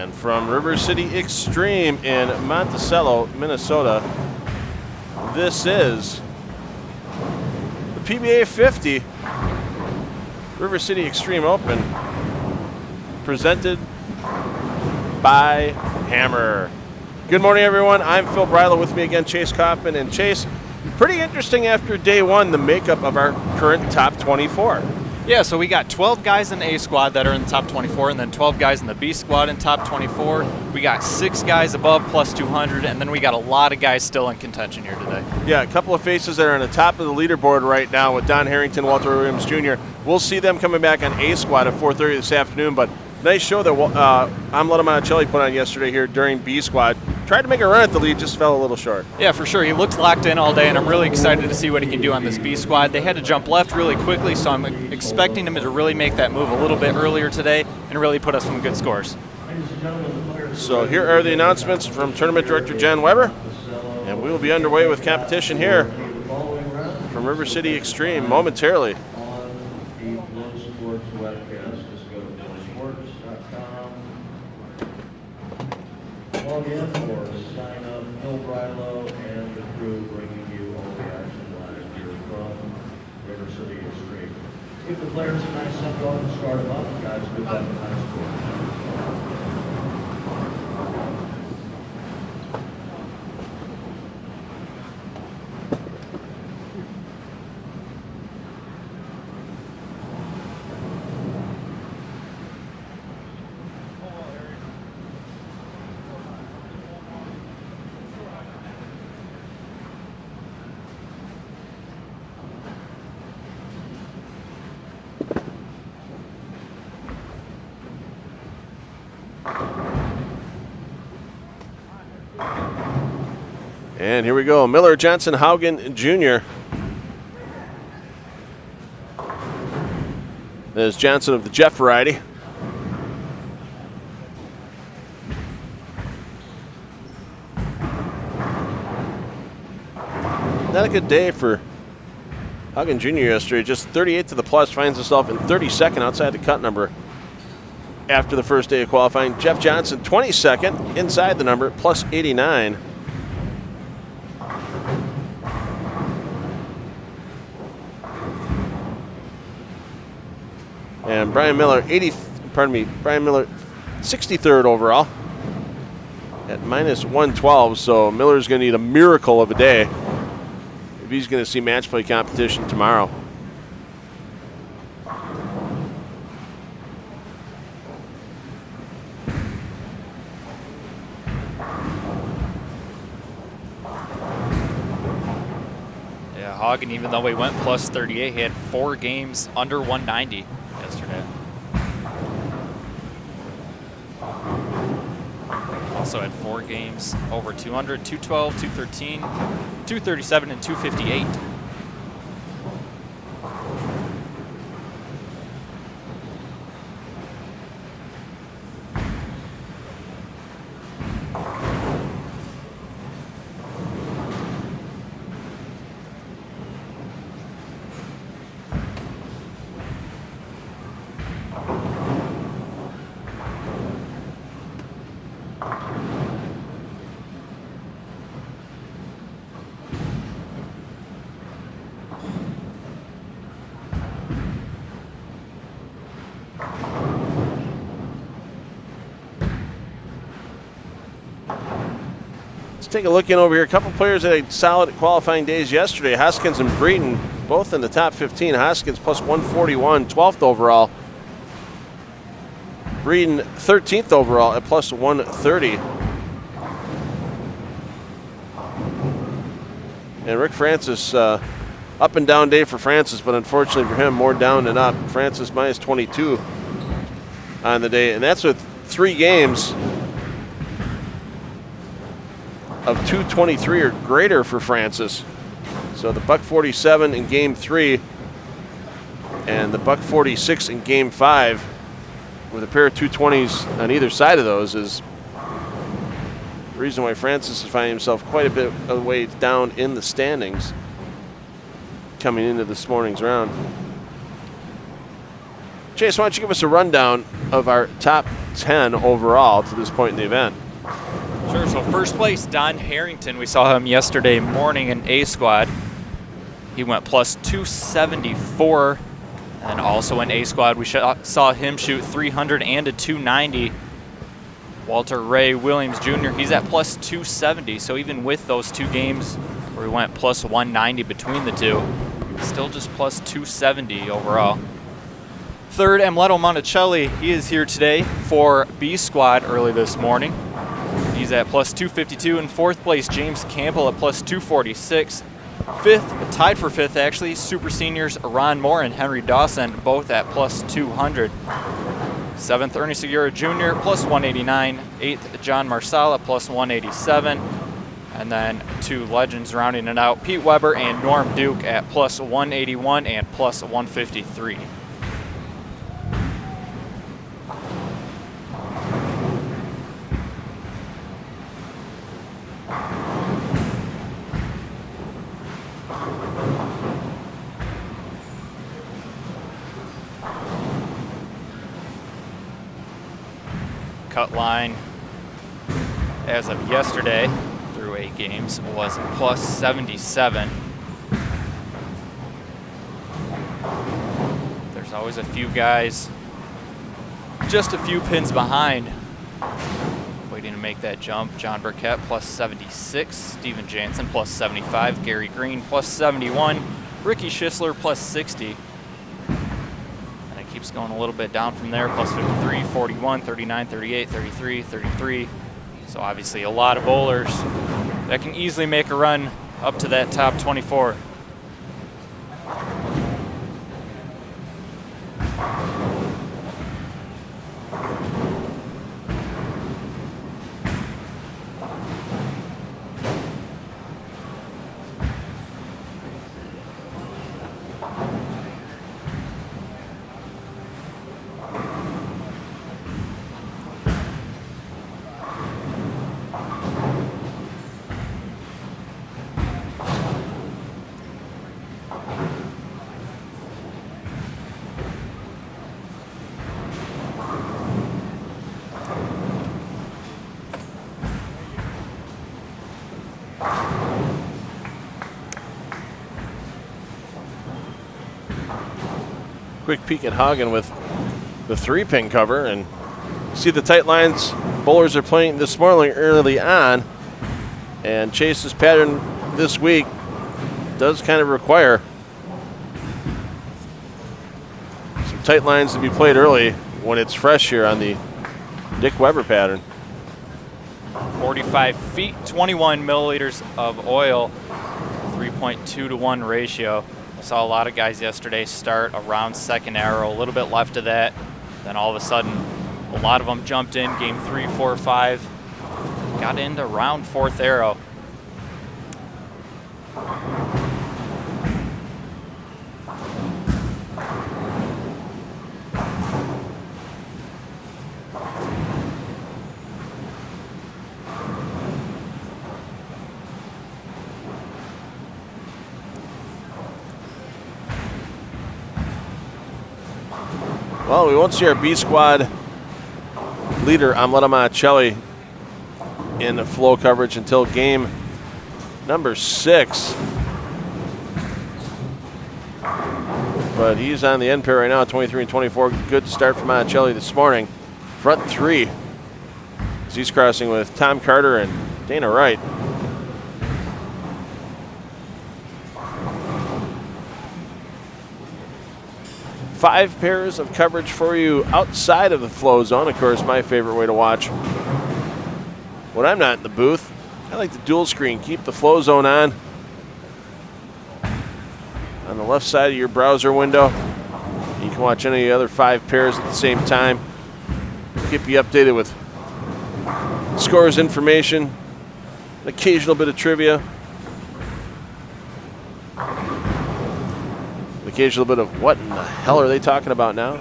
And from River City Extreme in Monticello, Minnesota, this is the PBA50 River City Extreme Open, presented by Hammer. Good morning, everyone. I'm Phil Bryla. With me again, Chase Kaufman. And Chase, pretty interesting after day one, the makeup of our current top 24. Yeah, so we got 12 guys in the A squad that are in the top 24, and then 12 guys in the B squad in top 24. We got 6 guys above plus 200, and then we got a lot of guys still in contention here today. Yeah, a couple of faces that are on the top of the leaderboard right now with Don Harrington, Walter Williams Jr. We'll see them coming back on A squad at 4:30 this afternoon, but nice show that Amletta Monticelli put on yesterday here during B squad. Tried to make a run at the lead, just fell a little short. Yeah, for sure. He looks locked in all day, and I'm really excited to see what he can do on this B squad. They had to jump left really quickly, so I'm expecting him to really make that move a little bit earlier today and really put us some good scores. So here are the announcements from Tournament Director Jen Weber, and we will be underway with competition here from River City Extreme momentarily. Log in or sign up, Phil Bryla and the crew bringing you all the action live here from River City Extreme. Give the players a nice send off and start them up, guys. Good luck in high school. And here we go, Miller, Johnson, Hogan Jr. There's Johnson of the Jeff variety. Not a good day for Hogan Jr. yesterday. Just 38 to the plus, finds himself in 32nd outside the cut number after the first day of qualifying. Jeff Johnson, 22nd inside the number, plus 89. And Brian Miller, 63rd overall at minus 112. So Miller's going to need a miracle of a day if he's going to see match play competition tomorrow. Yeah, Hogan, even though he went plus 38, he had 4 games under 190 yesterday. Also had 4 games over 200, 212, 213, 237, and 258. Take a look in over here. A couple players that had solid qualifying days yesterday. Hoskins and Breeden, both in the top 15. Hoskins plus 141, 12th overall. Breeden, 13th overall at plus 130. And Rick Francis, up and down day for Francis, but unfortunately for him, more down than up. Francis minus 22 on the day, and that's with 3 games of 223 or greater for Francis. So the buck 47 in game 3 and the buck 46 in game 5 with a pair of 220s on either side of those is the reason why Francis is finding himself quite a bit of the way down in the standings coming into this morning's round. Chase, why don't you give us a rundown of our top 10 overall to this point in the event? Sure. So first place, Don Harrington. We saw him yesterday morning in A squad. He went plus 274. And also in A squad, we saw him shoot 300 and a 290. Walter Ray Williams Jr., he's at plus 270. So even with those 2 games where we went plus 190 between the two, still just plus 270 overall. Third, Amleto Monticelli, he is here today for B squad early this morning. He's at plus 252. In fourth place, James Campbell at plus 246. Fifth, tied for fifth actually, Super Seniors Ron Moore and Henry Dawson, both at plus 200. Seventh, Ernie Segura Jr. plus 189. Eighth, John Marsala plus 187. And then 2 legends rounding it out, Pete Weber and Norm Duke at plus 181 and plus 153. Cut line as of yesterday through 8 games was plus 77. There's always a few guys just a few pins behind waiting to make that jump. John Burkett plus 76, Steven Jansen plus 75, Gary Green plus 71, Ricky Schisler plus 60. Keeps going a little bit down from there, plus 53, 41, 39, 38, 33, 33. So obviously a lot of bowlers that can easily make a run up to that top 24. Quick peek at Hogan with the 3-pin cover, and see the tight lines bowlers are playing this morning early on, and Chase's pattern this week does kind of require some tight lines to be played early when it's fresh here on the Dick Weber pattern. 45 feet, 21 milliliters of oil, 3.2 to 1 ratio. I saw a lot of guys yesterday start around second arrow, a little bit left of that. Then all of a sudden, a lot of them jumped in, game 3, 4, 5, got into round 4th arrow. Well, we won't see our B squad leader, Amleto Monticelli, in the flow coverage until game number 6. But he's on the end pair right now, 23 and 24. Good start for Monticelli this morning. Front 3 as he's crossing with Tom Carter and Dana Wright. Five pairs of coverage for you outside of the flow zone. Of course, my favorite way to watch when I'm not in the booth. I like the dual screen. Keep the flow zone on the left side of your browser window. You can watch any of the other 5 pairs at the same time. Keep you updated with scores, information, an occasional bit of trivia. Occasional bit of what in the hell are they talking about now?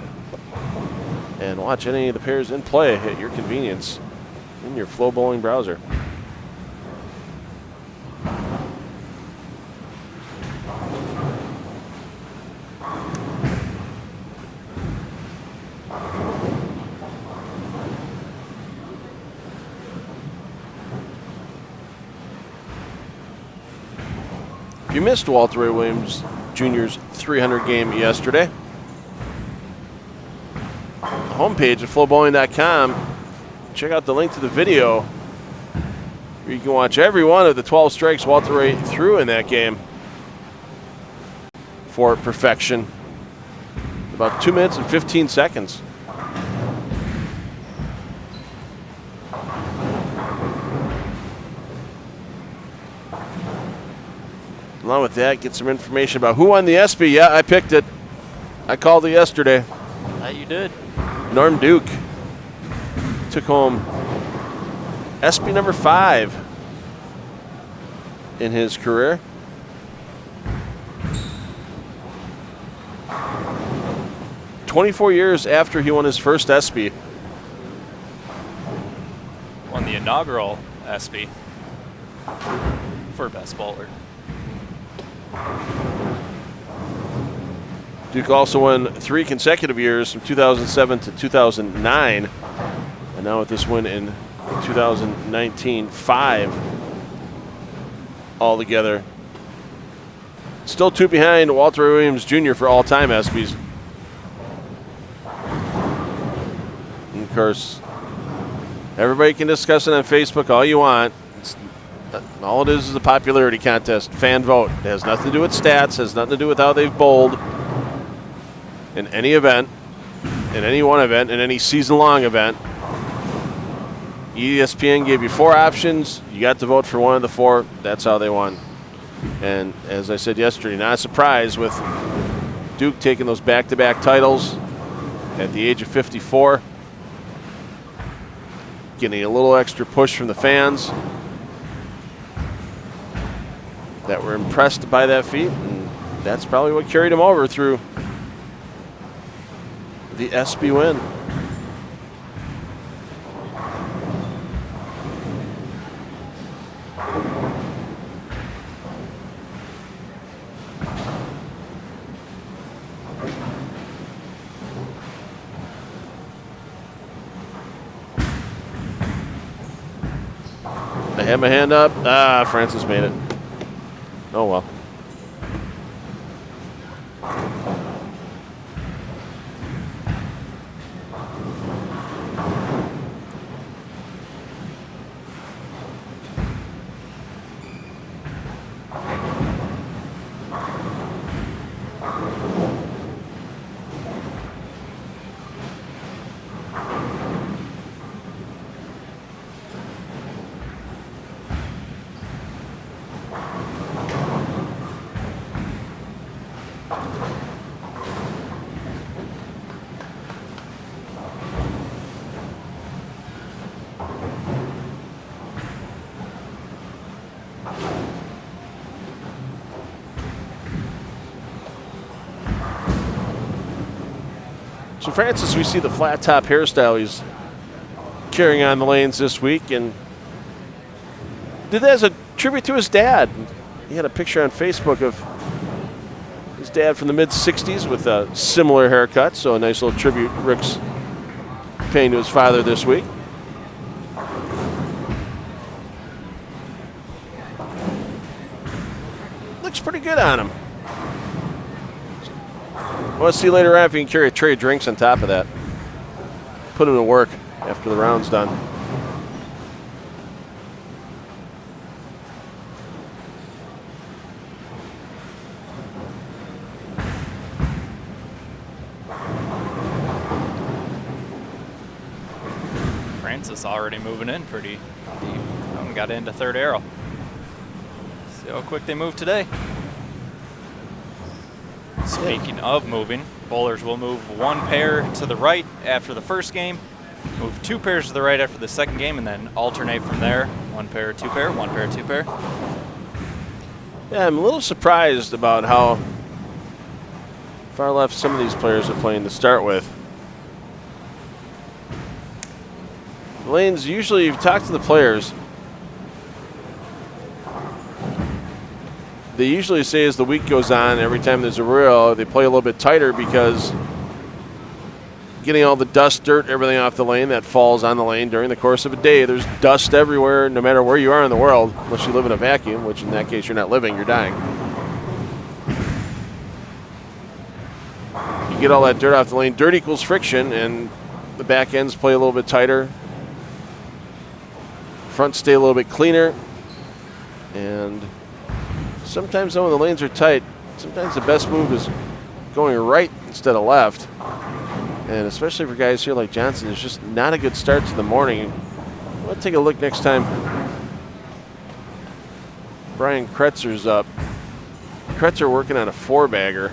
And watch any of the pairs in play at your convenience in your FloBowling browser. If you missed Walter Ray Williams Jr.'s 300 game yesterday, the homepage at FloBowling.com, check out the link to the video where you can watch every one of the 12 strikes Walter Ray threw in that game for perfection. About 2 minutes and 15 seconds. Along with that, get some information about who won the ESPY. Yeah, I picked it. I called it yesterday. That you did. Norm Duke took home ESPY number 5 in his career. "24 years after he won his first ESPY. Won the inaugural ESPY for best bowler. Duke also won 3 consecutive years from 2007 to 2009. And now with this win in 2019, 5 altogether. Still 2 behind Walter Ray Williams Jr. for all-time ESPYs. And of course, everybody can discuss it on Facebook all you want. All it is a popularity contest, fan vote. It has nothing to do with stats, has nothing to do with how they've bowled in any event, in any one event, in any season-long event. ESPN gave you 4 options. You got to vote for one of the 4. That's how they won. And as I said yesterday, not a surprise with Duke taking those back-to-back titles at the age of 54. Getting a little extra push from the fans that were impressed by that feat, and that's probably what carried him over through the ESPY win. I had my hand up. Francis made it. Oh well. So Francis, we see the flat top hairstyle he's carrying on the lanes this week, and did that as a tribute to his dad. He had a picture on Facebook of his dad from the mid-'60s with a similar haircut, so a nice little tribute Rick's paying to his father this week. Looks pretty good on him. Well, let's see later on if he can carry a tray of drinks on top of that. Put him to work after the round's done. Francis already moving in pretty deep. Haven't got into third arrow. See how quick they move today. Speaking of moving, bowlers will move 1 pair to the right after the first game, move 2 pairs to the right after the second game, and then alternate from there. 1 pair, 2 pair, 1 pair, 2 pair. Yeah, I'm a little surprised about how far left some of these players are playing to start with. Lanes, usually you've talked to the players, they usually say as the week goes on, every time there's a reel, they play a little bit tighter because getting all the dust, dirt, everything off the lane that falls on the lane during the course of a day. There's dust everywhere, no matter where you are in the world, unless you live in a vacuum, which in that case you're not living, you're dying. You get all that dirt off the lane. Dirt equals friction, and the back ends play a little bit tighter. Fronts stay a little bit cleaner. And sometimes when the lanes are tight, sometimes the best move is going right instead of left. And especially for guys here like Johnson, it's just not a good start to the morning. Let's take a look next time. Brian Kretzer's up. Kretzer working on a 4-bagger.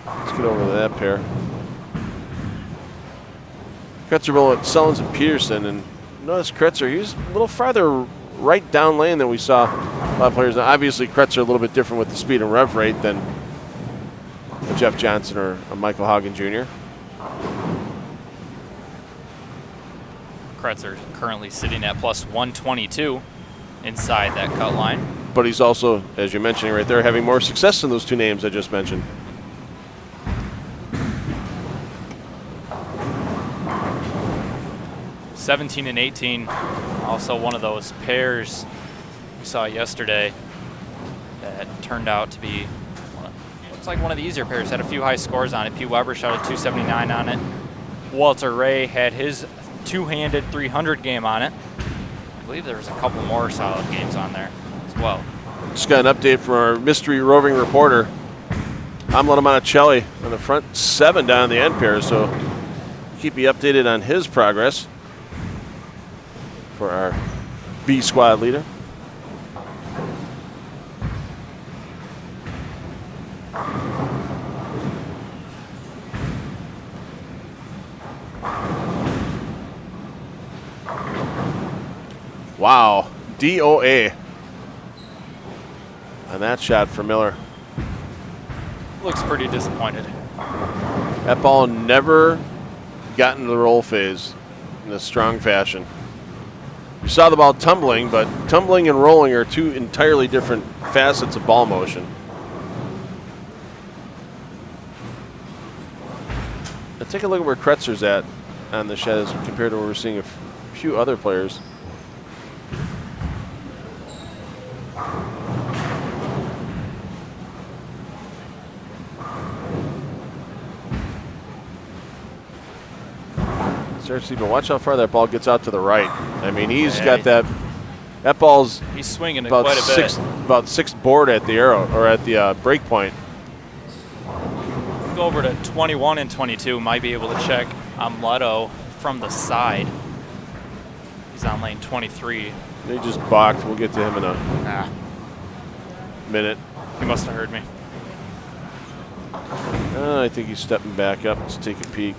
Let's get over to that pair. Kretzer will at Sullins and Peterson, and notice Kretzer, he's a little farther right down lane than we saw a lot of players. Now, obviously, Kretzer a little bit different with the speed and rev rate than a Jeff Johnson or a Michael Hogan Jr. Kretzer currently sitting at plus 122 inside that cut line. But he's also, as you're mentioning right there, having more success than those two names I just mentioned. '17 and 18, also one of those pairs we saw yesterday that turned out to be, looks like one of the easier pairs. Had a few high scores on it. Pete Weber shot a 279 on it. Walter Ray had his two-handed 300 game on it. I believe there was a couple more solid games on there as well. Just got an update from our mystery roving reporter. Amleta Monticelli on the front 7 down the end pair, so keep you updated on his progress for our B squad leader. Wow, DOA on that shot for Miller. Looks pretty disappointed. That ball never got into the roll phase in a strong fashion. You saw the ball tumbling, but tumbling and rolling are two entirely different facets of ball motion. Now take a look at where Kretzer's at on the shed as compared to where we're seeing a few other players. Seriously, but watch how far that ball gets out to the right. I mean, he's got that. That ball's he's swinging it about quite a bit. About sixth board at the arrow or at the break point. Go over to 21 and 22. Might be able to check Amleto from the side. He's on lane 23. He just balked. We'll get to him in a minute. He must have heard me. I think he's stepping back up. Let's take a peek.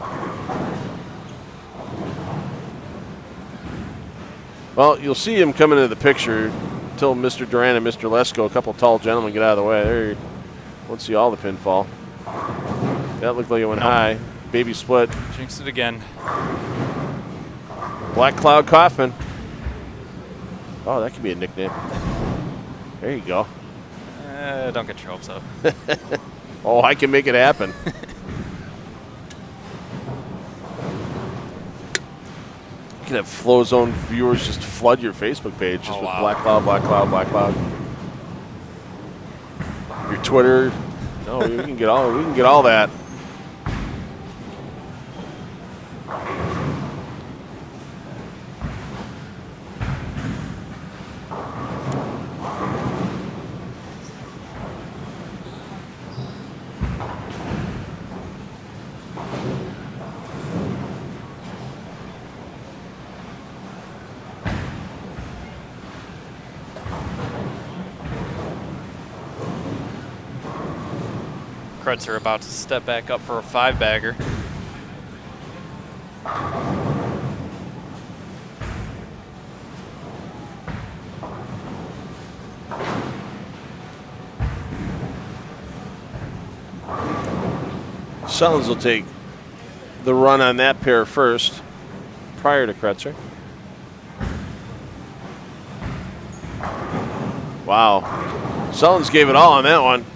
Well, you'll see him coming into the picture until Mr. Duran and Mr. Lesko, a couple tall gentlemen, get out of the way. There, you won't see all the pinfall. That looked like it went high. Baby split. Jinxed it again. Black Cloud Kaufman. Oh, that could be a nickname. There you go. Don't get your hopes up. Oh, I can make it happen. You can have Flow Zone viewers just flood your Facebook page just with Black Cloud, Black Cloud, Black Cloud. Your Twitter. No, we can get all that. Kretzer about to step back up for a 5-bagger. Sullins will take the run on that pair first, prior to Kretzer. Wow. Sullins gave it all on that one.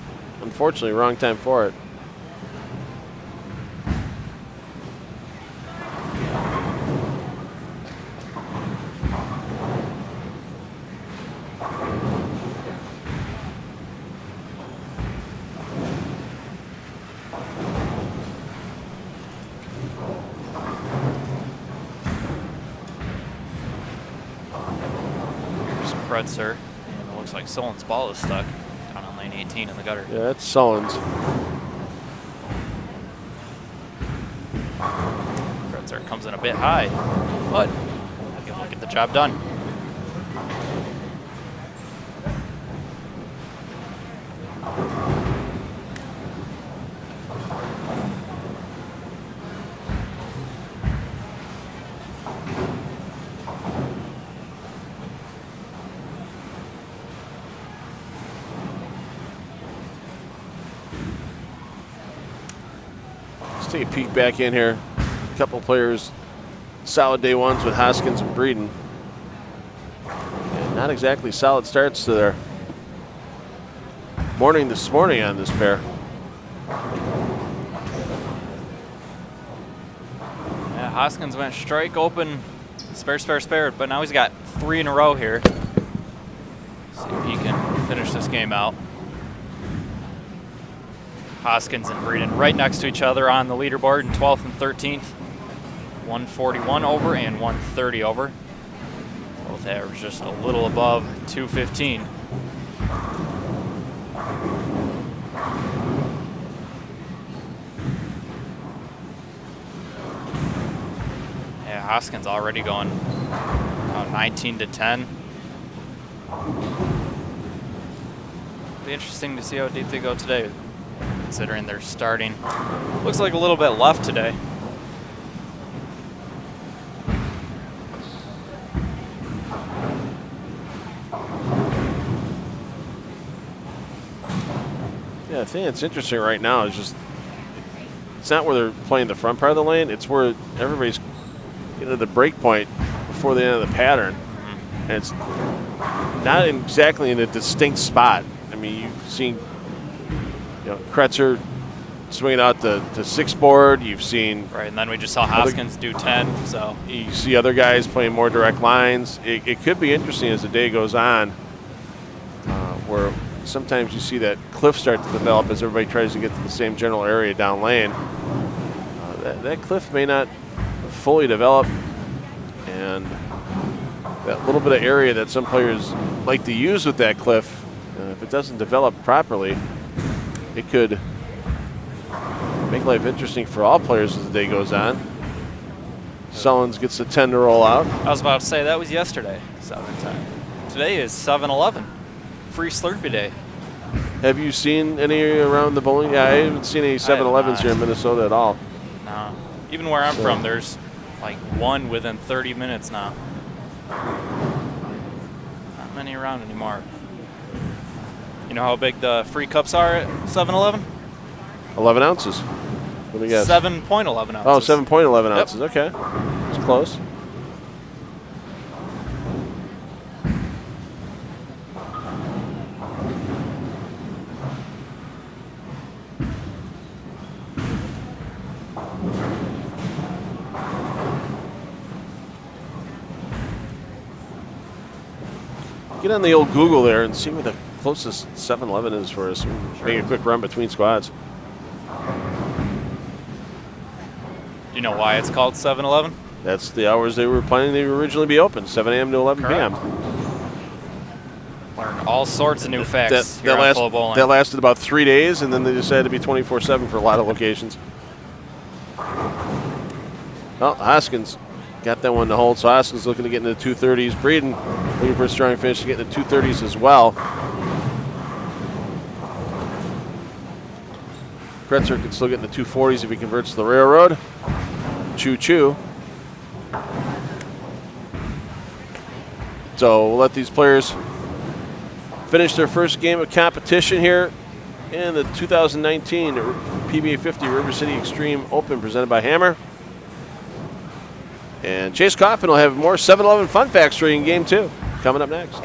Unfortunately, wrong time for it. Kretzer, and it looks like Solon's ball is stuck down on lane 18 in the gutter. Yeah, that's Sullins. Kretzer comes in a bit high, but he'll get the job done. Take a peek back in here. A couple players, solid day ones with Hoskins and Breeden. And not exactly solid starts to their morning this morning on this pair. Yeah, Hoskins went strike open, spare, but now he's got 3 in a row here. See if he can finish this game out. Hoskins and Breeden right next to each other on the leaderboard in 12th and 13th. 141 over and 130 over. Both average just a little above 215. Yeah, Hoskins already going about 19 to 10. Be interesting to see how deep they go today, considering they're starting. Looks like a little bit left today. Yeah, the thing that's interesting right now is just it's not where they're playing the front part of the lane, it's where everybody's getting to the break point before the end of the pattern. And it's not exactly in a distinct spot. I mean, you've seen Kretzer swinging out the 6 board. You've seen right, and then we just saw Hoskins do 10. So you see other guys playing more direct lines. It could be interesting as the day goes on, where sometimes you see that cliff start to develop as everybody tries to get to the same general area down lane. That cliff may not fully develop, and that little bit of area that some players like to use with that cliff, if it doesn't develop properly, it could make life interesting for all players as the day goes on. Sullins gets the 10 to roll out. I was about to say that was yesterday, 7-10. Today is 7-11. Free Slurpy Day. Have you seen any around the bowling? Yeah, I haven't seen any 7-Elevens here in Minnesota at all. No. Even where I'm from, there's like one within 30 minutes now. Not many around anymore. You know how big the free cups are at 7-Eleven? 11 ounces. Let me guess. 7.11 ounces. Oh, 7.11 ounces. Yep. Okay. It's close. Get on the old Google there and see where the closest 7-Eleven is for us. Make a quick run between squads. Do you know why it's called 7-Eleven? That's the hours they were planning to originally be open, 7 a.m. to 11 p.m. Learned all sorts of new facts here on FloBowling. That lasted about 3 days, and then they decided to be 24/7 for a lot of locations. Well, Hoskins got that one to hold, so Hoskins looking to get into the 230s. Breeden looking for a strong finish to get into the 230s as well. Kretzer can still get in the 240s if he converts to the railroad. Choo-choo. So we'll let these players finish their first game of competition here in the 2019 PBA50 River City Extreme Open presented by Hammer. And Chase Coffin will have more 7-Eleven fun facts for you in game 2 coming up next.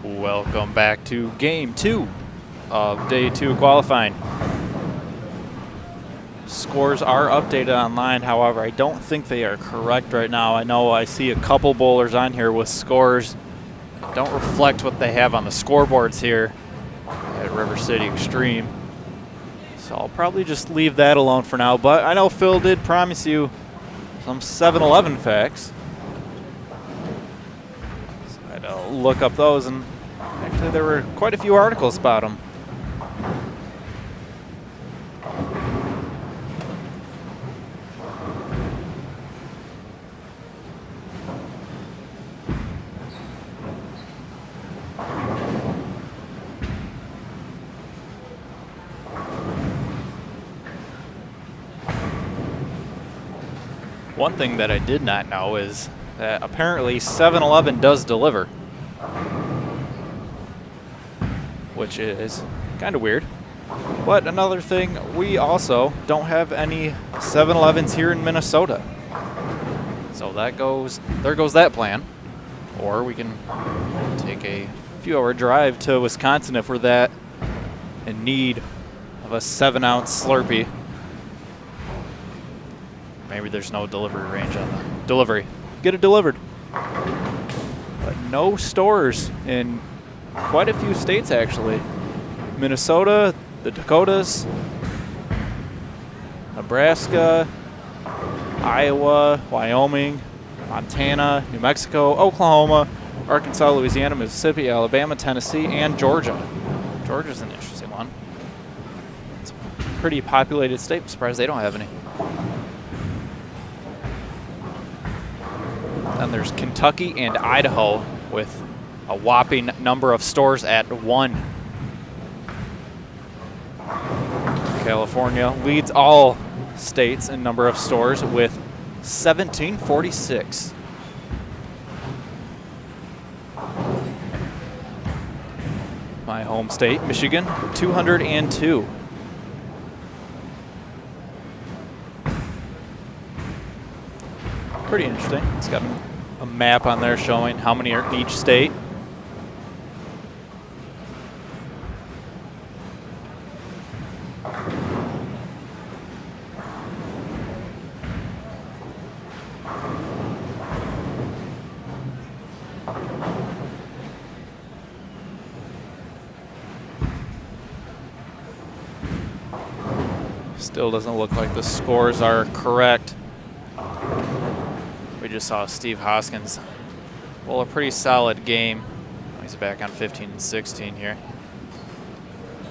Welcome back to game 2 of day 2 qualifying. Scores are updated online, however, I don't think they are correct right now. I know I see a couple bowlers on here with scores that don't reflect what they have on the scoreboards here at River City Extreme. So I'll probably just leave that alone for now, but I know Phil did promise you some 7-Eleven facts. So I had to look up those, and actually there were quite a few articles about them. One thing that I did not know is that apparently 7-Eleven does deliver, which is kind of weird. But another thing, we also don't have any 7-Elevens here in Minnesota. So there goes that plan. Or we can take a few-hour drive to Wisconsin if we're that in need of a 7-ounce Slurpee. Maybe there's no delivery range on the delivery. Get it delivered. But no stores in quite a few states, actually. Minnesota, the Dakotas, Nebraska, Iowa, Wyoming, Montana, New Mexico, Oklahoma, Arkansas, Louisiana, Mississippi, Alabama, Tennessee, and Georgia. Georgia's an interesting one. It's a pretty populated state. I'm surprised they don't have any. Then there's Kentucky and Idaho with a whopping number of stores at 1. California leads all states in number of stores with 1746. My home state, Michigan, 202. Pretty interesting. It's got a map on there showing how many are in each state. Still doesn't look like the scores are correct. We just saw Steve Hoskins bowl a pretty solid game. He's back on 15 and 16 here.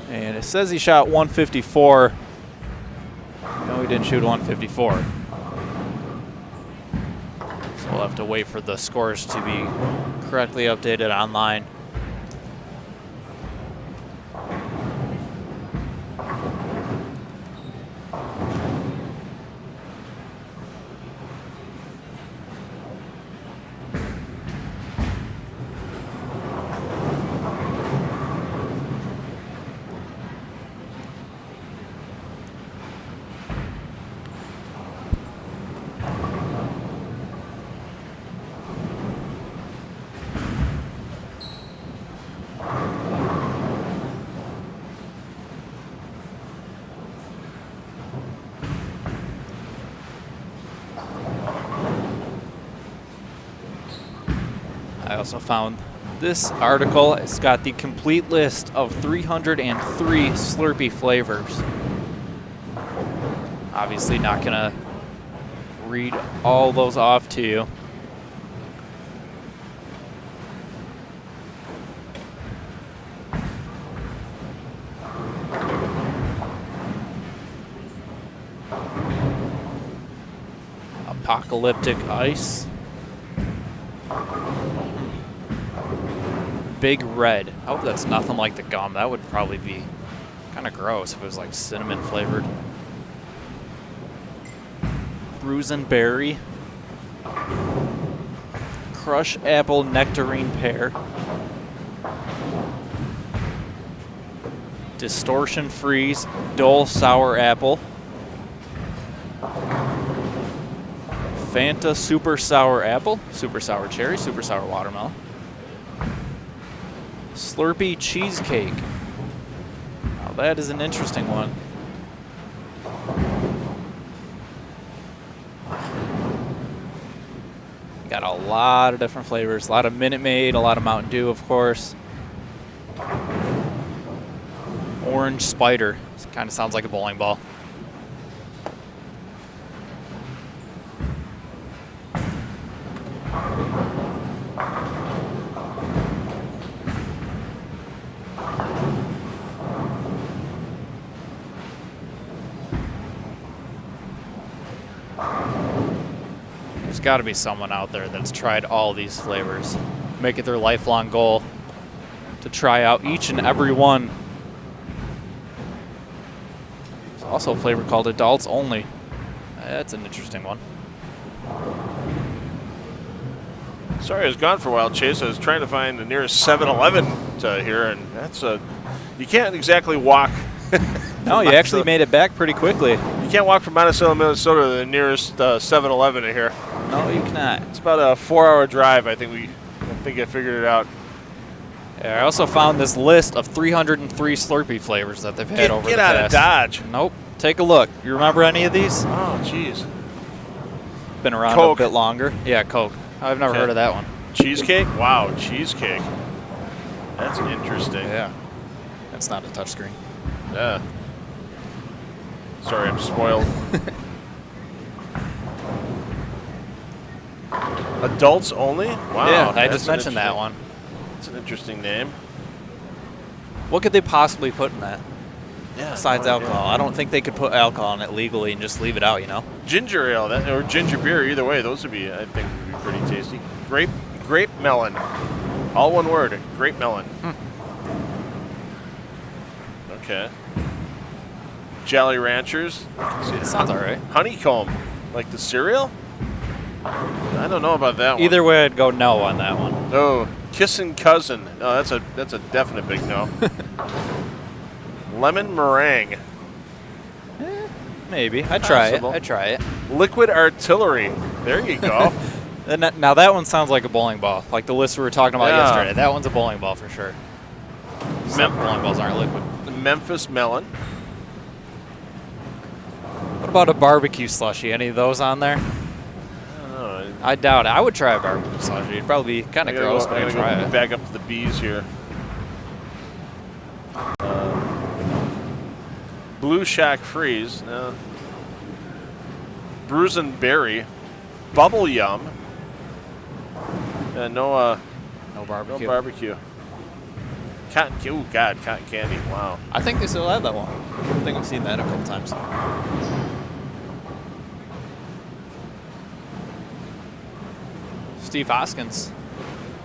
And it says he shot 154. we didn't shoot 154. So we'll have to wait for the scores to be correctly updated online. I also found this article. It's got the complete list of 303 Slurpy flavors. Obviously not gonna read all those off to you. Apocalyptic Ice. Big Red. I hope that's nothing like the gum. That would probably be kind of gross if it was like cinnamon flavored. Bruisin' Berry. Crush Apple Nectarine Pear. Distortion Freeze. Dull Sour Apple. Fanta Super Sour Apple. Super Sour Cherry. Super Sour Watermelon. Slurpy Cheesecake. Now that is an interesting one. Got a lot of different flavors. A lot of Minute Maid, a lot of Mountain Dew, of course. Orange Spider. Kind of sounds like a bowling ball. There's got to be someone out there that's tried all these flavors. Make it their lifelong goal to try out each and every one. There's also a flavor called Adults Only. That's an interesting one. Sorry I was gone for a while, Chase. I was trying to find the nearest 7-Eleven to here, and that's a... You can't exactly walk. No, you actually made it back pretty quickly. You can't walk from Monticello, Minnesota to the nearest 7-Eleven in here. No, you cannot. It's about a 4-hour drive. I think I figured it out. Yeah, I also found this list of 303 Slurpee flavors that they've had over the past. Get out of Dodge. Nope. Take a look. You remember any of these? Oh, jeez. Been around Coke. a bit longer. Yeah, Coke. I've never heard of that one. Cheesecake? Wow, cheesecake. That's interesting. Yeah. That's not a touchscreen. Yeah. Sorry, I'm spoiled. Adults Only? Wow. Yeah, I just mentioned that one. It's an interesting name. What could they possibly put in that? Yeah. Besides no alcohol. idea. I don't think they could put alcohol in it legally and just leave it out, you know? Ginger ale or ginger beer, either way, those would be, I think, would be pretty tasty. Grape melon. All one word, grape melon. Okay. Jolly Ranchers. It sounds all right. Honeycomb, like the cereal? I don't know about that one. Either way, I'd go no on that one. Oh, Kissin' Cousin. Oh, that's a definite big no. Lemon meringue. Maybe. I'd try Possible. it. I'd try it. Liquid artillery. There you go. Now that one sounds like a bowling ball, like the list we were talking about Yeah. yesterday. That one's a bowling ball for sure. Some bowling balls aren't liquid. The Memphis melon. What about a barbecue slushie? Any of those on there? I don't know. I doubt it. I would try a barbecue slushie. It'd probably be kind of gross, but I'm I'd gonna try go it. back up to the bees here. Blue Shack Freeze. No. Bruisin' Berry. Bubble Yum. No barbecue. No barbecue. Cotton, oh God, cotton candy. Wow. I think they still have that one. I think I've seen that a couple times. Steve Hoskins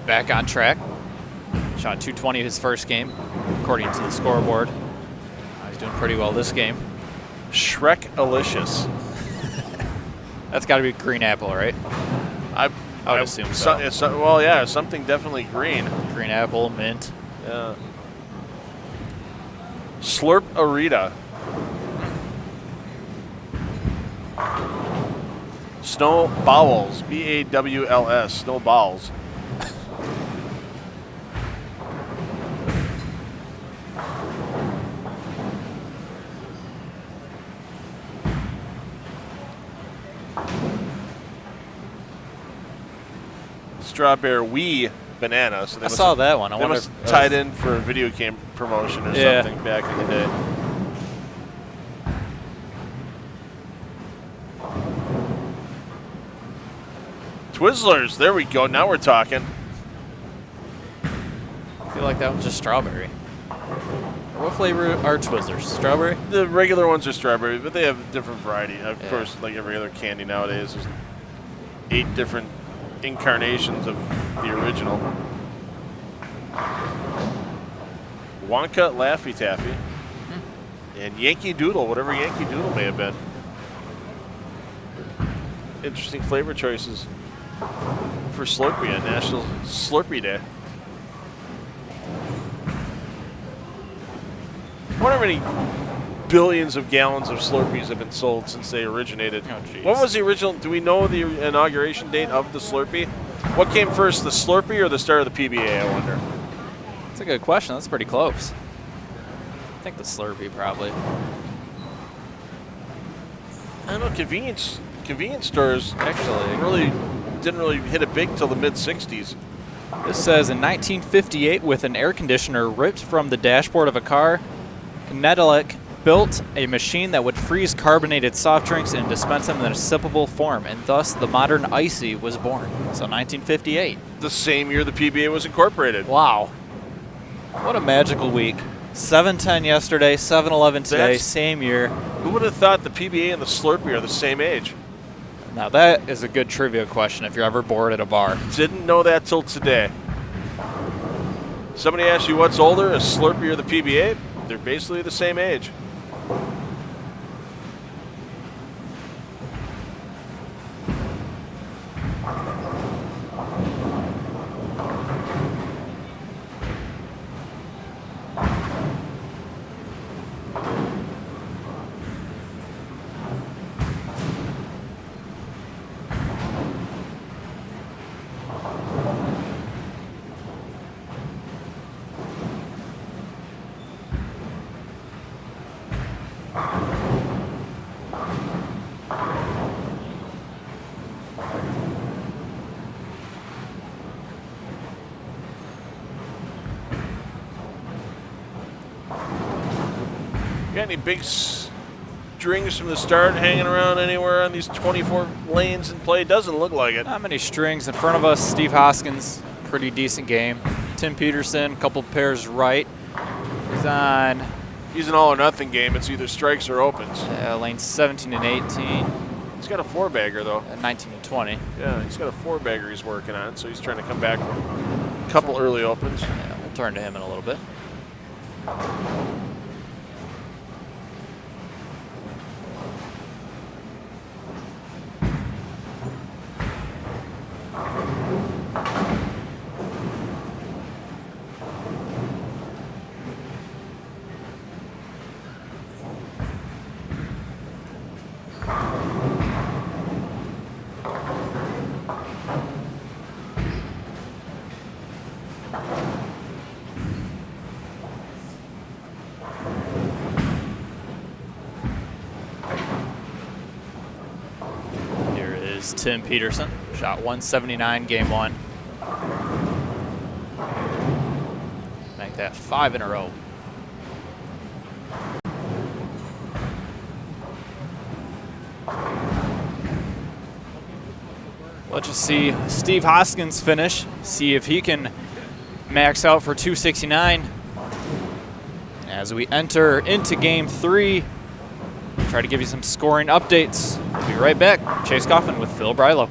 back on track. Shot 220 his first game, according to the scoreboard. He's doing pretty well this game. Shrek-alicious. That's got to be green apple, right? I would assume so. Well, yeah, something definitely green. Green apple, mint. Yeah. Slurp-arita. Snow bowels. B-A-W-L-S. Snow bowels. Strawberry wee banana. So I saw that one. I they wonder must if tied in for a video game promotion or something back in the day. Twizzlers. There we go. Now we're talking. I feel like that one's just strawberry. What flavor are Twizzlers? Strawberry? The regular ones are strawberry, but they have a different variety. Of course, like every other candy nowadays, there's 8 different incarnations of the original. Wonka Laffy Taffy. And Yankee Doodle, whatever Yankee Doodle may have been. Interesting flavor choices for Slurpee on National Slurpee Day. I wonder how many billions of gallons of Slurpees have been sold since they originated. Oh, geez. What was the original? Do we know the inauguration date of the Slurpee? What came first, the Slurpee or the start of the PBA, I wonder? That's a good question. That's pretty close. I think the Slurpee probably. I don't know. Convenience stores actually didn't really hit it big till the mid-'60s. This says in 1958, with an air conditioner ripped from the dashboard of a car, Nedelec built a machine that would freeze carbonated soft drinks and dispense them in a sippable form, and thus the modern Icy was born. So 1958. The same year the PBA was incorporated. Wow. What a magical week. 7-10 yesterday, 7-11 today, same year. Who would have thought the PBA and the Slurpee are the same age? Now that is a good trivia question if you're ever bored at a bar. Didn't know that till today. Somebody asks you what's older, a Slurpee or the PBA? They're basically the same age. Got any big strings from the start hanging around anywhere on these 24 lanes in play? Doesn't look like it. Not many strings in front of us. Steve Hoskins, pretty decent game. Tim Peterson, a couple pairs right. He's an all or nothing game. It's either strikes or opens. Lanes 17 and 18. He's got a 4-bagger though. 19 and 20. Yeah, he's got a 4-bagger he's working on, so he's trying to come back from a couple early opens. Yeah, we'll turn to him in a little bit. Tim Peterson shot 179 game 1. Make that 5 in a row. Let's just see Steve Hoskins finish. See if he can max out for 269 as we enter into game 3. Try to give you some scoring updates. We'll be right back. Chase Coffin with Phil Brylow.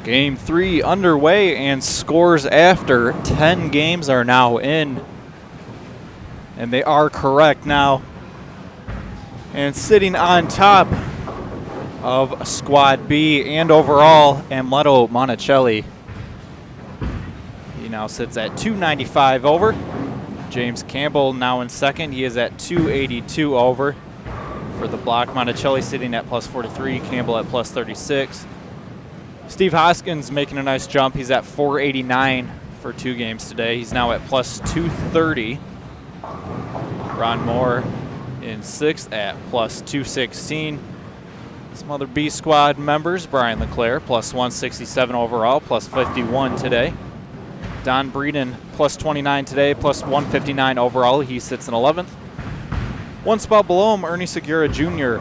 Game 3 underway, and scores after 10 games are now in. And they are correct now. And sitting on top of Squad B and overall, Amleto Monticelli. He now sits at 295 over. James Campbell now in second. He is at 282 over. For the block, Monticelli sitting at plus 43, Campbell at plus 36. Steve Hoskins making a nice jump. He's at 489 for 2 games today. He's now at plus 230. Ron Moore in 6th at plus 216. Some other B squad members, Brian LeClaire, plus 167 overall, plus 51 today. Don Breeden, plus 29 today, plus 159 overall. He sits in 11th. One spot below him, Ernie Segura Jr.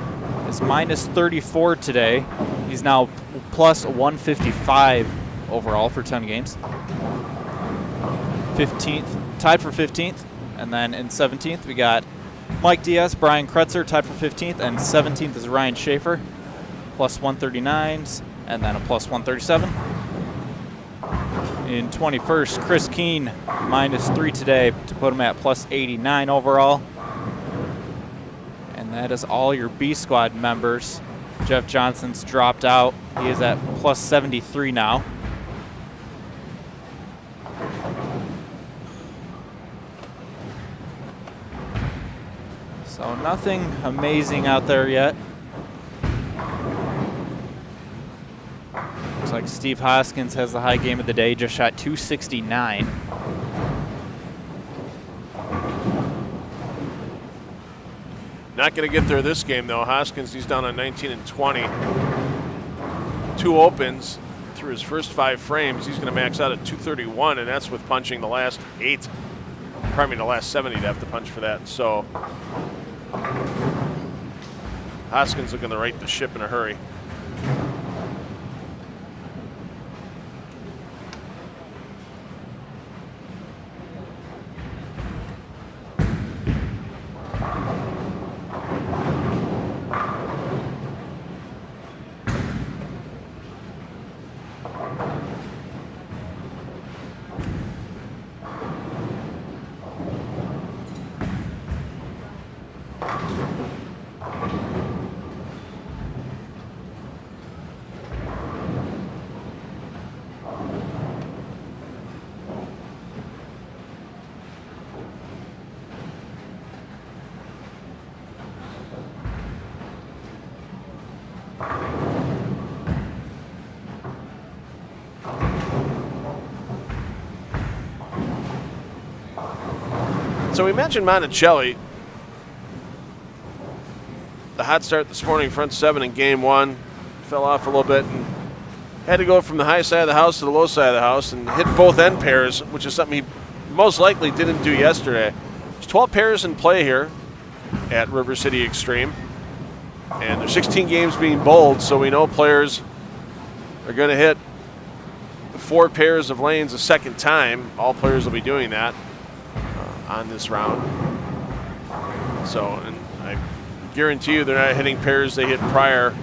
is minus 34 today. He's now plus 155 overall for 10 games. 15th, tied for 15th. And then in 17th, we got Mike Diaz, Brian Kretzer, tied for 15th. And 17th is Ryan Schaefer, plus 139s, and then a plus 137. In 21st, Chris Keene, minus 3 today to put him at plus 89 overall. And that is all your B squad members. Jeff Johnson's dropped out. He is at plus 73 now. So nothing amazing out there yet. Looks like Steve Hoskins has the high game of the day, just shot 269. Not going to get there this game, though. Hoskins, he's down on 19 and 20. 2 opens through his first 5 frames. He's going to max out at 231, and that's with punching the last 8. Pardon me, the last 7 he'd have to punch for that. So Hoskins looking to right the ship in a hurry. So we mentioned Monticelli. The hot start this morning, front 7 in game 1. Fell off a little bit and had to go from the high side of the house to the low side of the house and hit both end pairs, which is something he most likely didn't do yesterday. There's 12 pairs in play here at River City Extreme. And there's 16 games being bowled, so we know players are going to hit 4 pairs of lanes a second time. All players will be doing that on this round. So, and I guarantee you they're not hitting pairs they hit prior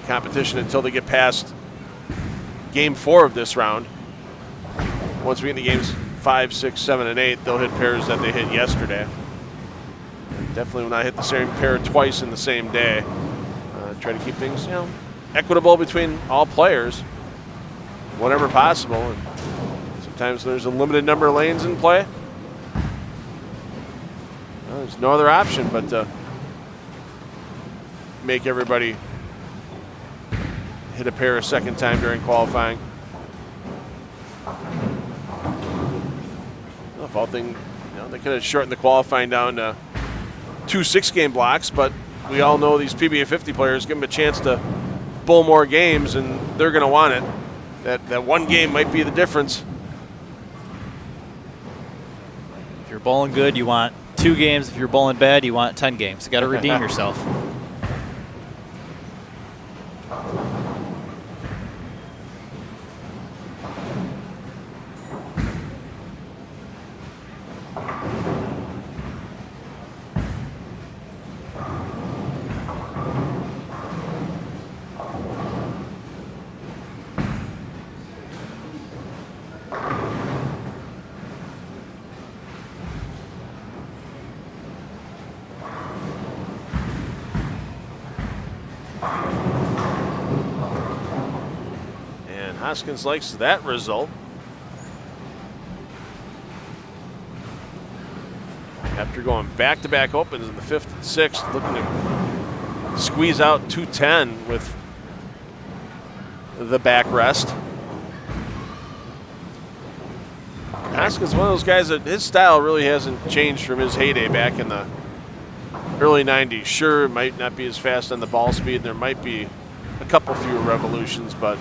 competition until they get past game 4 of this round. Once we get into games 5, 6, 7, and 8, they'll hit pairs that they hit yesterday. Definitely will not hit the same pair twice in the same day. Try to keep things, you know, equitable between all players whenever possible. And sometimes there's a limited number of lanes in play. Well, there's no other option but to make everybody hit a pair a second time during qualifying. Well, if all thing, you know, they could have shortened the qualifying down to 2 6-game blocks, but we all know these PBA50 players, give them a chance to bowl more games, and they're going to want it. That one game might be the difference. If you're bowling good, you want 2 games. If you're bowling bad, you want 10 games. You got to redeem yourself. Hoskins likes that result. After going back-to-back opens in the 5th and 6th, looking to squeeze out 210 with the backrest. Hoskins is one of those guys that his style really hasn't changed from his heyday back in the early 90s. Sure, it might not be as fast on the ball speed. There might be a couple fewer revolutions, but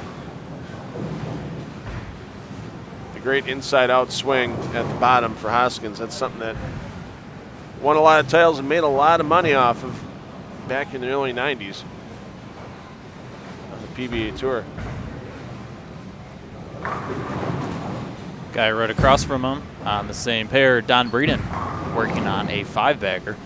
great inside-out swing at the bottom for Hoskins. That's something that won a lot of titles and made a lot of money off of back in the early 90s on the PBA Tour. Guy right across from him on the same pair, Don Breeden, working on a 5-bagger.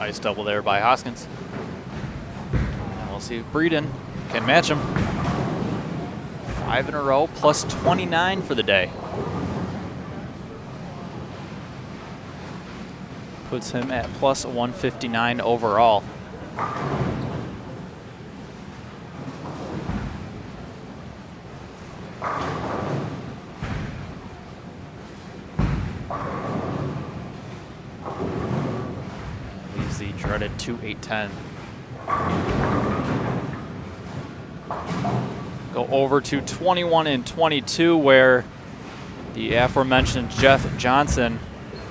Nice double there by Hoskins. And we'll see if Breeden can match him. 5 in a row, plus 29 for the day. Puts him at plus 159 overall. Leaves the dreaded 2-8-10. Go over to 21 and 22, where the aforementioned Jeff Johnson,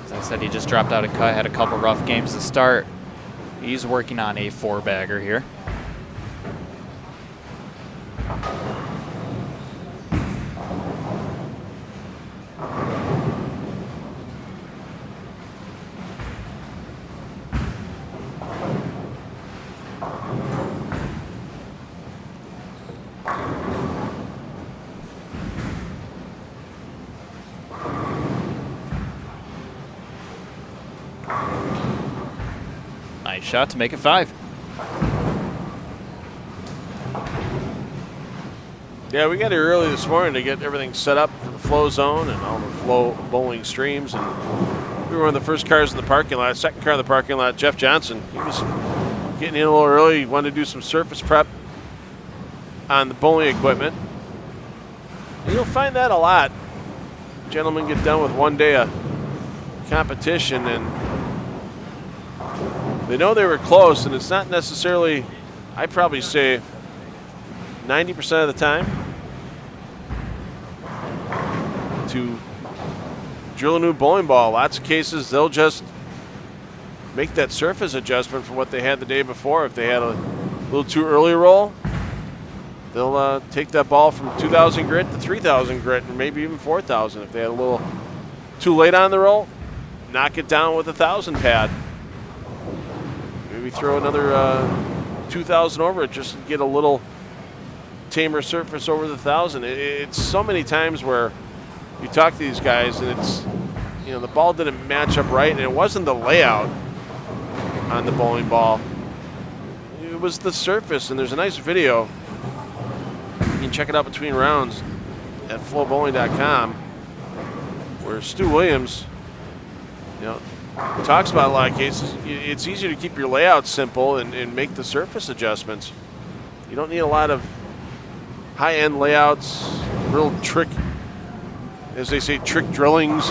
as I said, he just dropped out of cut, had a couple rough games to start. He's working on a 4-bagger here. Nice shot to make it 5. Yeah, we got here early this morning to get everything set up for the flow zone and all the flow bowling streams. And we were one of the first cars in the parking lot, second car in the parking lot, Jeff Johnson. He was getting in a little early. He wanted to do some surface prep on the bowling equipment. And you'll find that a lot. Gentlemen get done with one day of competition and they know they were close, and it's not necessarily, I'd probably say 90% of the time, to drill a new bowling ball. Lots of cases, they'll just make that surface adjustment for what they had the day before. If they had a little too early roll, they'll take that ball from 2,000 grit to 3,000 grit, or maybe even 4,000. If they had a little too late on the roll, knock it down with a 1,000 pad. Maybe throw another 2,000 over it just to get a little tamer surface over the 1,000. It's so many times where you talk to these guys and it's, you know, the ball didn't match up right, and it wasn't the layout on the bowling ball. It was the surface, and there's a nice video. You can check it out between rounds at FloBowling.com, where Stu Williams, you know, talks about a lot of cases. It's easier to keep your layout simple and make the surface adjustments. You don't need a lot of high-end layouts, real trick, as they say, trick drillings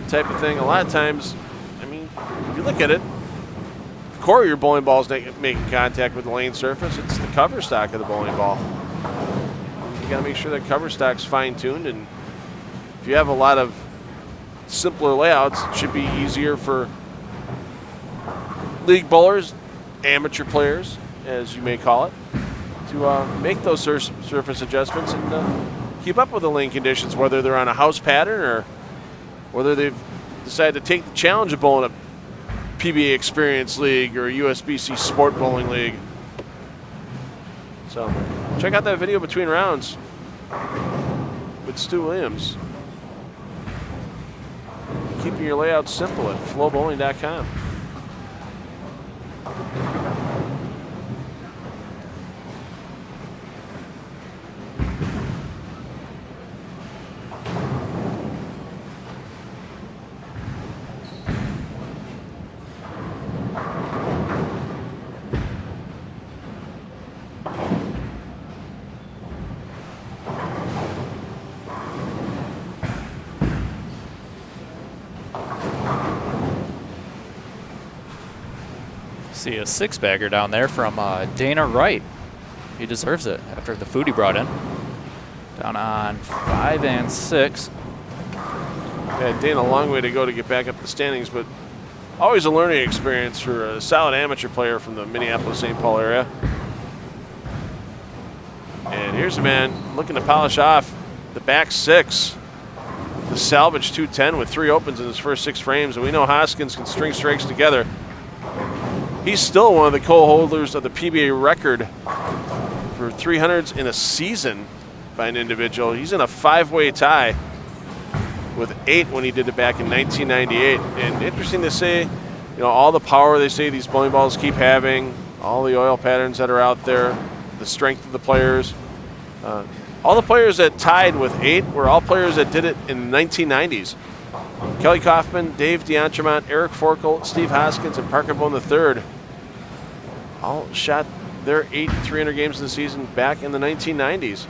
type of thing. A lot of times, I mean, if you look at it, the core of your bowling ball is making contact with the lane surface. It's the cover stock of the bowling ball. You got to make sure that cover stock's fine-tuned, and if you have a lot of simpler layouts, it should be easier for league bowlers, amateur players, as you may call it, to make those surface adjustments and keep up with the lane conditions, whether they're on a house pattern or whether they've decided to take the challenge of bowling a PBA Experience League or a USBC Sport Bowling League. So check out that video between rounds with Stu Williams. Keeping your layout simple at FloBowling.com. See a 6-bagger down there from Dana Wright. He deserves it after the food he brought in. Down on 5 and 6. Yeah, Dana, a long way to go to get back up the standings, but always a learning experience for a solid amateur player from the Minneapolis-St. Paul area. And here's a man looking to polish off the back 6. The salvage 210 with 3 opens in his first 6 frames, and we know Hoskins can string strikes together. He's still one of the co-holders of the PBA record for 300s in a season by an individual. He's in a 5-way tie with 8 when he did it back in 1998. And interesting to say, you know, all the power they say these bowling balls keep having, all the oil patterns that are out there, the strength of the players. All the players that tied with 8 were all players that did it in the 1990s. Kelly Kaufman, Dave D'Entremont, Eric Forkel, Steve Hoskins, and Parker Bone III all shot their 8 300 games in the season back in the 1990s.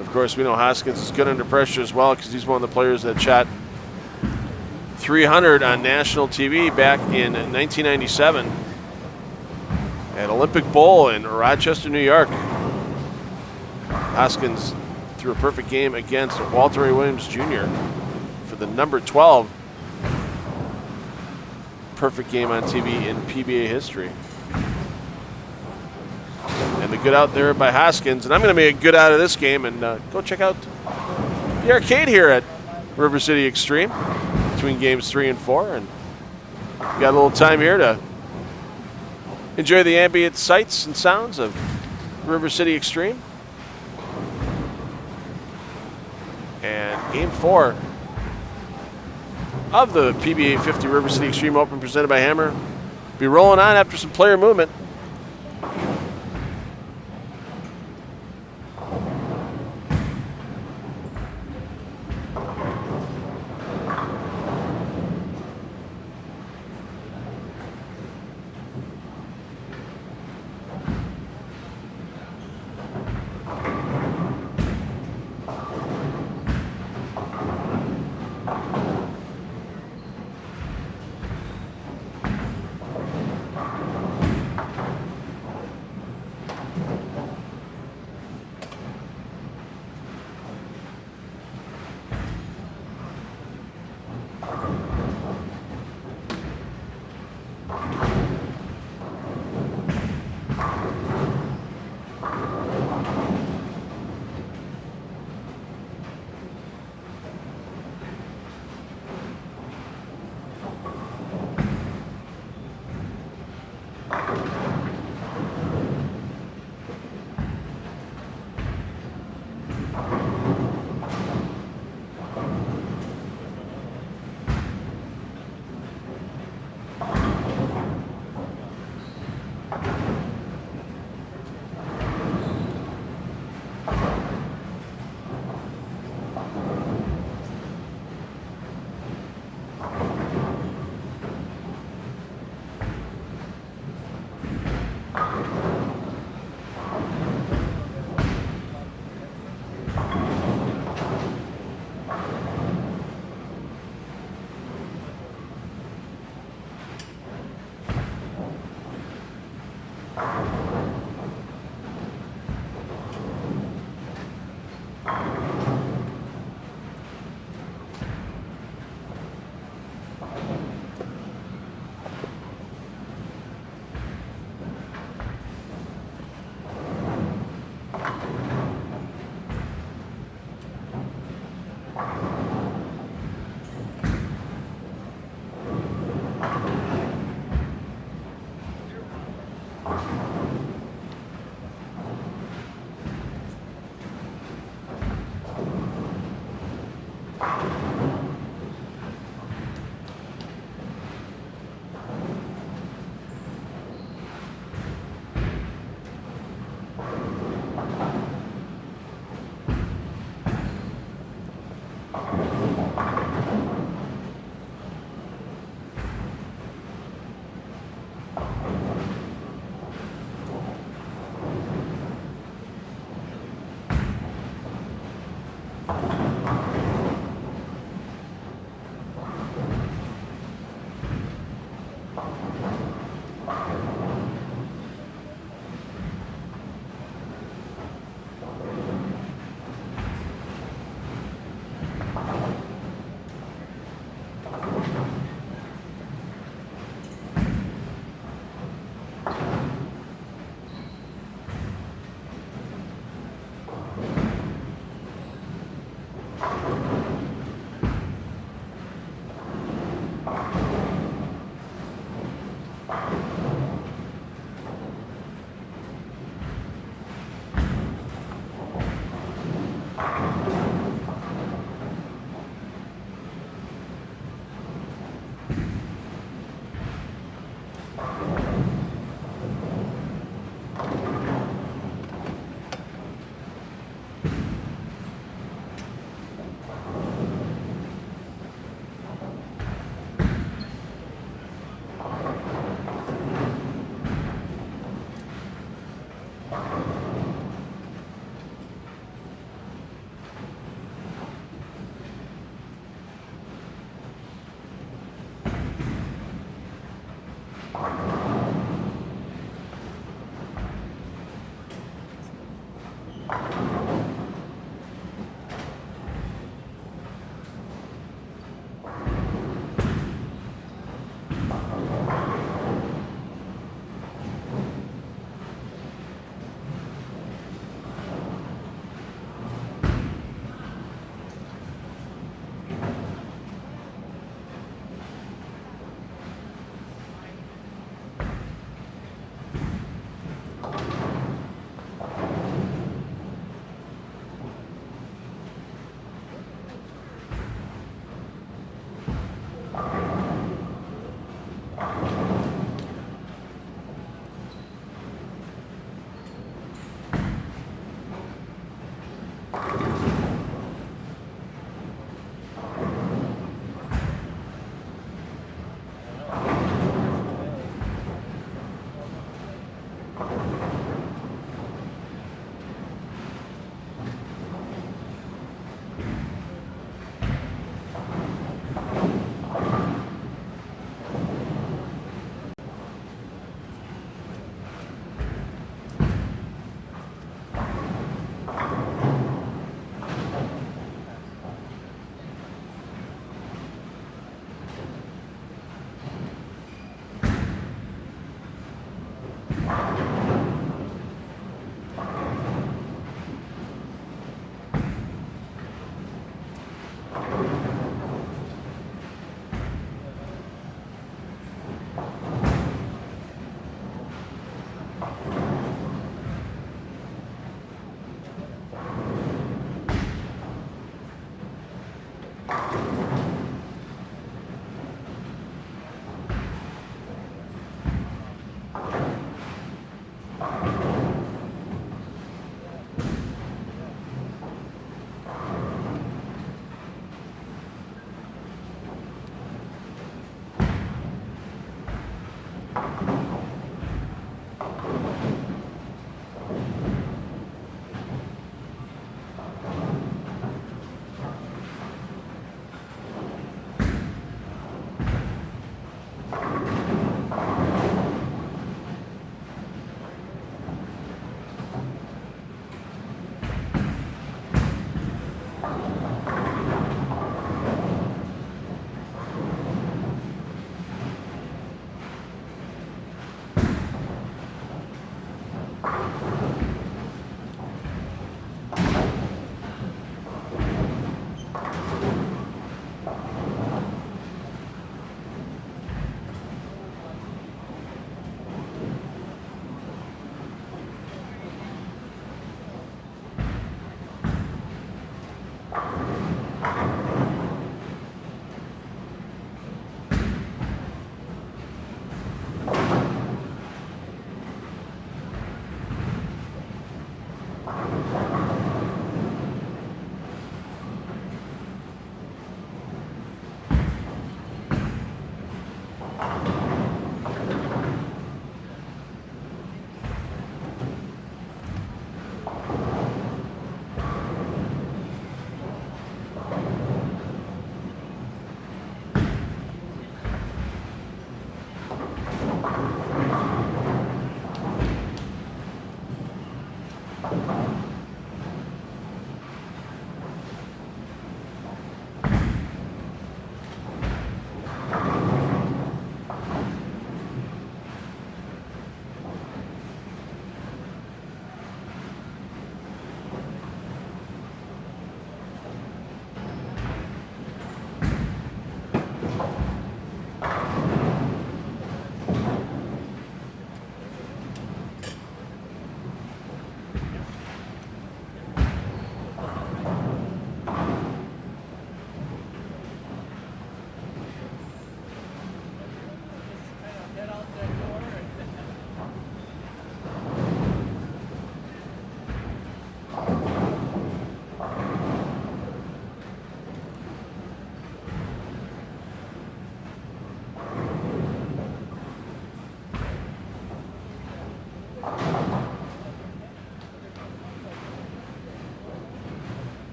Of course, we know Hoskins is good under pressure as well because he's one of the players that shot 300 on national TV back in 1997 at Olympic Bowl in Rochester, New York. Hoskins threw a perfect game against Walter Ray Williams Jr. for the number 12 perfect game on TV in PBA history. And the good out there by Hoskins. And I'm going to make a good out of this game and go check out the arcade here at River City Extreme between games 3 and 4. And got a little time here to enjoy the ambient sights and sounds of River City Extreme. And game 4 of the PBA50 River City Extreme Open presented by Hammer be rolling on after some player movement.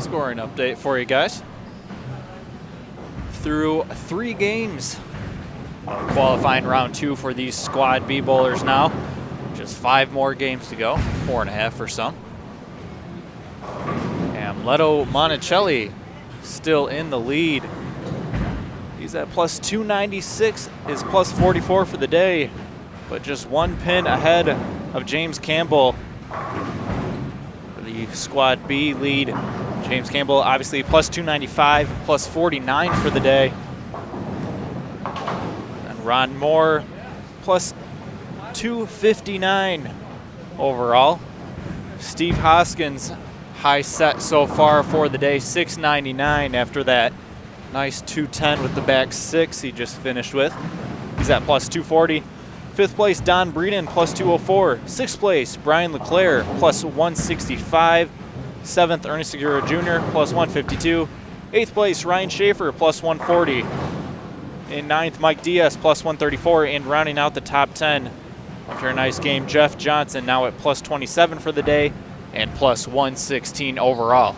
Scoring update for you guys. Through 3 games of qualifying round 2 for these Squad B bowlers now. Just 5 more games to go, 4.5 for some. And Leto Monticelli still in the lead. He's at plus 296, is plus 44 for the day, but just 1 pin ahead of James Campbell for the Squad B lead. James Campbell obviously plus 295, plus 49 for the day. And Ron Moore plus 259 overall. Steve Hoskins high set so far for the day, 699 after that nice 210 with the back 6 he just finished with. He's at plus 240. 5th place Don Breeden plus 204. 6th place Brian LeClaire plus 165. 7th, Ernest Segura Jr., plus 152. 8th place, Ryan Schaefer, plus 140. In 9th, Mike Diaz, plus 134. And rounding out the top 10, after a nice game, Jeff Johnson, now at plus 27 for the day, and plus 116 overall.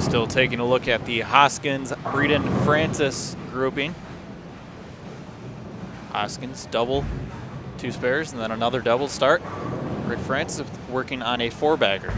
Still taking a look at the Hoskins, Breeden, Francis grouping. Hoskins double, 2 spares, and then another double start. Rick Francis working on a 4-bagger.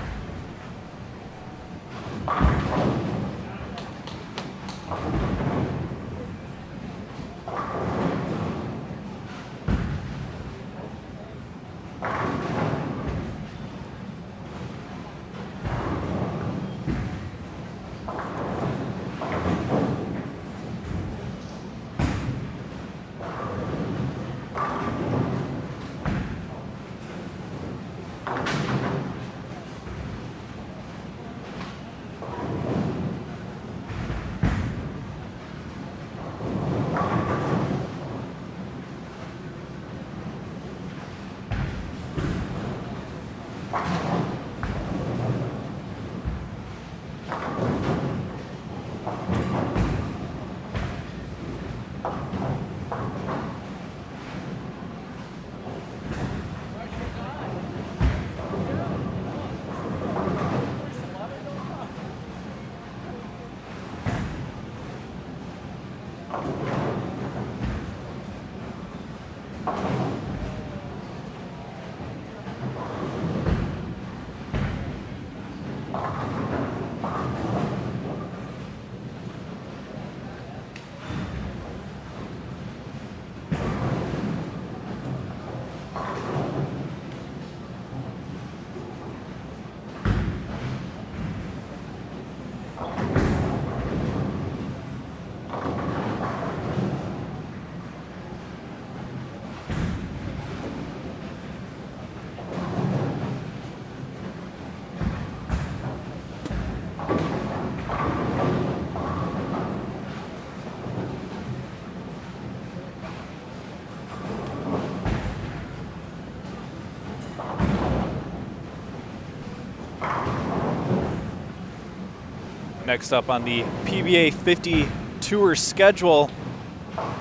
Next up on the PBA50 Tour schedule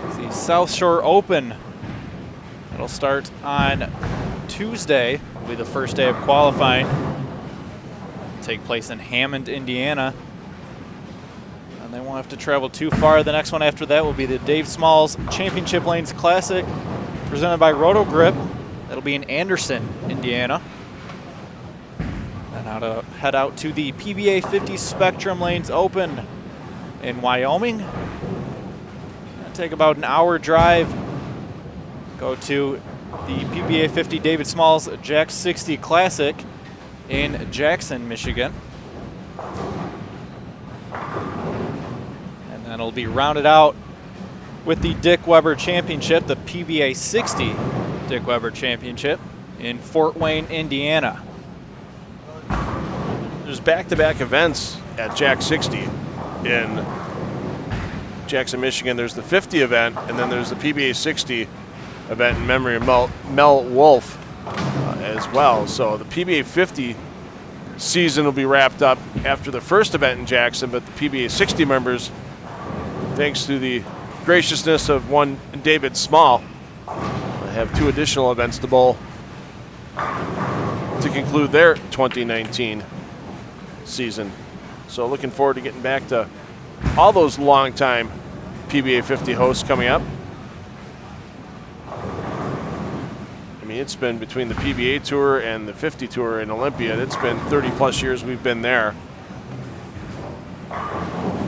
is the South Shore Open. It'll start on Tuesday. It'll be the first day of qualifying. Take place in Hammond, Indiana. And they won't have to travel too far. The next one after that will be the Dave Smalls Championship Lanes Classic, presented by Roto Grip. That'll be in Anderson, Indiana. And now to head out to the PBA50 Spectrum Lanes Open in Wyoming. It'll take about an hour drive go to the PBA50 David Smalls Jack 60 Classic in Jackson, Michigan. And then it'll be rounded out with the Dick Weber Championship, the PBA60 Dick Weber Championship in Fort Wayne, Indiana. There's back-to-back events at Jack 60 in Jackson, Michigan. There's the 50 event, and then there's the PBA 60 event in memory of Mel Wolf as well. So the PBA 50 season will be wrapped up after the first event in Jackson, but the PBA 60 members, thanks to the graciousness of one David Small, have 2 additional events to bowl to conclude their 2019 season. So looking forward to getting back to all those long-time PBA 50 hosts coming up. I mean, it's been between the PBA Tour and the 50 Tour in Olympia. It's been 30-plus years we've been there.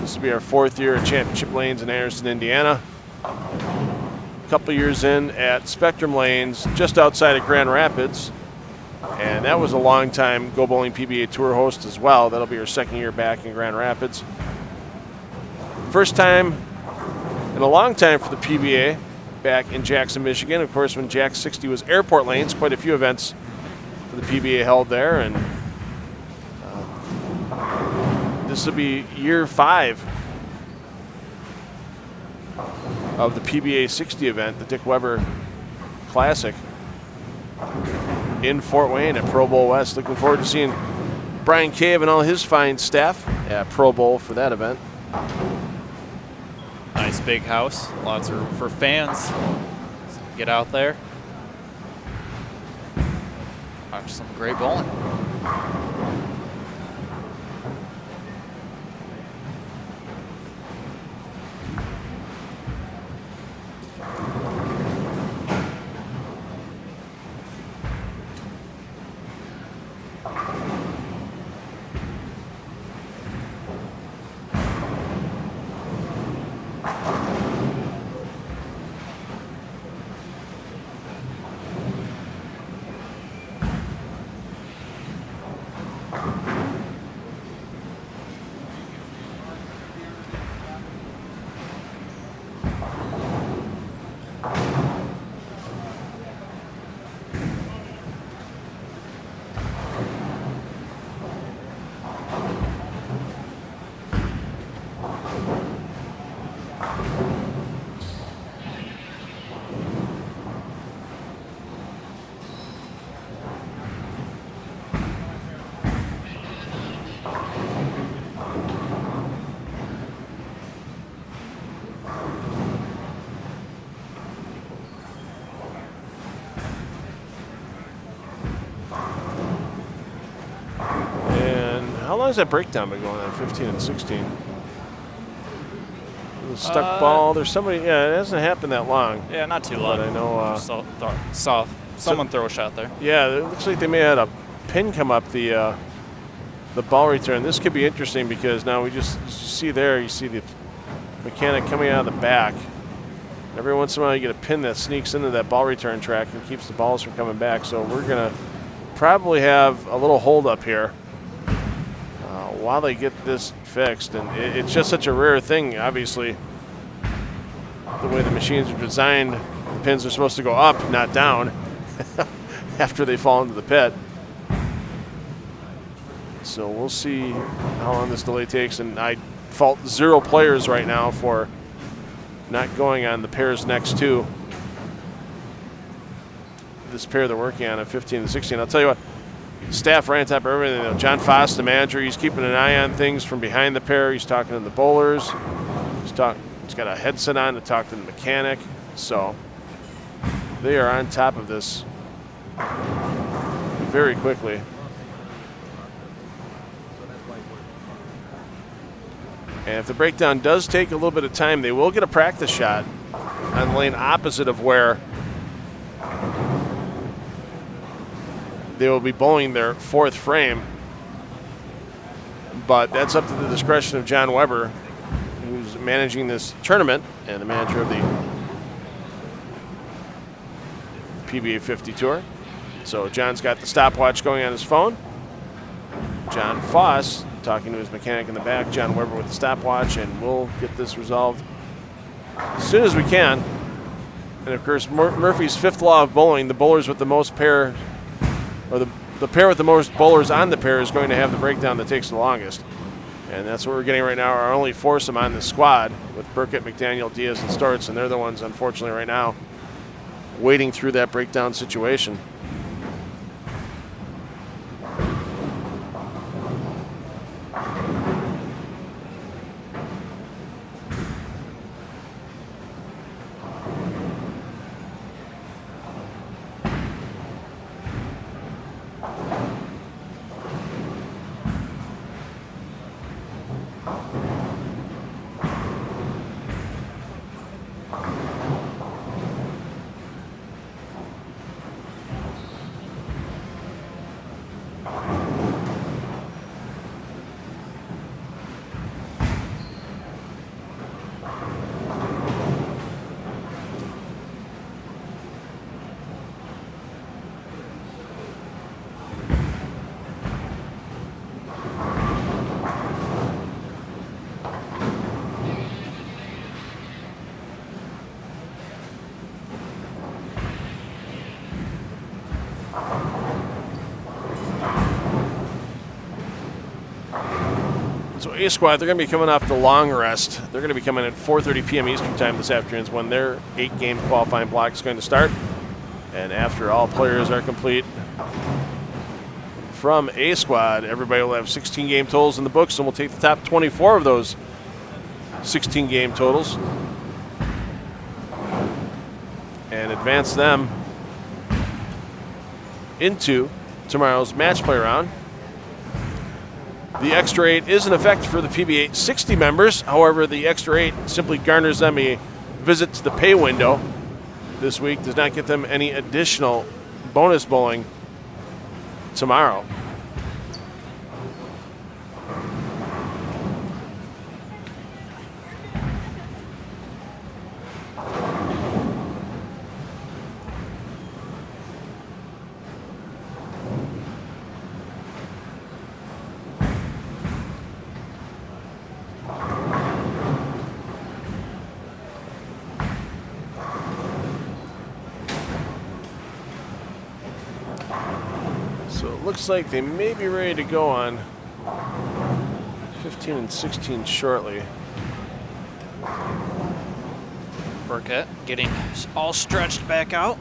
This will be our 4th year at Championship Lanes in Anderson, Indiana. A couple years in at Spectrum Lanes just outside of Grand Rapids. And that was a long-time Go Bowling PBA Tour host as well. That'll be our 2nd year back in Grand Rapids. First time in a long time for the PBA back in Jackson, Michigan. Of course, when Jack 60 was Airport Lanes, quite a few events for the PBA held there. And this will be year 5 of the PBA 60 event, the Dick Weber Classic in Fort Wayne at Pro Bowl West. Looking forward to seeing Brian Cave and all his fine staff at Pro Bowl for that event. Nice big house, lots of room for fans. So get out there, watch some great bowling. How long has that breakdown been going on, 15 and 16? The stuck ball, there's somebody, yeah, it hasn't happened that long. Yeah, not too long. But I know. Saw someone throw a shot there. Yeah, it looks like they may have had a pin come up the ball return. This could be interesting because now you see the mechanic coming out of the back. Every once in a while you get a pin that sneaks into that ball return track and keeps the balls from coming back. So we're going to probably have a little hold up here while they get this fixed. And it's just such a rare thing, obviously, the way the machines are designed. The pins are supposed to go up, not down, after they fall into the pit. So we'll see how long this delay takes. And I fault 0 players right now for not going on the pairs next to this pair they're working on at 15 and 16. I'll tell you what, staff right on top of everything. You know, John Foss, the manager, he's keeping an eye on things from behind the pair. He's talking to the bowlers. He's got a headset on to talk to the mechanic. So they are on top of this very quickly. And if the breakdown does take a little bit of time, they will get a practice shot on the lane opposite of where they will be bowling their 4th frame. But that's up to the discretion of John Weber, who's managing this tournament and the manager of the PBA50 Tour. So John's got the stopwatch going on his phone. John Foss talking to his mechanic in the back. John Weber with the stopwatch, and we'll get this resolved as soon as we can. And of course, Murphy's fifth law of bowling: the bowlers with the most pair, or the pair with the most bowlers on the pair, is going to have the breakdown that takes the longest. And that's what we're getting right now. Our only foursome on the squad with Burkett, McDaniel, Diaz, and Storts, and they're the ones, unfortunately, right now wading through that breakdown situation. So A Squad, they're going to be coming off the long rest. They're going to be coming at 4:30 p.m. Eastern Time this afternoon is when their 8-game qualifying block is going to start. And after all players are complete from A Squad, everybody will have 16-game totals in the books, and we'll take the top 24 of those 16-game totals and advance them into tomorrow's match play round. The Extra 8 is in effect for the PBA50 members. However, the Extra 8 simply garners them a visit to the pay window this week, does not get them any additional bonus bowling tomorrow. Looks like they may be ready to go on 15 and 16 shortly. Burkett getting all stretched back out.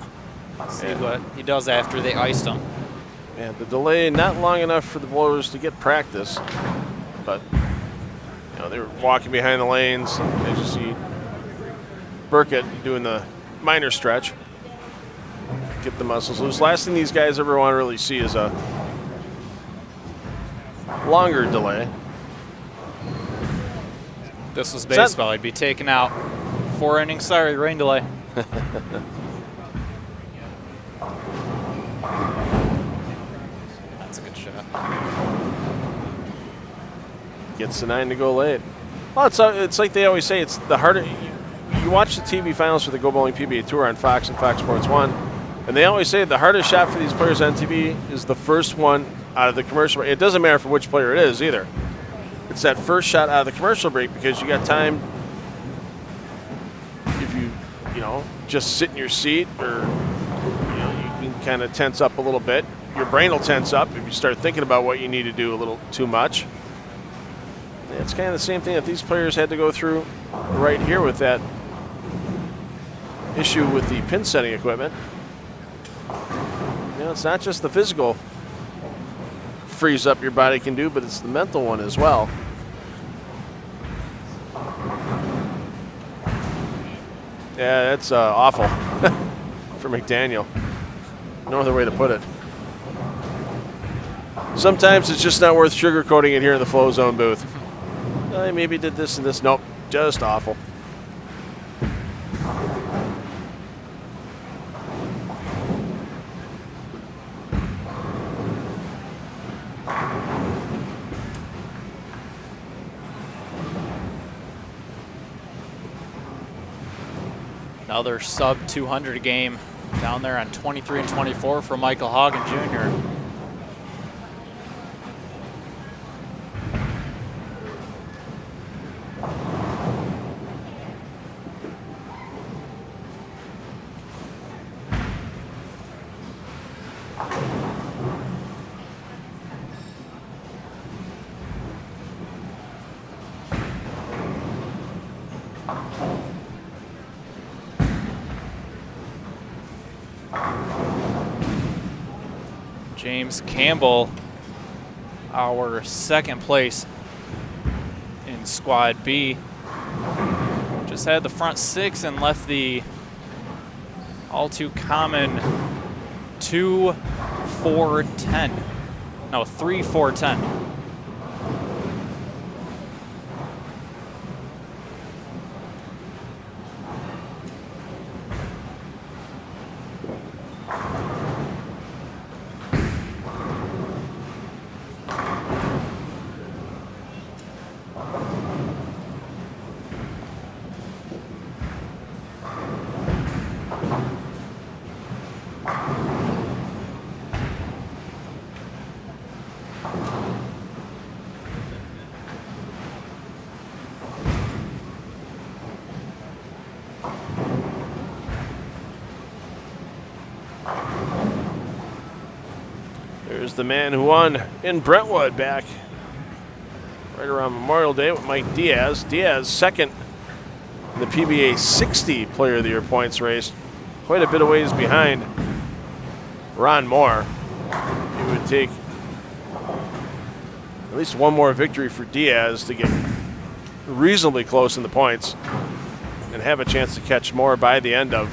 See what he does after they iced him. And the delay not long enough for the bowlers to get practice, but you know, they were walking behind the lanes. As you see Burkett doing the minor stretch, get the muscles loose. Last thing these guys ever want to really see is a longer delay. This was baseball. I'd be taken out. 4 innings. Sorry, rain delay. That's a good shot. Gets the 9 to go late. Well, it's like they always say. It's the harder. You watch the TV finals for the Go Bowling PBA Tour on Fox and Fox Sports 1, and they always say the hardest shot for these players on TV is the first one out of the commercial break. It doesn't matter for which player it is either. It's that first shot out of the commercial break, because you got time. If you just sit in your seat, or you can kind of tense up a little bit. Your brain will tense up if you start thinking about what you need to do a little too much. It's kind of the same thing that these players had to go through right here with that issue with the pin setting equipment. It's not just the physical freeze up your body can do, but it's the mental one as well. Yeah, that's awful for McDaniel. No other way to put it. Sometimes it's just not worth sugarcoating it here in the Flow Zone booth. I maybe did this and this. Nope, just awful. Another sub 200 game down there on 23 and 24 for Michael Hogan Jr. James Campbell, our second place in Squad B, just had the front six and left the all too common 2-4-10. No, 3-4-10. There's the man who won in Brentwood back right around Memorial Day with Mike Diaz. Diaz second in the PBA 60 Player of the Year points race. Quite a bit of ways behind Ron Moore. It would take at least one more victory for Diaz to get reasonably close in the points and have a chance to catch Moore by the end of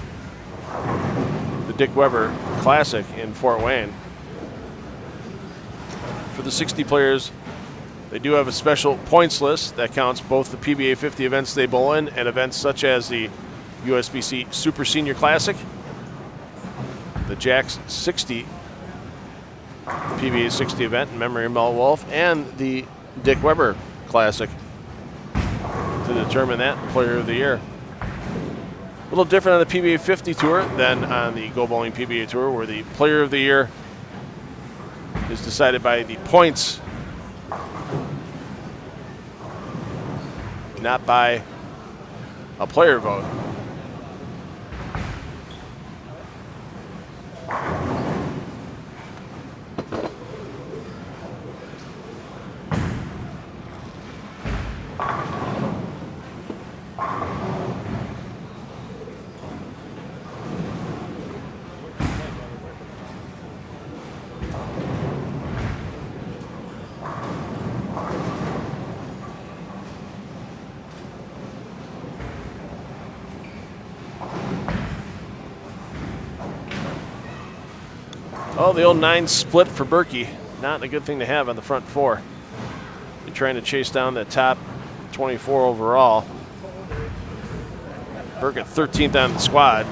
the Dick Weber Classic in Fort Wayne. For the 60 players, they do have a special points list that counts both the PBA 50 events they bowl in and events such as the USBC Super Senior Classic, the Jacks 60 PBA 60 event in memory of Mel Wolf, and the Dick Weber Classic to determine that Player of the Year. A little different on the PBA 50 Tour than on the Go Bowling PBA Tour, where the Player of the Year is decided by the points, not by a player vote. Oh, the old 9 split for Berkey. Not a good thing to have on the front four. You're trying to chase down the top 24 overall. Burke at 13th on the squad.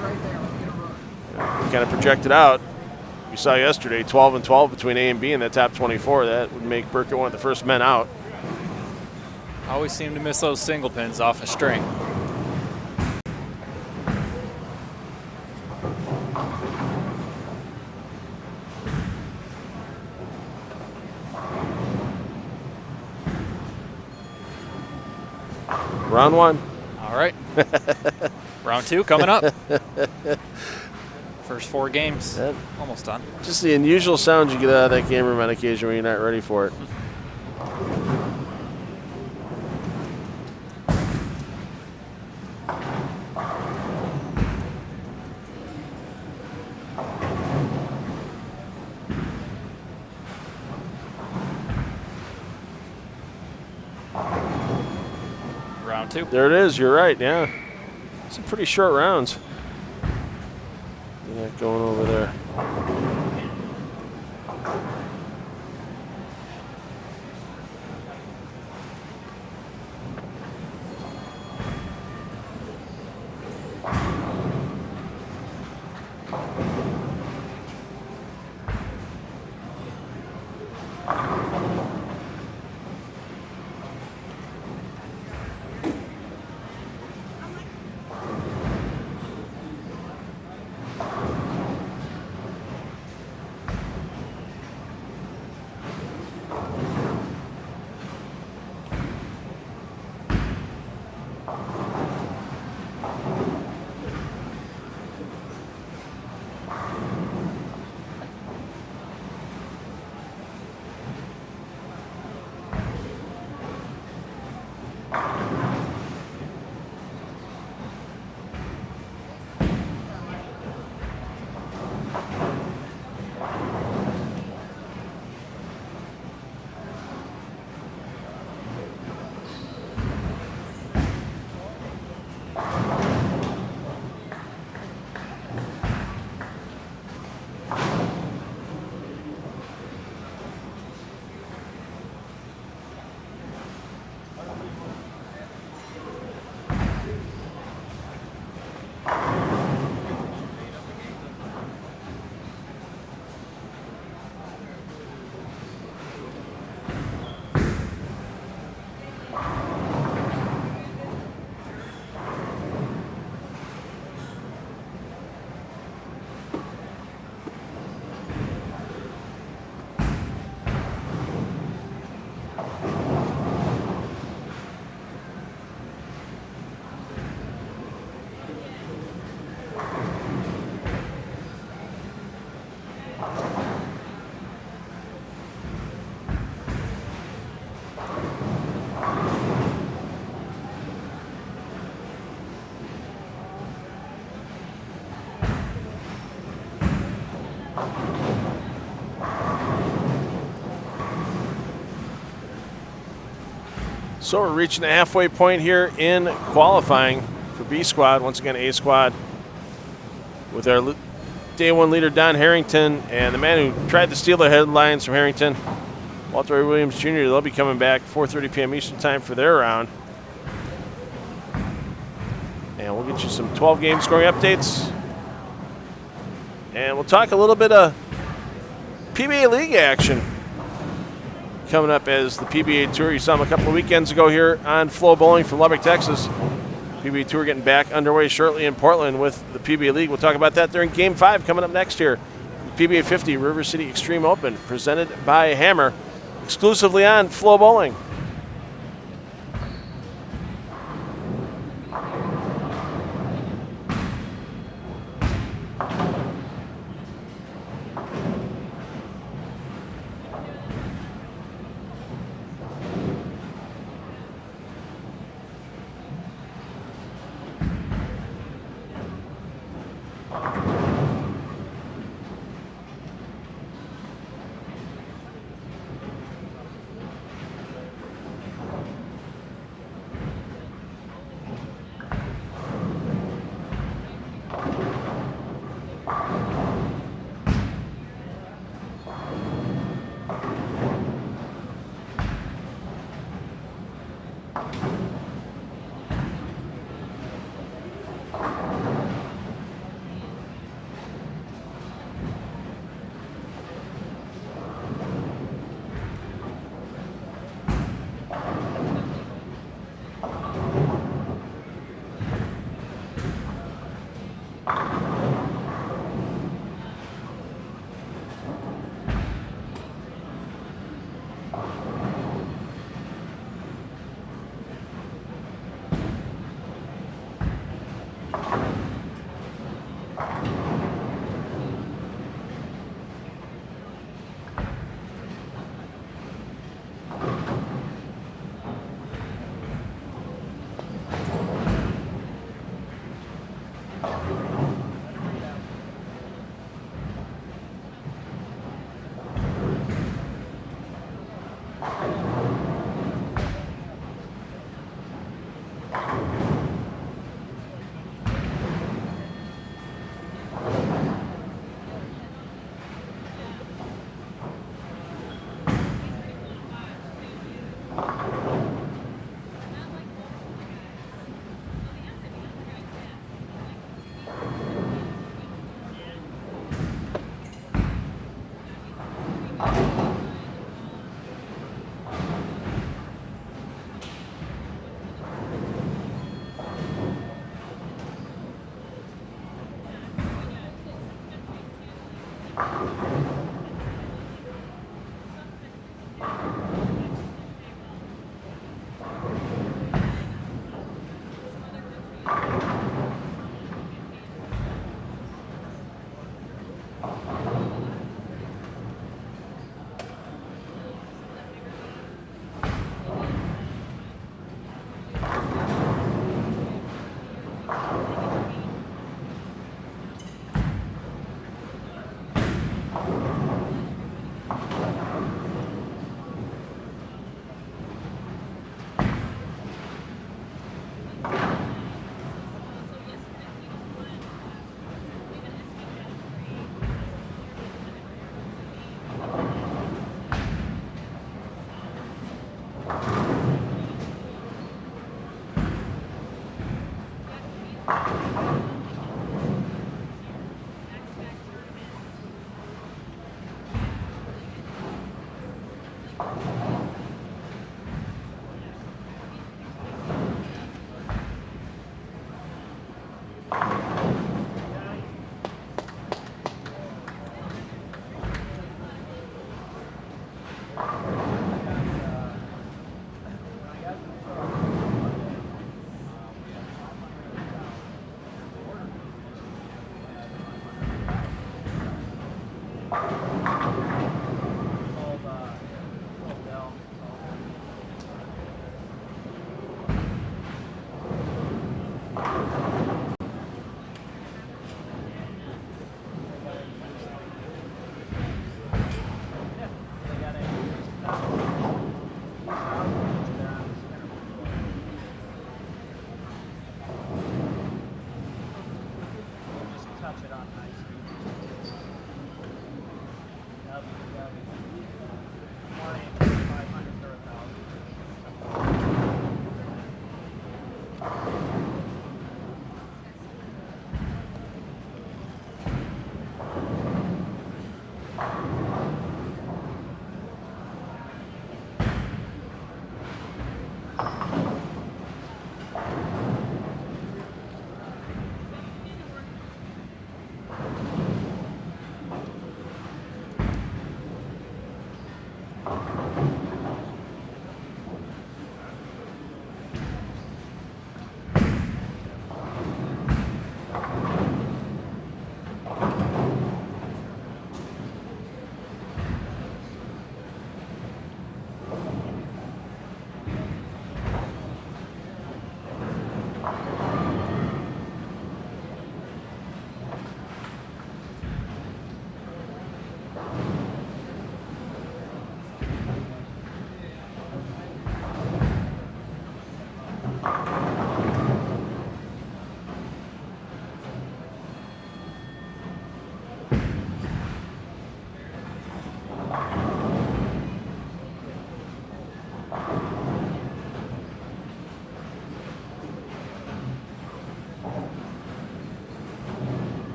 Kind of projected out. We saw yesterday 12 and 12 between A and B in the top 24. That would make Burke one of the first men out. Always seem to miss those single pins off a string. Round one. All right. Round two coming up. First 4 games. Almost done. Just the unusual sounds you get out of that game room on occasion when you're not ready for it. Round two. There it is. You're right. Yeah. Some pretty short rounds. Yeah, going over there. So we're reaching the halfway point here in qualifying for B squad. Once again, A squad with our day one leader, Don Harrington, and the man who tried to steal the headlines from Harrington, Walter Williams Jr. They'll be coming back 4:30 p.m. Eastern time for their round. And we'll get you some 12 game scoring updates. And we'll talk a little bit of PBA League action coming up as the PBA Tour. You saw them a couple of weekends ago here on FloBowling from Lubbock, Texas. PBA Tour getting back underway shortly in Portland with the PBA League. We'll talk about that during Game 5 coming up next here. PBA50 River City Extreme Open presented by Hammer exclusively on FloBowling.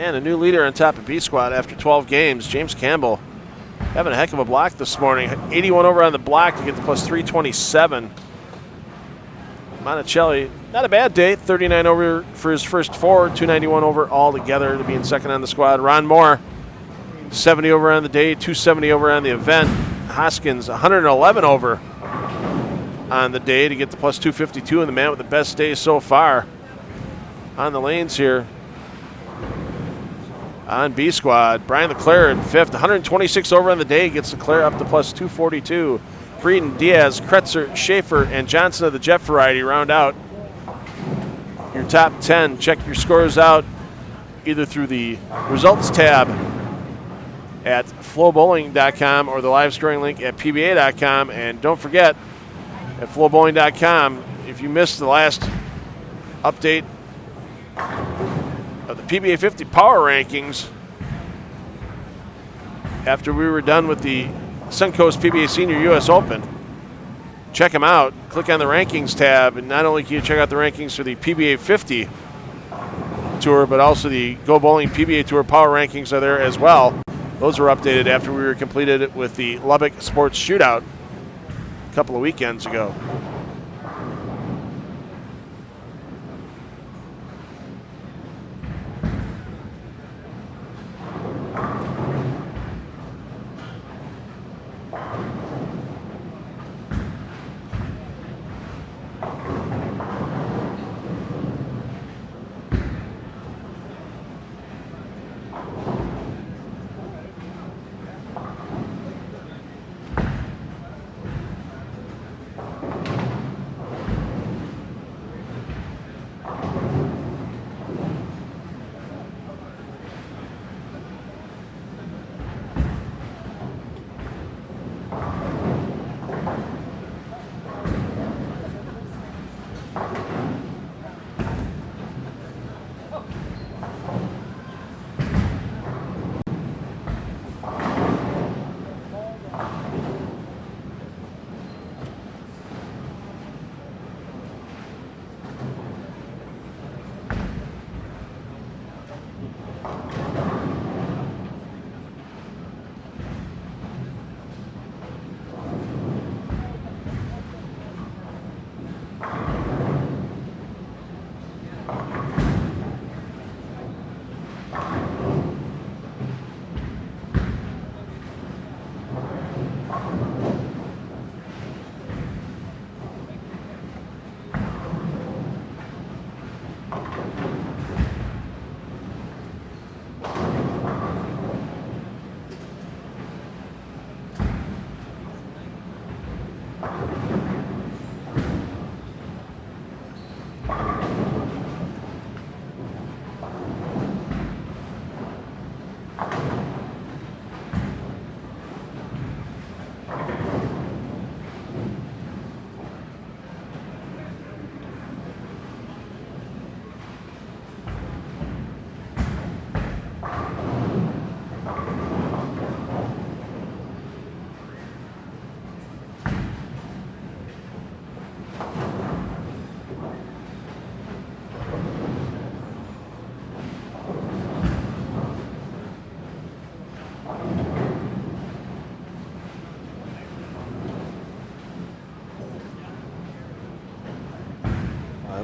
And a new leader on top of B squad after 12 games, James Campbell, having a heck of a block this morning. 81 over on the block to get to plus 327. Monticelli, not a bad day. 39 over for his first four, 291 over altogether to be in second on the squad. Ron Moore, 70 over on the day, 270 over on the event. Hoskins, 111 over on the day to get to plus 252, and the man with the best day so far on the lanes here. On B squad, Brian Leclerc in fifth, 126 over on the day, gets Leclerc up to plus 242. Breeden, Diaz, Kretzer, Schaefer, and Johnson of the Jet variety round out your top 10. Check your scores out either through the results tab at FloBowling.com or the live scoring link at PBA.com. And don't forget, at FloBowling.com, if you missed the last update of the PBA50 power rankings after we were done with the Suncoast PBA Senior US Open, check them out. Click on the rankings tab, and not only can you check out the rankings for the PBA50 tour, but also the Go Bowling PBA Tour power rankings are there as well. Those were updated after we were completed with the Lubbock Sports Shootout a couple of weekends ago.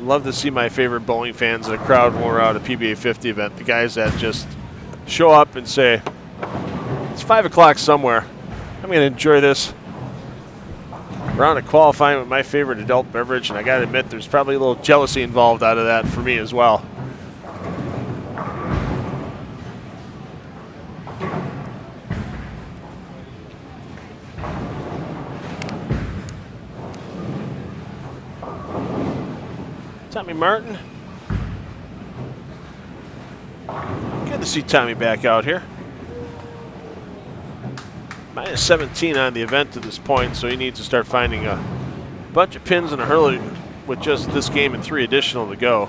love to see my favorite bowling fans in a crowd when we're out at a PBA50 event. The guys that just show up and say, it's 5 o'clock somewhere. I'm going to enjoy this round of qualifying with my favorite adult beverage, and I got to admit there's probably a little jealousy involved out of that for me as well. Tommy Martin. Good to see Tommy back out here. Minus 17 on the event to this point, so he needs to start finding a bunch of pins in a hurley with just this game and 3 additional to go.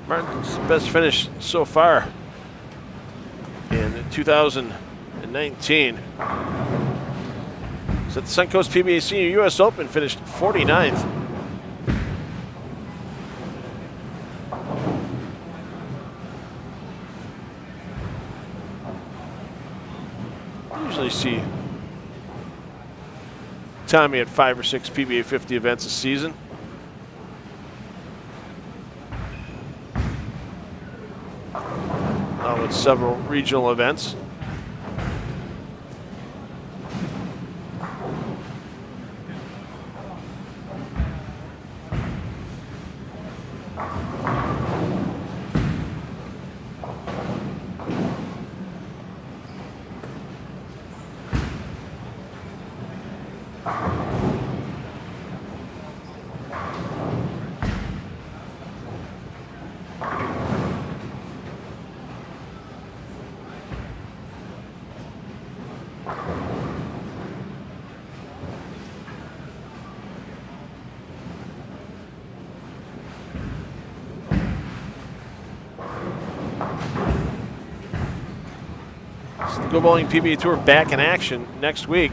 Martin's best finish so far in 2019. So at the Suncoast PBA Senior US Open, finished 49th. Usually see Tommy at 5 or 6 PBA50 events a season. With several regional events. Go Bowling PBA Tour back in action next week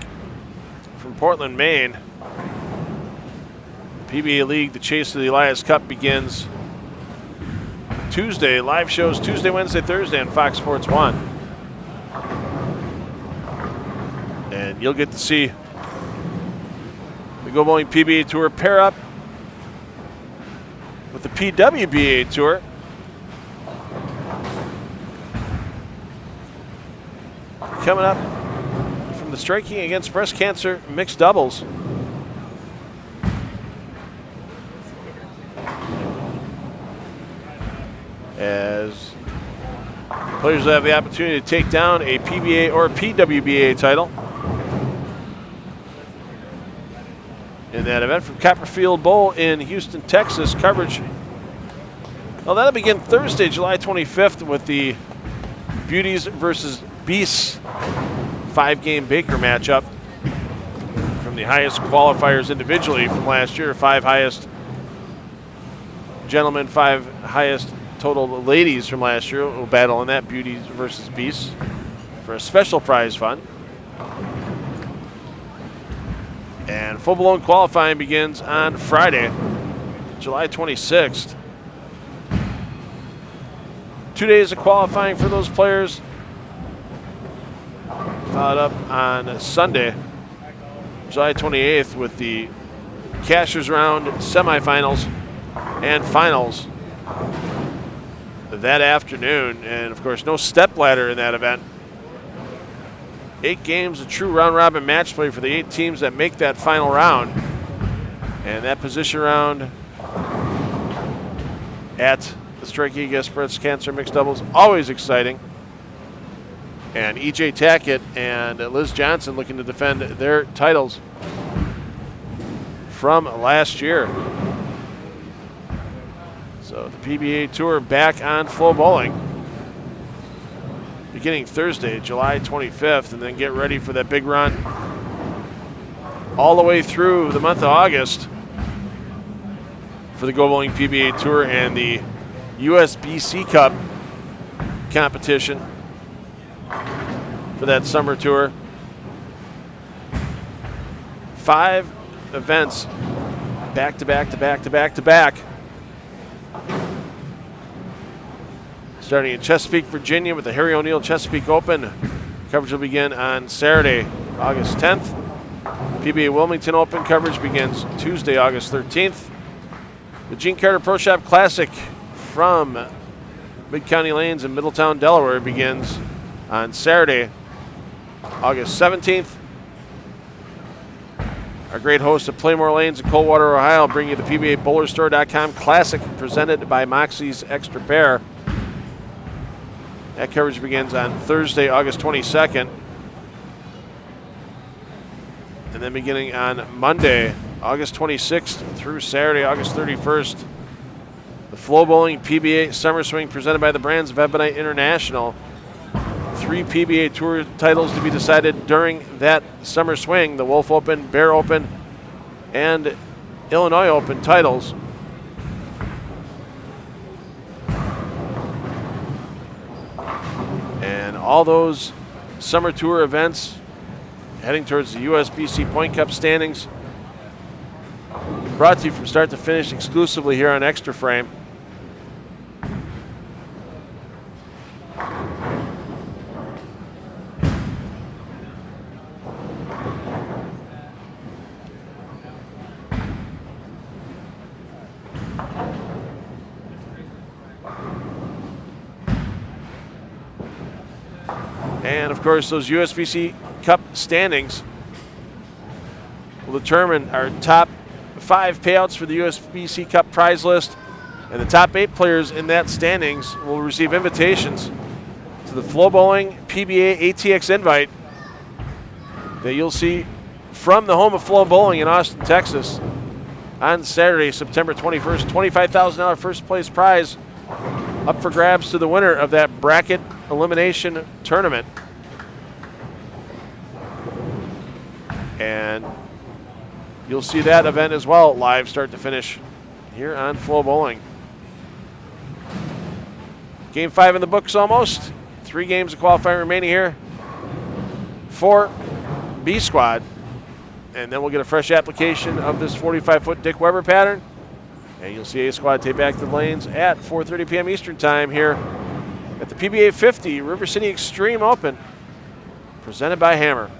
from Portland, Maine. PBA League, the Chase of the Elias Cup begins Tuesday. Live shows Tuesday, Wednesday, Thursday on Fox Sports 1. And you'll get to see the Go Bowling PBA Tour pair up with the PWBA Tour. Coming up from the Striking Against Breast Cancer mixed doubles. As players will have the opportunity to take down a PBA or PWBA title in that event from Copperfield Bowl in Houston, Texas. Coverage, well, that'll begin Thursday, July 25th with the Beauties versus Beasts 5-game Baker matchup from the highest qualifiers individually from last year. 5 highest gentlemen, 5 highest total ladies from last year will battle in that Beauties versus Beasts for a special prize fund. And full-blown qualifying begins on Friday, July 26th. 2 days of qualifying for those players. Followed up on Sunday, July 28th, with the Cashers Round semifinals and finals that afternoon. And of course, no stepladder in that event. 8 games of true round-robin match play for the 8 teams that make that final round. And that position round at the Striking Against Breast Cancer mixed doubles, always exciting. And E.J. Tackett and Liz Johnson looking to defend their titles from last year. So the PBA Tour back on FloBowling beginning Thursday, July 25th, and then get ready for that big run all the way through the month of August for the Go Bowling PBA Tour and the USBC Cup competition for that summer tour. 5 events back to back to back to back to back. Starting in Chesapeake, Virginia with the Harry O'Neill Chesapeake Open. Coverage will begin on Saturday, August 10th. PBA Wilmington Open coverage begins Tuesday, August 13th. The Gene Carter Pro Shop Classic from Mid-County Lanes in Middletown, Delaware begins on Saturday, August 17th. Our great hosts at Playmore Lanes in Coldwater, Ohio bring you the PBABowlerStore.com Classic presented by Moxie's Extra Pair. That coverage begins on Thursday, August 22nd. And then beginning on Monday, August 26th through Saturday, August 31st, the FloBowling PBA Summer Swing presented by the brands of Ebonite International. 3 PBA Tour titles to be decided during that Summer Swing, the Wolf Open, Bear Open, and Illinois Open titles. And all those Summer Tour events heading towards the USBC Point Cup standings. Brought to you from start to finish exclusively here on Extra Frame. And of course, those USBC Cup standings will determine our top 5 payouts for the USBC Cup prize list. And the top 8 players in that standings will receive invitations to the FloBowling PBA ATX invite that you'll see from the home of FloBowling in Austin, Texas on Saturday, September 21st. $25,000 first place prize up for grabs to the winner of that bracket elimination tournament. And you'll see that event as well, live start to finish here on FloBowling. Game 5 in the books almost. 3 games of qualifying remaining here for B squad. And then we'll get a fresh application of this 45-foot Dick Weber pattern. And you'll see A squad take back to the lanes at 4:30 p.m. Eastern time here at the PBA50 River City Extreme Open, presented by Hammer.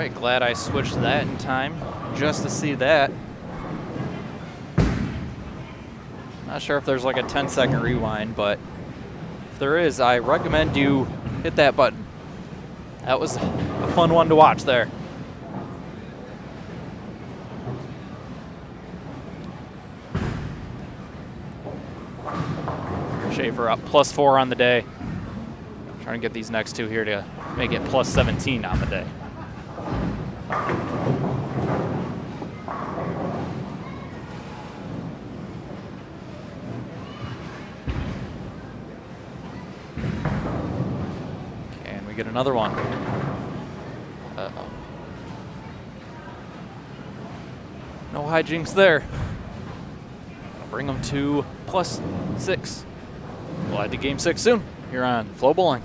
right, glad I switched that in time just to see that. Not sure if there's like a 10-second rewind, but if there is, I recommend you hit that button. That was a fun one to watch there. Schaefer up +4 on the day. Trying to get these next two here to make it +17 on the day. Can we get another one? Uh-oh. No hijinks there. I'll bring them to +6. We'll head to Game 6 soon here on FloBowling.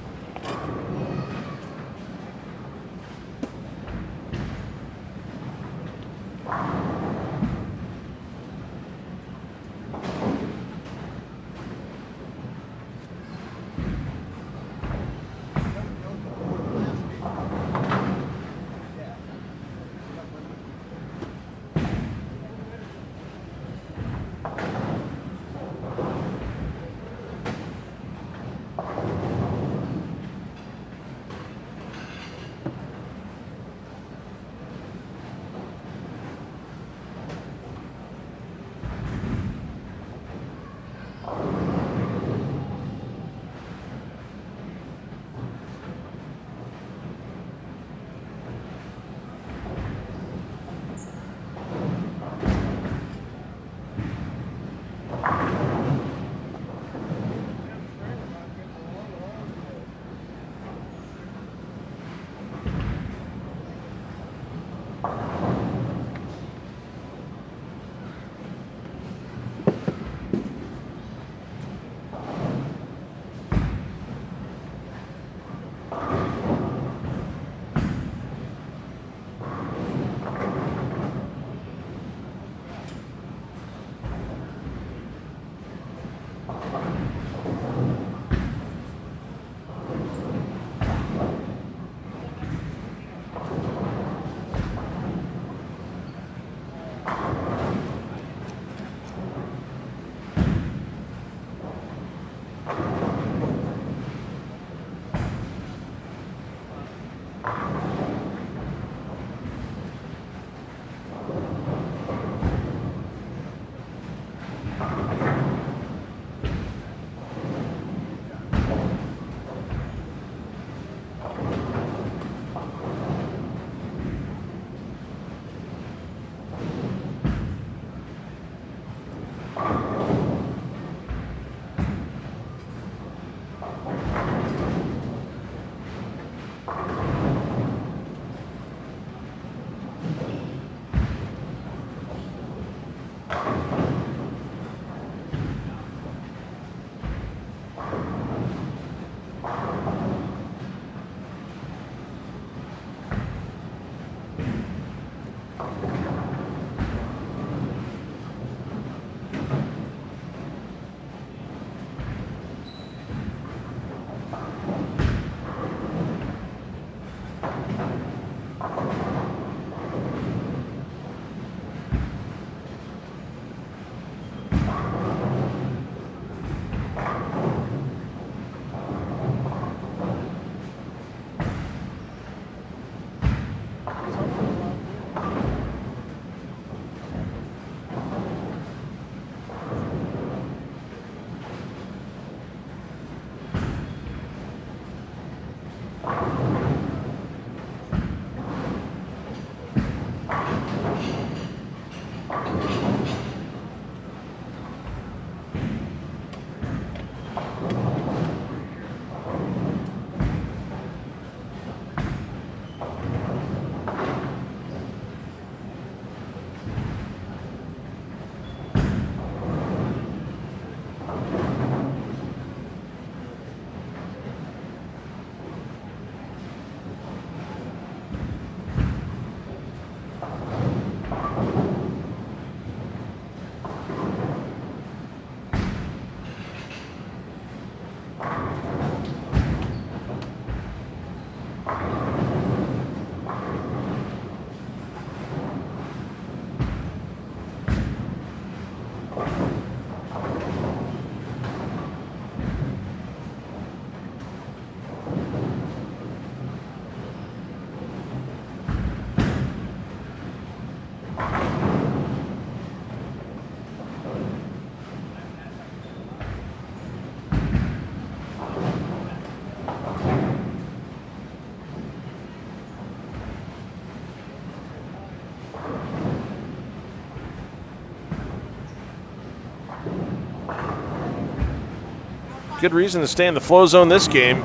good reason to stay in the flow zone this game.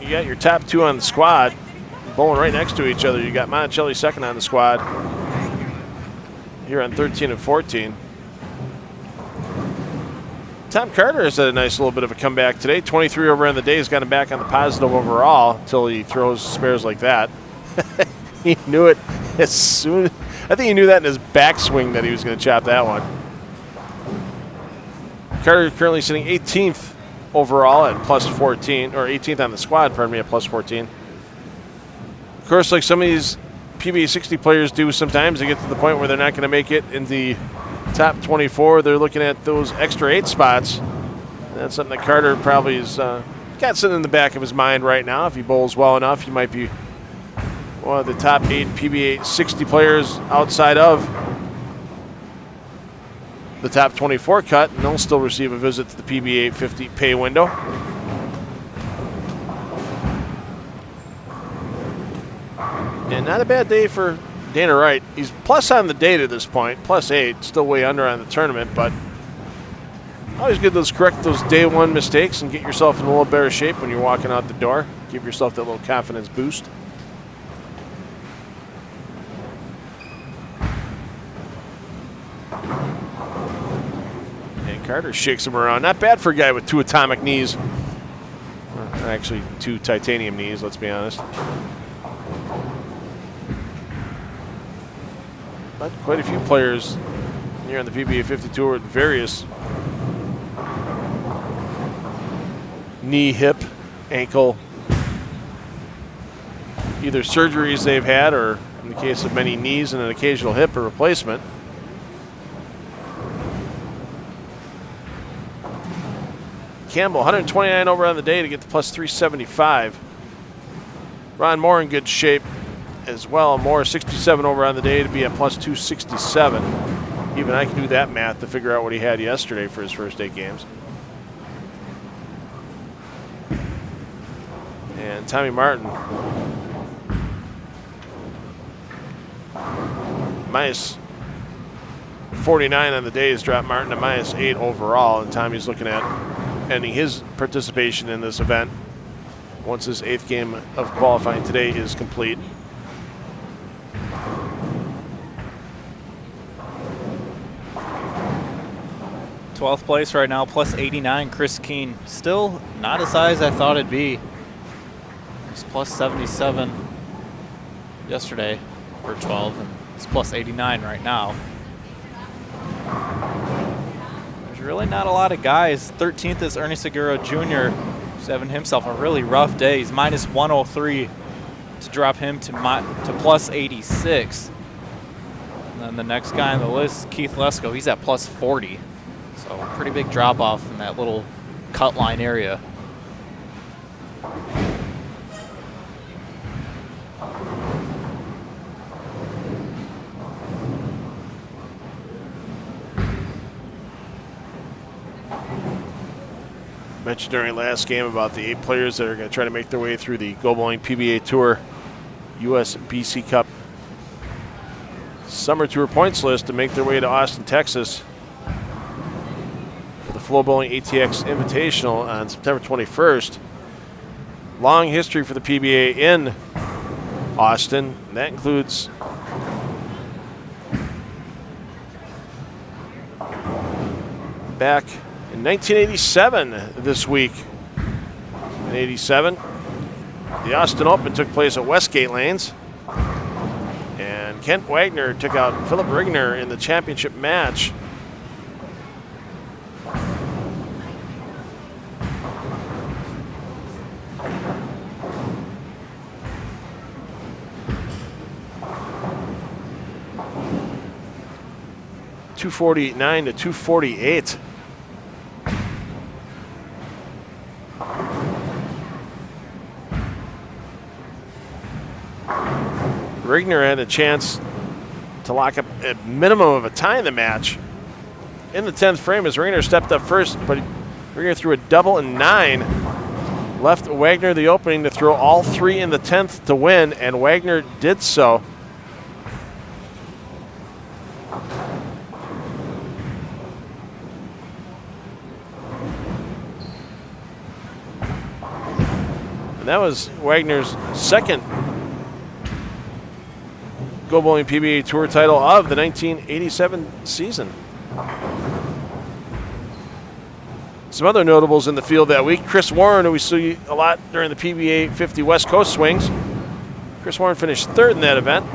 You got your top two on the squad bowling right next to each other. You got Monticelli second on the squad here on 13 and 14. Tom Carter has had a nice little bit of a comeback today. 23 over on the day has got him back on the positive overall until he throws spares like that. He knew it as soon. I think he knew that in his backswing that he was going to chop that one. Carter currently sitting 18th overall at plus 14, or 18th on the squad, pardon me, at plus 14. Of course, like some of these PBA60 players do sometimes, they get to the point where they're not going to make it in the top 24. They're looking at those extra 8 spots. And that's something that Carter probably has got sitting in the back of his mind right now. If he bowls well enough, he might be one of the top 8 PBA60 players outside of the top 24 cut, and they'll still receive a visit to the PBA50 pay window. And not a bad day for Dana Wright. He's plus on the day to this point, plus 8, still way under on the tournament, but always good to correct those day one mistakes and get yourself in a little better shape when you're walking out the door. Give yourself that little confidence boost. And Carter shakes him around. Not bad for a guy with 2 atomic knees. Actually, 2 titanium knees, let's be honest. But quite a few players here on the PBA50 tour with various knee, hip, ankle, either surgeries they've had, or in the case of many knees and an occasional hip, a replacement. Campbell, 129 over on the day to get to plus 375. Ron Moore in good shape as well. Moore 67 over on the day to be at plus 267. Even I can do that math to figure out what he had yesterday for his first 8 games. And Tommy Martin minus 49 on the day has dropped Martin to minus 8 overall, and Tommy's looking at ending his participation in this event once his 8th game of qualifying today is complete. #12th place right now, plus 89, Chris Keene. Still not as high as I thought it'd be. It's plus 77 yesterday for 12, and it's plus 89 right now. There's really not a lot of guys. 13th is Ernie Segura Jr. He's having himself a really rough day. He's minus 103 to drop him to plus 86. And then the next guy on the list, Keith Lesko, he's at plus 40. So a pretty big drop off in that little cut line area. Mentioned during last game about the 8 players that are going to try to make their way through the Go Bowling PBA Tour US BC Cup Summer Tour points list to make their way to Austin, Texas for the FloBowling ATX Invitational on September 21st. Long history for the PBA in Austin. And that includes back in 1987 this week. In 87, the Austin Open took place at Westgate Lanes. And Kent Wagner took out Philip Rigner in the championship match. .249 to 248. Rigner had a chance to lock up a minimum of a tie in the match in the 10th frame as Rigner stepped up first, but Rigner threw a double and 9. Left Wagner the opening to throw all 3 in the 10th to win, and Wagner did so. And that was Wagner's second Go Bowling PBA Tour title of the 1987 season. Some other notables in the field that week. Chris Warren, who we see a lot during the PBA 50 West Coast swings. Chris Warren finished third in that event.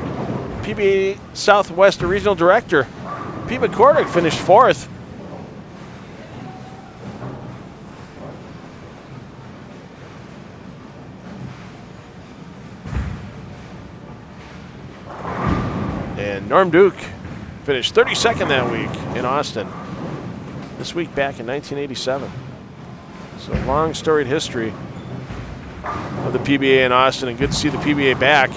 PBA Southwest Regional Director Pete McCordick finished fourth. And Norm Duke finished 32nd that week in Austin. This week back in 1987. So long storied history of the PBA in Austin, and good to see the PBA back.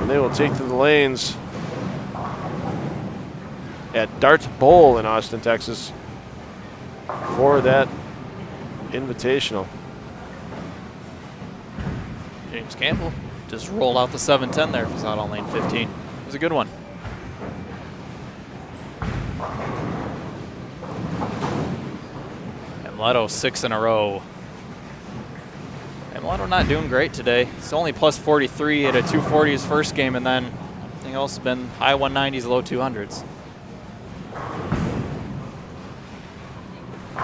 And they will take to the lanes at Dart Bowl in Austin, Texas for that invitational. James Campbell just rolled out the 710 there if he's out on lane 15. It was a good one. And Leto 6 in a row. And Leto not doing great today. It's only plus 43 at a 240 his first game, and then everything else has been high 190s, low 200s. I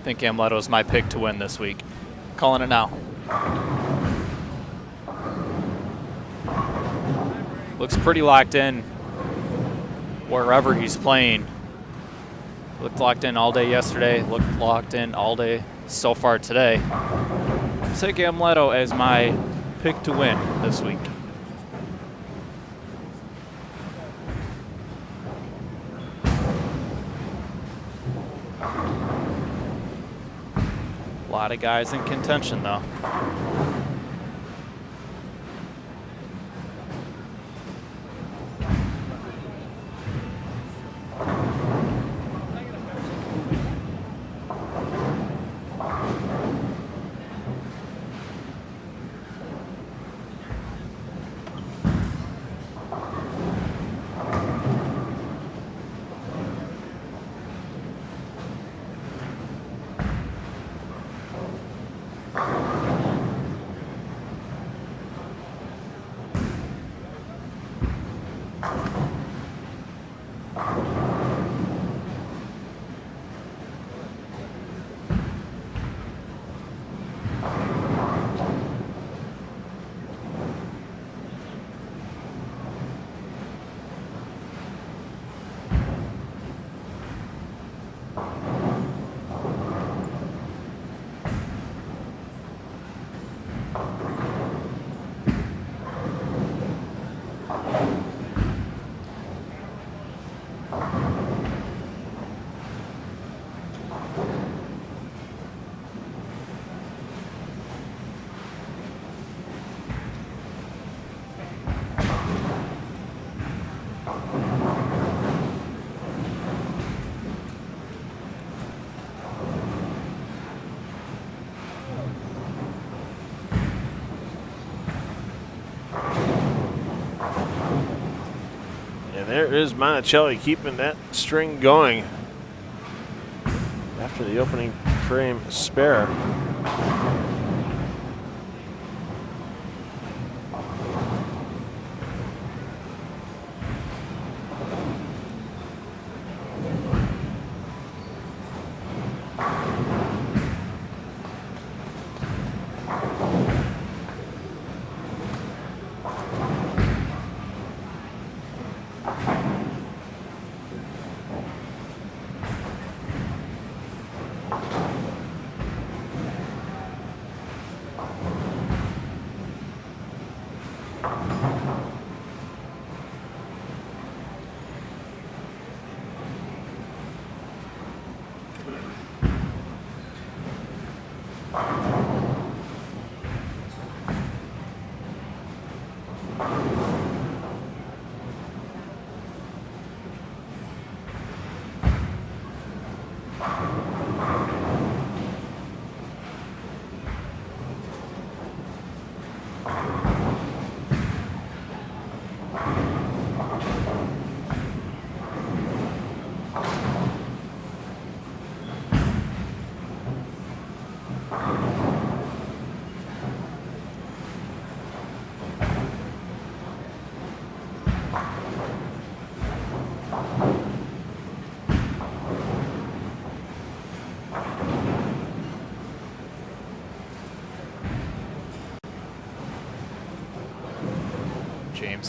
think Amleto is my pick to win this week. Calling it now. Looks pretty locked in wherever he's playing. Looked locked in all day yesterday. Looked locked in all day so far today. I'll take Amleto as my pick to win this week. A lot of guys in contention, though. There is Monticelli keeping that string going after the opening frame spare.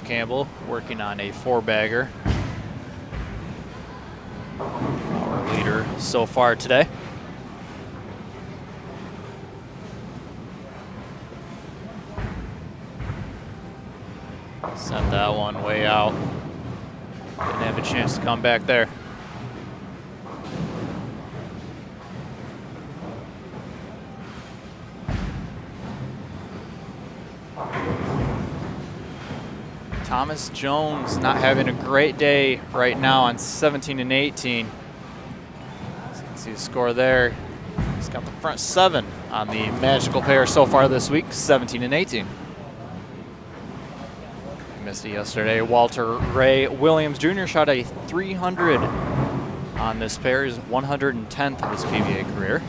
Campbell working on a 4-bagger. Our leader so far today. Sent that one way out. Didn't have a chance to come back there. Thomas Jones not having a great day right now on 17 and 18. As you can see the score there. He's got the front 7 on the magical pair so far this week, 17 and 18. Missed it yesterday. Walter Ray Williams Jr. shot a 300 on this pair. His 110th of his PBA career.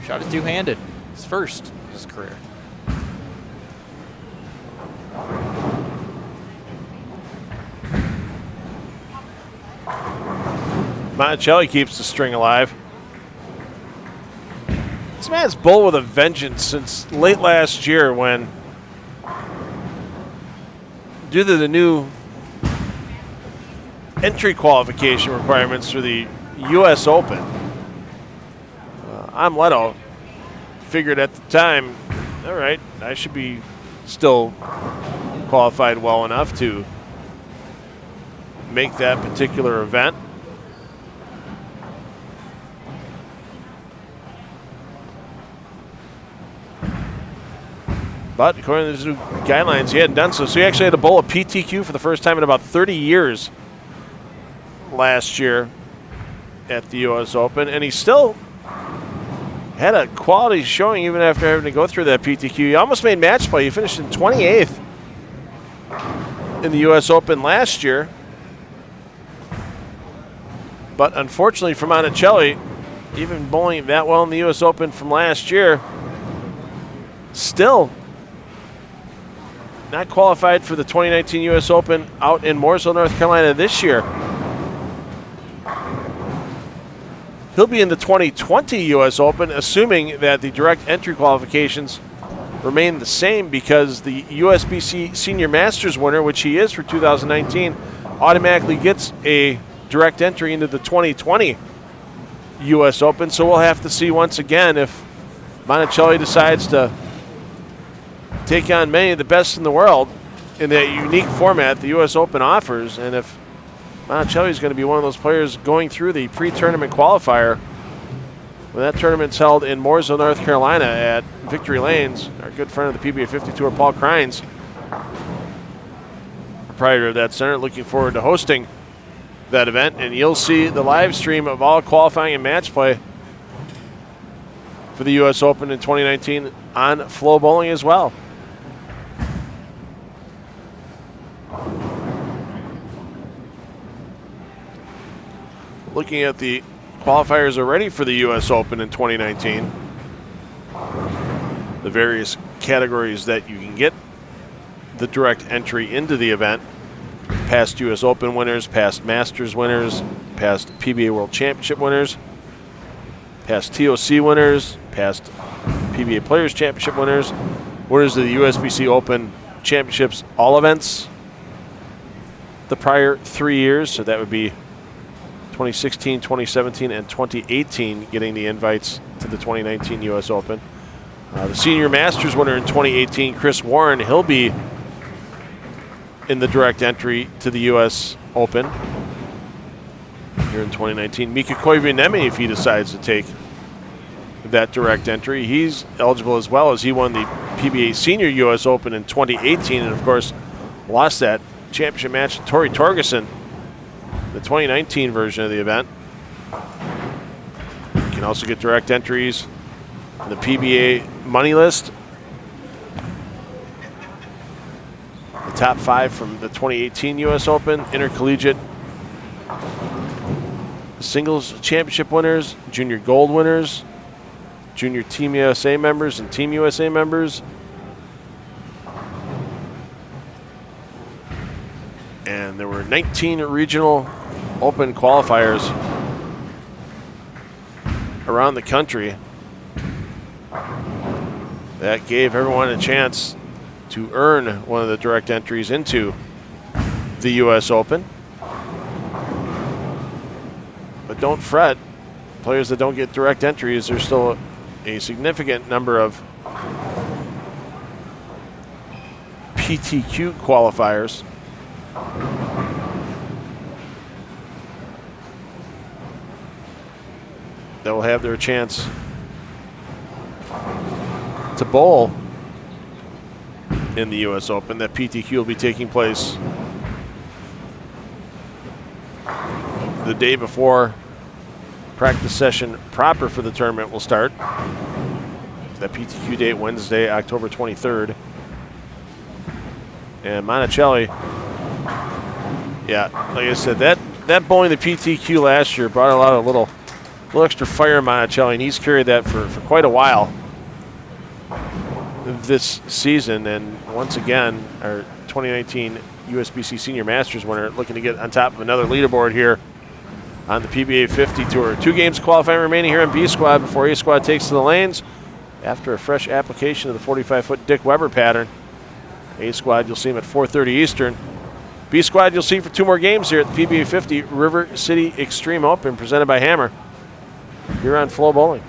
Shot it two-handed, his first of his career. Monticelli keeps the string alive. This man's bull with a vengeance since late last year when, due to the new entry qualification requirements for the U.S. Open, Leto figured at the time, all right, I should be still qualified well enough to make that particular event. But according to the new guidelines, he hadn't done so. So he actually had to bowl a PTQ for the first time in about 30 years last year at the U.S. Open. And he still had a quality showing even after having to go through that PTQ. He almost made match play. He finished in 28th in the U.S. Open last year. But unfortunately for Monticelli, even bowling that well in the U.S. Open from last year, still not qualified for the 2019 U.S. Open out in Mooresville, North Carolina this year. He'll be in the 2020 U.S. Open, assuming that the direct entry qualifications remain the same, because the USBC Senior Masters winner, which he is for 2019, automatically gets a direct entry into the 2020 U.S. Open. So we'll have to see once again if Monticelli decides to take on many of the best in the world in that unique format the U.S. Open offers, and if Monticelli is going to be one of those players going through the pre-tournament qualifier when that tournament's held in Mooresville, North Carolina at Victory Lanes. Our good friend of the PBA50 Tour, Paul Crines, proprietor of that center, looking forward to hosting that event, and you'll see the live stream of all qualifying and match play for the U.S. Open in 2019 on FloBowling as well. Looking at the qualifiers already for the U.S. Open in 2019, the various categories that you can get the direct entry into the event: past U.S. Open winners, past Masters winners, past PBA World Championship winners, past TOC winners, past PBA Players Championship winners, winners of the USBC Open Championships all events the prior 3 years. So that would be 2016, 2017, and 2018 getting the invites to the 2019 U.S. Open. The Senior Masters winner in 2018, Chris Warren, he'll be in the direct entry to the U.S. Open here in 2019. Mika Koivuniemen, if he decides to take that direct entry, he's eligible as well, as he won the PBA Senior U.S. Open in 2018 and, of course, lost that championship match to Tori Torgerson, the 2019 version of the event. You can also get direct entries in the PBA money list. The top 5 from the 2018 U.S. Open, intercollegiate singles championship winners, junior gold winners, junior Team USA members, and Team USA members. And there were 19 regional Open qualifiers around the country that gave everyone a chance to earn one of the direct entries into the U.S. Open. But don't fret. Players that don't get direct entries, there's still a significant number of PTQ qualifiers that will have their chance to bowl in the U.S. Open. That PTQ will be taking place the day before practice session proper for the tournament will start. That PTQ date, Wednesday, October 23rd. And Monticelli, yeah, like I said, that bowling the PTQ last year brought a lot of little extra fire in Monticelli, and he's carried that for quite a while this season. And once again, our 2019 USBC Senior Masters winner looking to get on top of another leaderboard here on the PBA50 Tour. 2 games qualifying remaining here on B Squad before A Squad takes to the lanes after a fresh application of the 45-foot Dick Weber pattern. A Squad, you'll see him at 4:30 Eastern. B Squad, you'll see for 2 more games here at the PBA50 River City Extreme Open presented by Hammer here on FloBowling.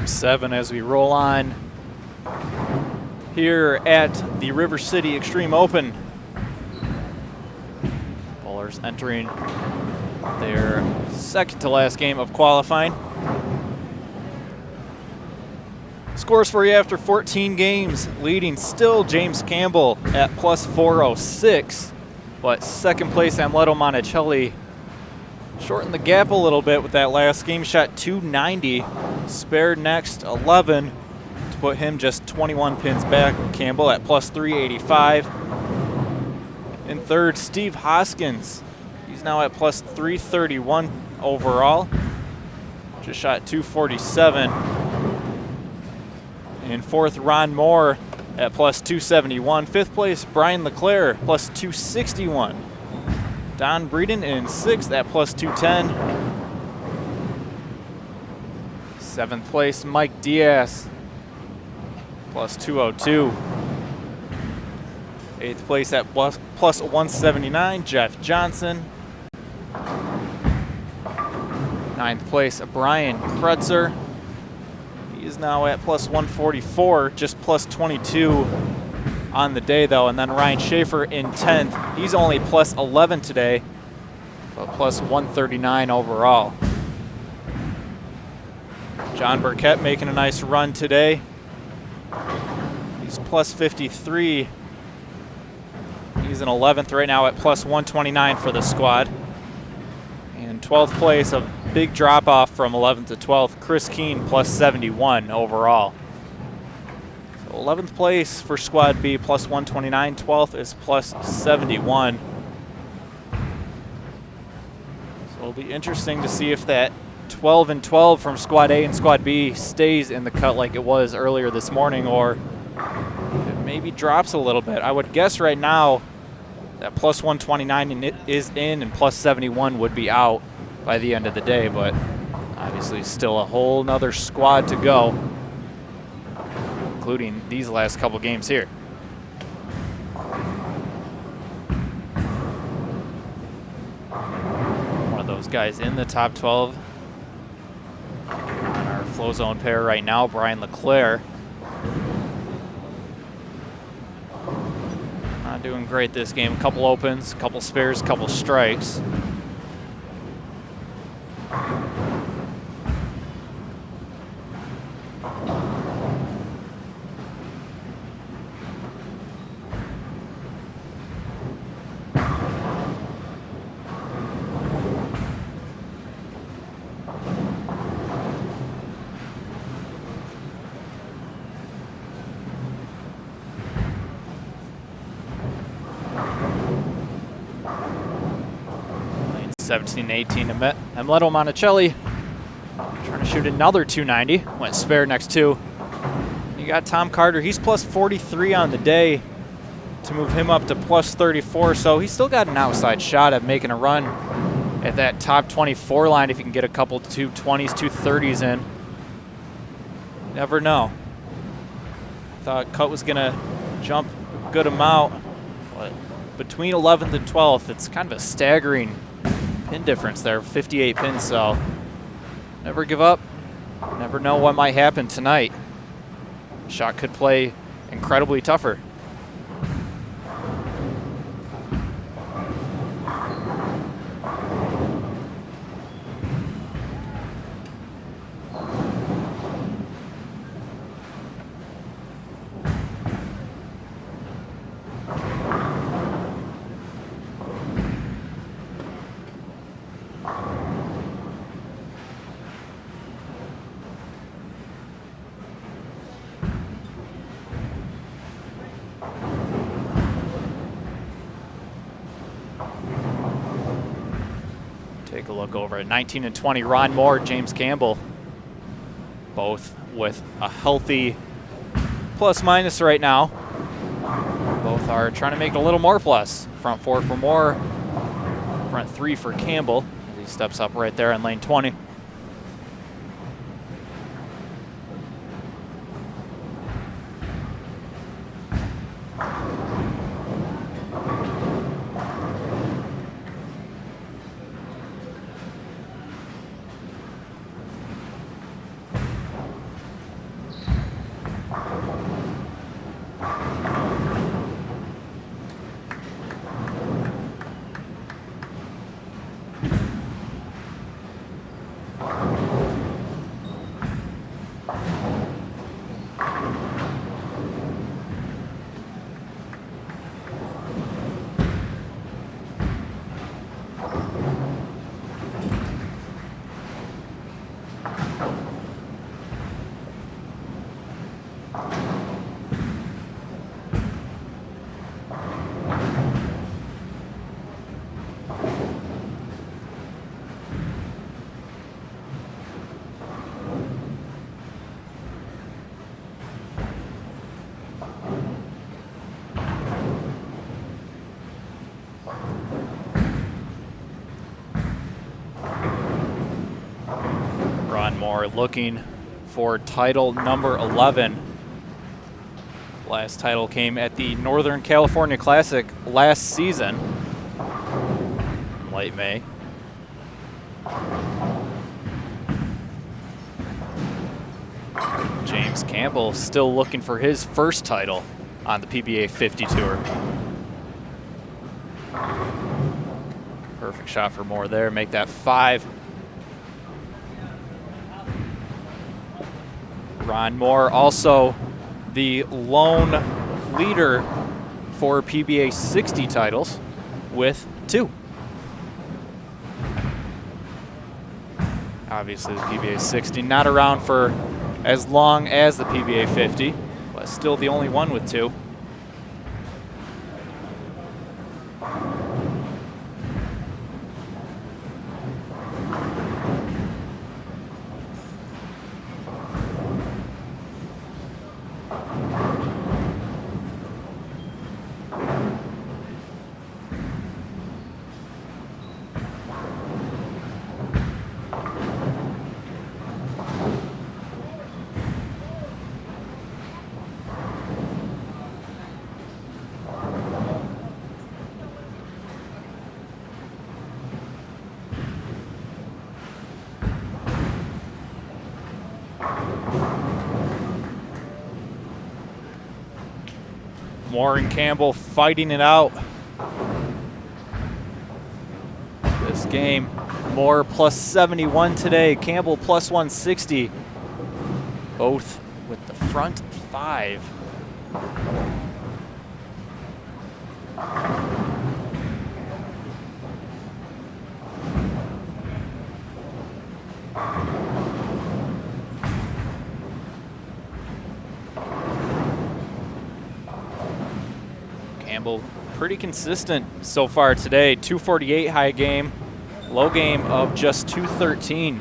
Game 7 as we roll on here at the River City Extreme Open. Bowlers entering their second to last game of qualifying. Scores for you after 14 games, leading still James Campbell at plus 406, but second place Amleto Monticelli shortened the gap a little bit with that last game, shot 290, spared next 11 to put him just 21 pins back with Campbell at plus 385. In third, Steve Hoskins. He's now at plus 331 overall, just shot 247. In fourth, Ron Moore at plus 271. Fifth place, Brian LeClaire, plus 261. Don Breeden in sixth at plus 210. Seventh place, Mike Diaz, plus 202. Eighth place at plus 179, Jeff Johnson. Ninth place, Brian Kretzer. He is now at plus 144, just plus 22 on the day though. And then Ryan Schaefer in 10th. He's only plus 11 today, but plus 139 overall. John Burkett making a nice run today. He's plus 53. He's in 11th right now at plus 129 for the squad. In 12th place, a big drop off from 11th to 12th, Chris Keene plus 71 overall. So 11th place for Squad B plus 129, 12th is plus 71. So it'll be interesting to see if that 12 and 12 from Squad A and Squad B stays in the cut like it was earlier this morning, or if it maybe drops a little bit. I would guess right now that plus 129 is in and plus 71 would be out by the end of the day, but obviously still a whole nother squad to go, including these last couple games here. One of those guys in the top 12 on our flow zone pair right now, Brian LeClaire. Not doing great this game. A couple opens, a couple spares, a couple strikes. Lane 17-18 to Amleto Monticelli. Trying to shoot another 290. Went spare next two. You got Tom Carter. He's plus 43 on the day to move him up to plus 34. So he's still got an outside shot at making a run at that top 24 line if you can get a couple 220s, 230s in. Never know. Thought Cut was going to jump a good amount, but between 11th and 12th, it's kind of a staggering pin difference there, 58 pins. So never give up. Never know what might happen tonight. Shot could play incredibly tougher. Take a look over at 19 and 20, Ron Moore, James Campbell, both with a healthy plus minus right now. Both are trying to make it a little more plus. Front four for Moore, front three for Campbell. He steps up right there in lane 20. Ron Moore looking for title number 11. Last title came at the Northern California Classic last season, in late May. James Campbell still looking for his first title on the PBA 50 Tour. Perfect shot for Moore there, make that 5. Ron Moore also the lone leader for PBA 60 titles with 2. Obviously the PBA 60 not around for as long as the PBA 50, but still the only one with 2. Moore and Campbell fighting it out. This game, Moore plus 71 today, Campbell plus 160. Both with the front 5. Campbell pretty consistent so far today. 248 high game, low game of just 213.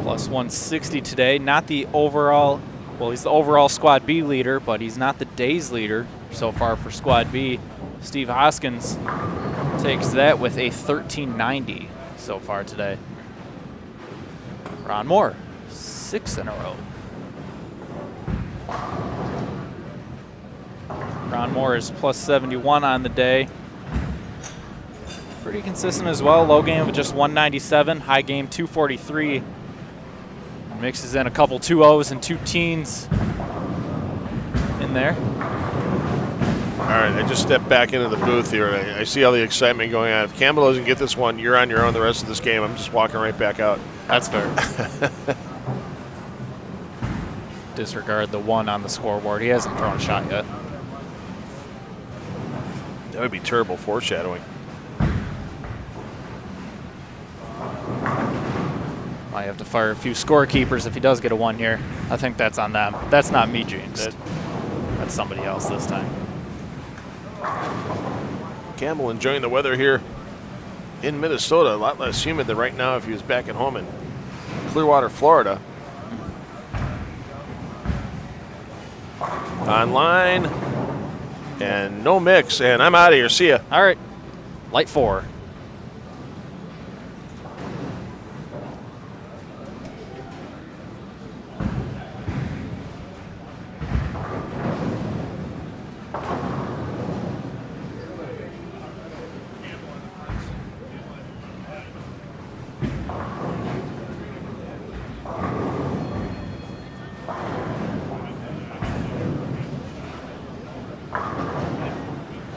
Plus 160 today. Not the overall, well, he's the overall Squad B leader, but he's not the day's leader so far for Squad B. Steve Hoskins takes that with a 1390 so far today. Ron Moore, 6 in a row. Ron Moore is plus 71 on the day. Pretty consistent as well. Low game of just 197, high game 243. Mixes in a couple 2-0s and 2 teens in there. All right, I just stepped back into the booth here, and I see all the excitement going on. If Campbell doesn't get this one, you're on your own the rest of this game. I'm just walking right back out. That's fair. Disregard the 1 on the scoreboard. He hasn't thrown a shot yet. That would be terrible foreshadowing. Might have to fire a few scorekeepers if he does get a 1 here. I think that's on them. That's not me, James. That's somebody else this time. Campbell enjoying the weather here in Minnesota. A lot less humid than right now if he was back at home in Clearwater, Florida. Online. And no mix. And I'm out of here. See ya. All right. Light 4.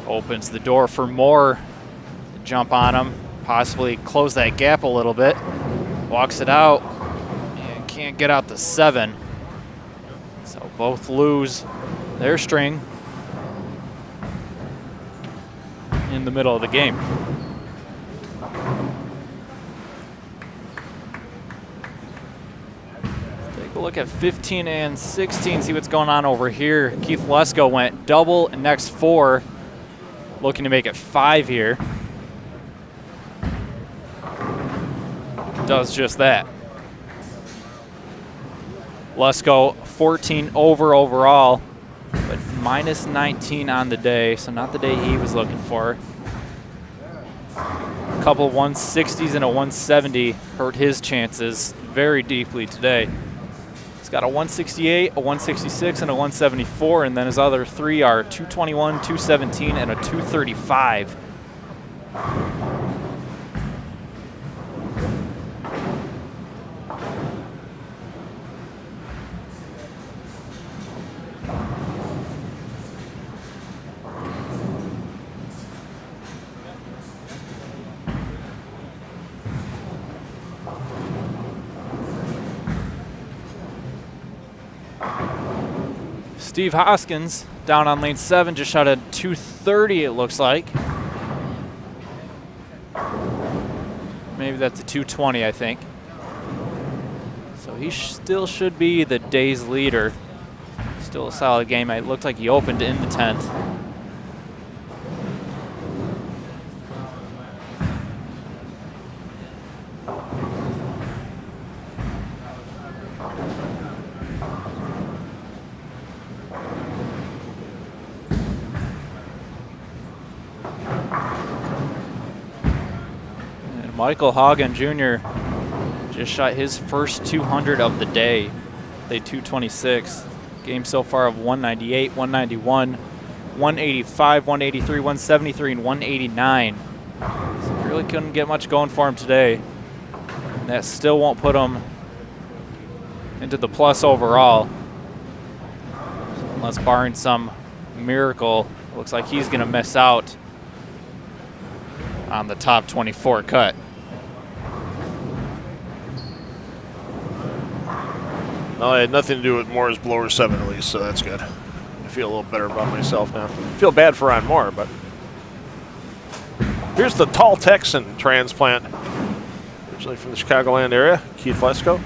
Opens the door for Moore to jump on him, possibly close that gap a little bit. Walks it out and can't get out the 7. So both lose their string in the middle of the game. Take a look at 15 and 16, see what's going on over here. Keith Lesko went double and next 4. Looking to make it 5 here. Does just that. Lesko 14 over overall, but minus 19 on the day, so not the day he was looking for. A couple 160s and a 170 hurt his chances very deeply today. He's got a 168, a 166, and a 174, and then his other three are 221, 217, and a 235. Steve Hoskins down on lane 7 just shot a 230, it looks like. Maybe that's a 220, I think. So he still should be the day's leader. Still a solid game. It looked like he opened in the 10th. Michael Hogan Jr. just shot his first 200 of the day. Day 226. Game so far of 198, 191, 185, 183, 173, and 189. So really couldn't get much going for him today. And that still won't put him into the plus overall. So unless barring some miracle, it looks like he's going to miss out on the top 24 cut. Well, I had nothing to do with Moore's blower 7 at least, so that's good. I feel a little better about myself now. I feel bad for Ron Moore, but here's the tall Texan transplant, originally from the Chicagoland area, Keith Lesko.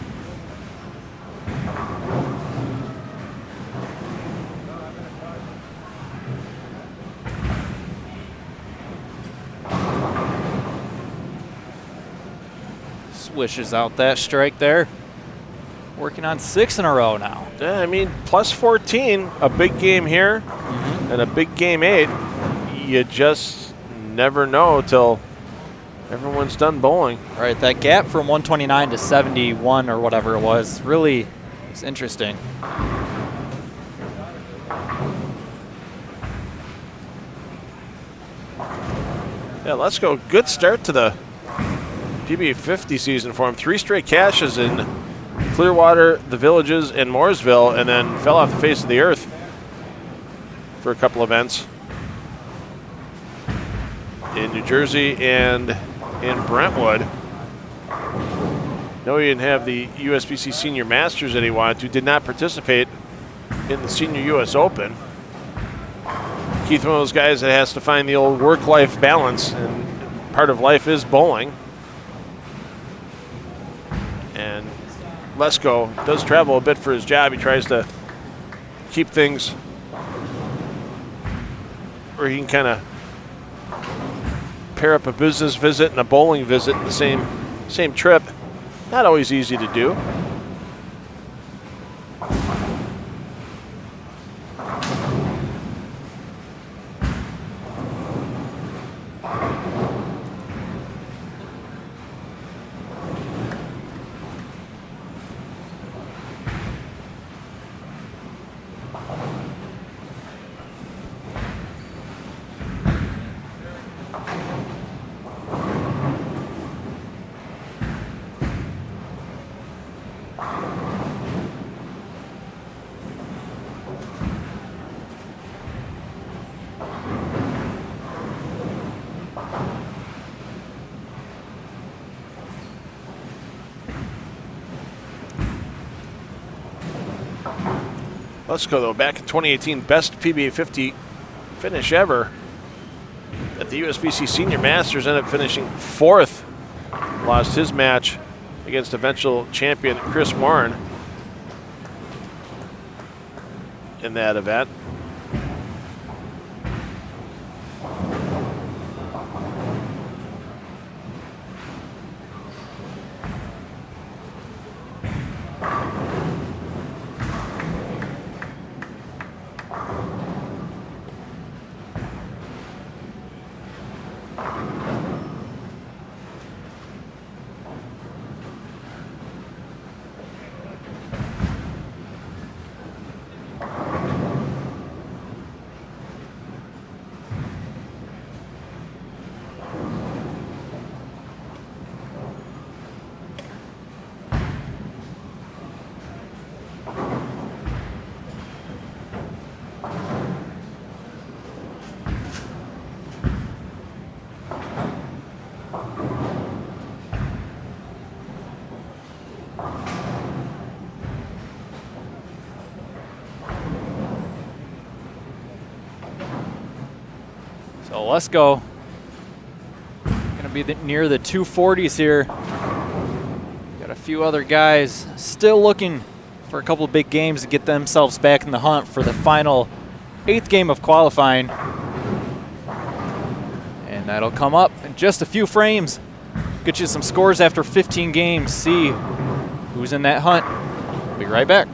Swishes out that strike there. Working on 6 in a row now. Yeah, I mean, plus 14, a big game here, and a big game 8. You just never know till everyone's done bowling. Right, that gap from 129 to 71 or whatever it was really is interesting. Yeah, let's go. Good start to the PBA50 season for him. 3 straight cashes in Clearwater, the Villages, and Mooresville, and then fell off the face of the earth for a couple events in New Jersey and in Brentwood. No, he didn't have the USBC Senior Masters that he wanted to. Did not participate in the Senior U.S. Open. Keith, one of those guys that has to find the old work-life balance, and part of life is bowling. And Lesko does travel a bit for his job. He tries to keep things where he can kind of pair up a business visit and a bowling visit in the same trip. Not always easy to do. Lesko, though, back in 2018, best PBA50 finish ever at the USBC Senior Masters, ended up finishing 4th. Lost his match against eventual champion Chris Warren in that event. So let's go. Gonna be near the 240s here. Got a few other guys still looking for a couple of big games to get themselves back in the hunt for the final 8th game of qualifying. And that'll come up in just a few frames. Get you some scores after 15 games. See who's in that hunt. Be right back.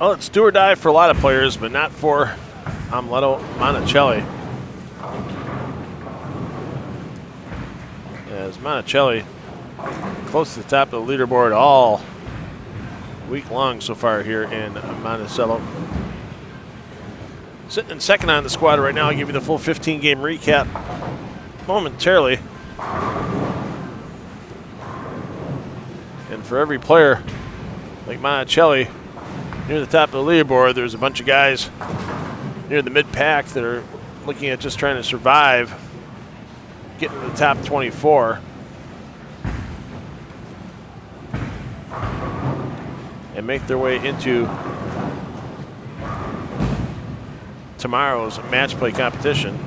Well, it's do or die for a lot of players, but not for Amleto Monticelli. As Monticelli close to the top of the leaderboard all week long so far here in Monticello. Sitting in second on the squad right now. I'll give you the full 15-game recap momentarily. And for every player like Monticelli near the top of the leaderboard, there's a bunch of guys near the mid-pack that are looking at just trying to survive, getting to the top 24. And make their way into tomorrow's match play competition.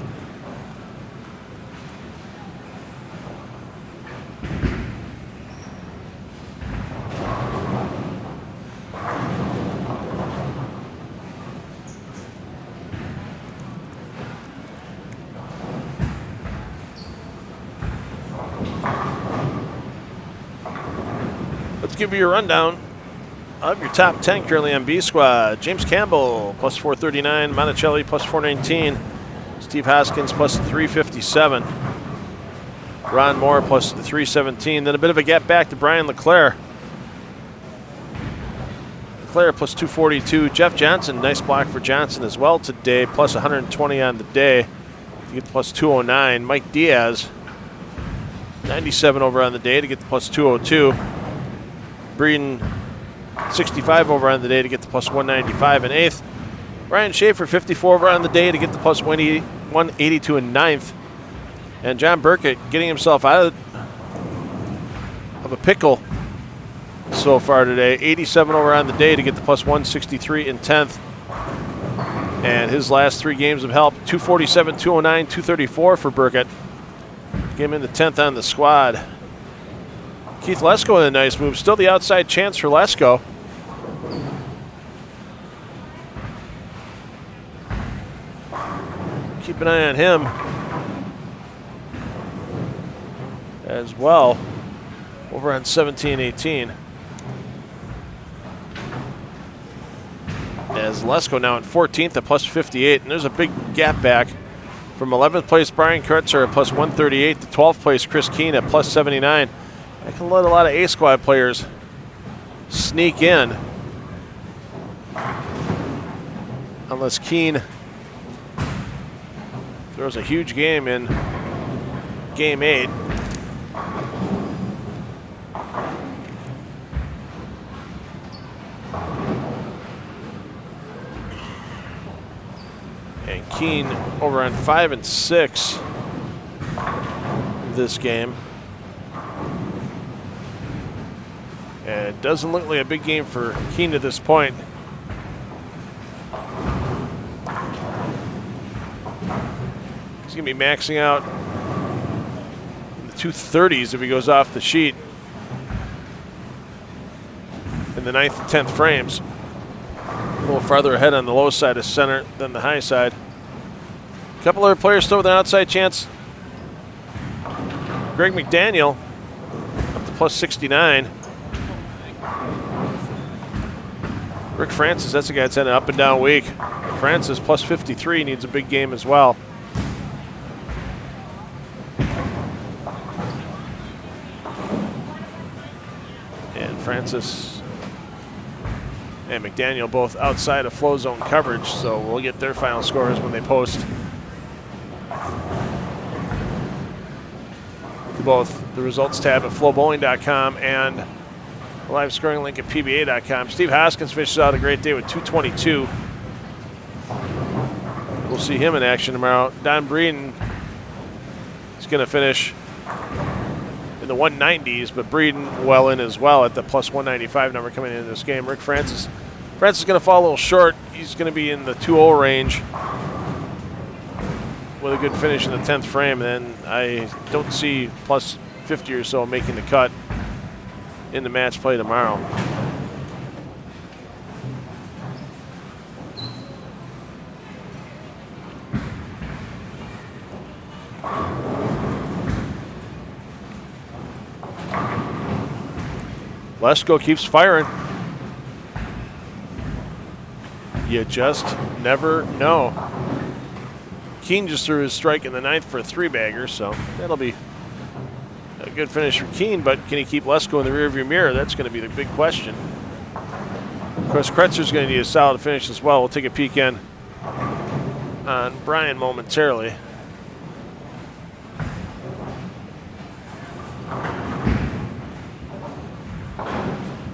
Let's give you a rundown of your top 10 currently on B squad. James Campbell, plus 439. Monticelli, plus 419. Steve Hoskins, plus 357. Ron Moore, plus 317. Then a bit of a gap back to Brian LeClaire. LeClaire, plus 242. Jeff Johnson, nice block for Johnson as well today, plus 120 on the day to get the plus 209. Mike Diaz, 97 over on the day to get the plus 202. Breeden, 65 over on the day to get the plus 195 in 8th. Ryan Schaefer, 54 over on the day to get the plus 182 in 9th. And John Burkett getting himself out of a pickle so far today. 87 over on the day to get the plus 163 in 10th. And his last 3 games have helped. 247, 209, 234 for Burkett. Get him in the 10th on the squad. Keith Lesko with a nice move. Still the outside chance for Lesko. Keep an eye on him as well over on 17-18. As Lesko now in 14th at plus 58, and there's a big gap back from 11th place Brian Kurtzer at plus 138 to 12th place Chris Keene at plus 79. I can let a lot of A squad players sneak in unless Keene throws a huge game in game 8. And Keene over on 5 and 6 this game. And it doesn't look like a big game for Keene at this point. going to be maxing out in the 230s if he goes off the sheet in the 9th and 10th frames. A little farther ahead on the low side of center than the high side. A couple other players still with an outside chance. Greg McDaniel up to plus 69. Rick Francis, that's a guy that's had an up and down week. Francis plus 53 needs a big game as well. And Francis and McDaniel both outside of flow zone coverage, so we'll get their final scores when they post to both the results tab at FloBowling.com and the live scoring link at PBA.com. Steve Hoskins fishes out a great day with 222. We'll see him in action tomorrow. Don Breeden is going to finish in the 190s, but Breeden well in as well at the plus 195 number coming into this game. Rick Francis is going to fall a little short. He's going to be in the 2-0 range with a good finish in the 10th frame. And then I don't see plus 50 or so making the cut in the match play tomorrow. Lesko keeps firing. You just never know. Keene just threw his strike in the 9th for a 3-bagger, so that'll be a good finish for Keene, but can he keep Lesko in the rearview mirror? That's going to be the big question. Of course, Kretzer's going to need a solid finish as well. We'll take a peek in on Brian momentarily.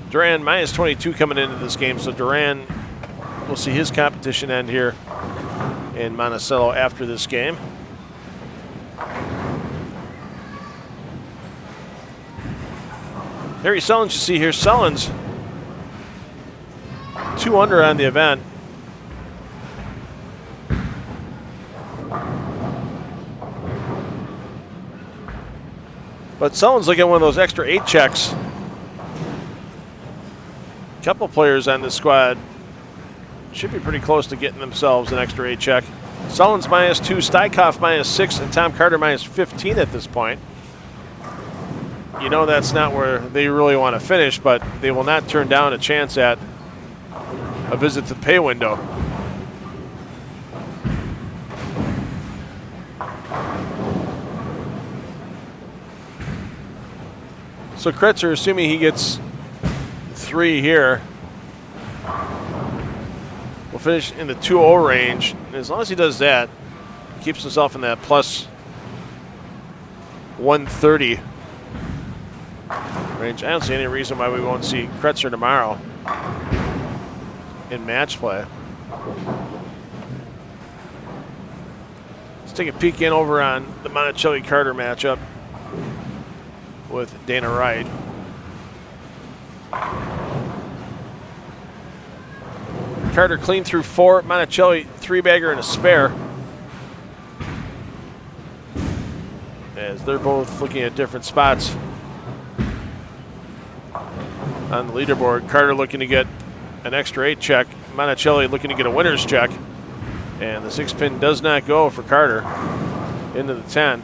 Duran minus 22 coming into this game, so Duran will see his competition end here in Monticello after this game. Harry Sullins, you see here, Sullins 2 under on the event. But Sullins looking at one of those extra 8 checks. A couple players on this squad should be pretty close to getting themselves an extra 8 check. Sullins minus 2, Steichhoff minus 6, and Tom Carter minus 15 at this point. You know that's not where they really want to finish, but they will not turn down a chance at a visit to the pay window. So Kretzer, assuming he gets 3 here, will finish in the 2-0 range. And as long as he does that, he keeps himself in that plus 130 range. I don't see any reason why we won't see Kretzer tomorrow in match play. Let's take a peek in over on the Monticelli-Carter matchup with Dana Wright. Carter clean through 4, Monticelli 3-bagger and a spare. As they're both looking at different spots on the leaderboard. Carter looking to get an extra 8 check. Monticelli looking to get a winner's check. And the 6-pin does not go for Carter into the 10.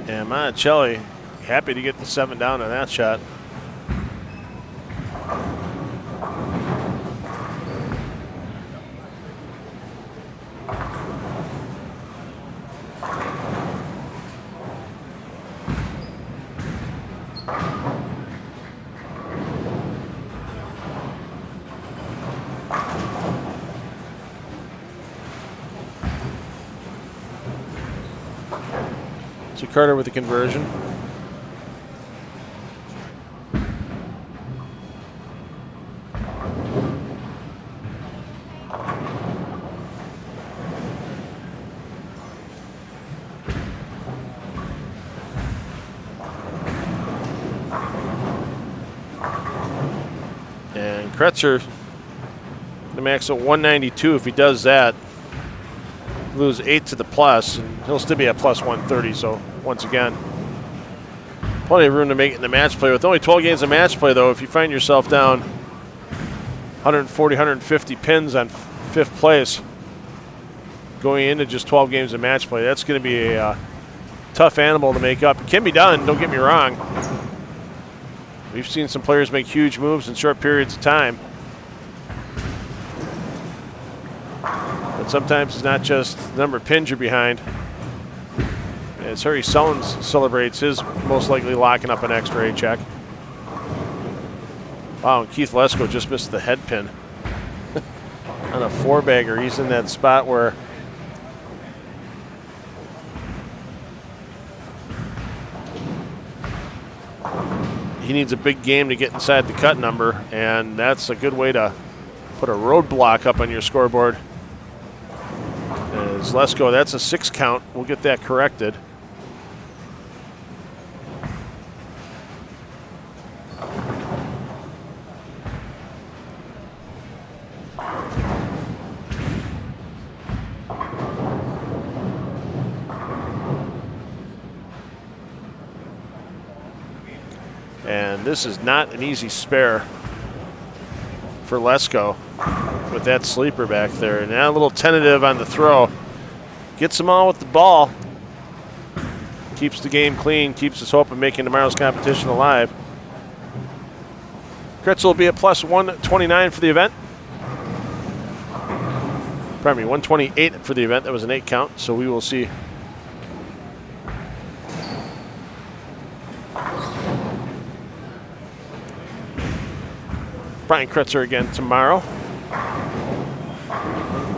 And Monticelli happy to get the 7 down on that shot. So Carter with the conversion. And Kretzer, the max at 192. If he does that, lose 8 to the plus, and he'll still be at plus 130. So once again, plenty of room to make it in the match play. With only 12 games of match play, though, if you find yourself down 140, 150 pins on 5th place going into just 12 games of match play, that's going to be a tough animal to make up. It can be done, don't get me wrong. We've seen some players make huge moves in short periods of time. But sometimes it's not just the number of pins you're behind. As Harry Sullins celebrates his most likely locking up an extra 8 check. Wow, and Keith Lesko just missed the head pin on a 4-bagger. He's in that spot where he needs a big game to get inside the cut number, and that's a good way to put a roadblock up on your scoreboard. As Lesko, that's a 6 count. We'll get that corrected. And this is not an easy spare for Lesko with that sleeper back there. And now a little tentative on the throw. Gets them all with the ball. Keeps the game clean, keeps us hope of making tomorrow's competition alive. Kretzer will be at plus 129 for the event. Pardon me, 128 for the event. That was an 8 count, so we will see. Brian Kretzer again tomorrow.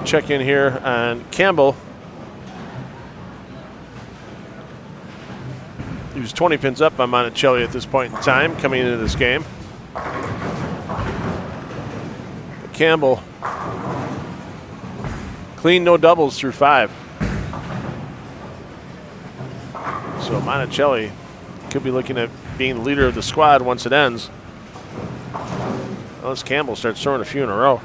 Check in here on Campbell. He was 20 pins up on Monticelli at this point in time coming into this game. But Campbell, clean, no doubles through 5. So Monticelli could be looking at being the leader of the squad once it ends. Unless Campbell starts throwing a few in a row.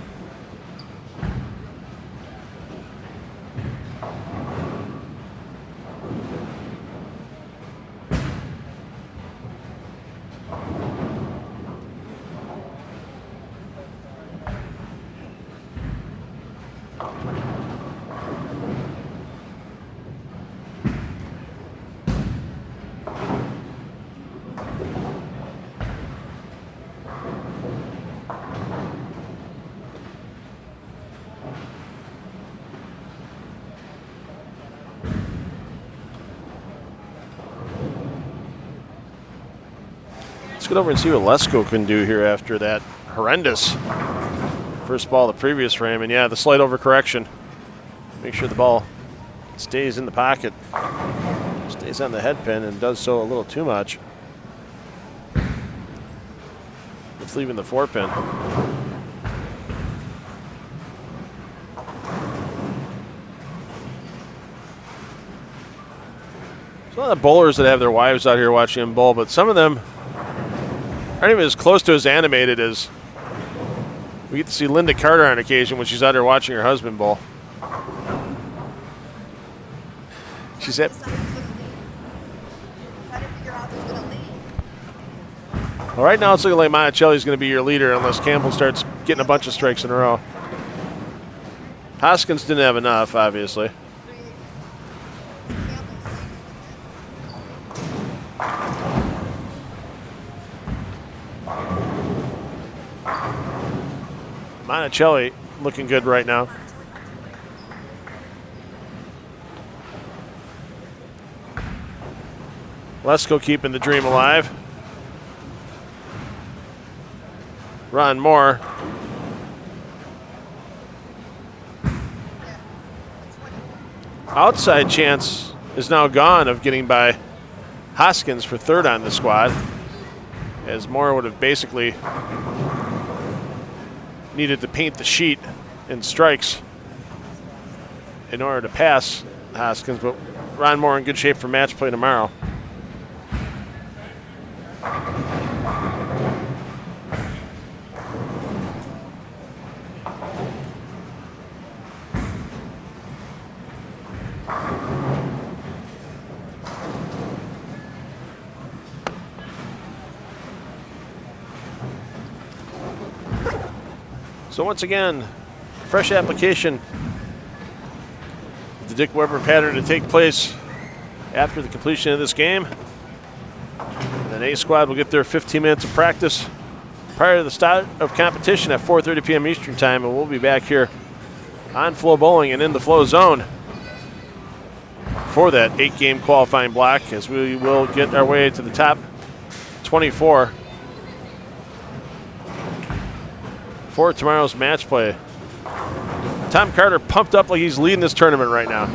Let's get over and see what Lesko can do here after that horrendous first ball of the previous frame. And yeah, the slight overcorrection. Make sure the ball stays in the pocket, stays on the head pin, and does so a little too much. It's leaving the 4 pin. There's a lot of bowlers that have their wives out here watching them bowl, but some of them aren't even as close to as animated as we get to see Linda Carter on occasion when she's out there watching her husband bowl. She's at. Well, right now it's looking like Monticelli's going to be your leader unless Campbell starts getting a bunch of strikes in a row. Hoskins didn't have enough, obviously. Monticelli looking good right now. Lesko keeping the dream alive. Ron Moore. Outside chance is now gone of getting by Hoskins for third on the squad, as Moore would have basically needed to paint the sheet in strikes in order to pass Hoskins, but Ron Moore in good shape for match play tomorrow. So once again, fresh application of the Dick Weber pattern to take place after the completion of this game. And then A squad will get their 15 minutes of practice prior to the start of competition at 4:30 p.m. Eastern time, and we'll be back here on FloBowling and in the Flow Zone for that 8-game qualifying block, as we will get our way to the top 24 for tomorrow's match play. Tom Carter pumped up like he's leading this tournament right now.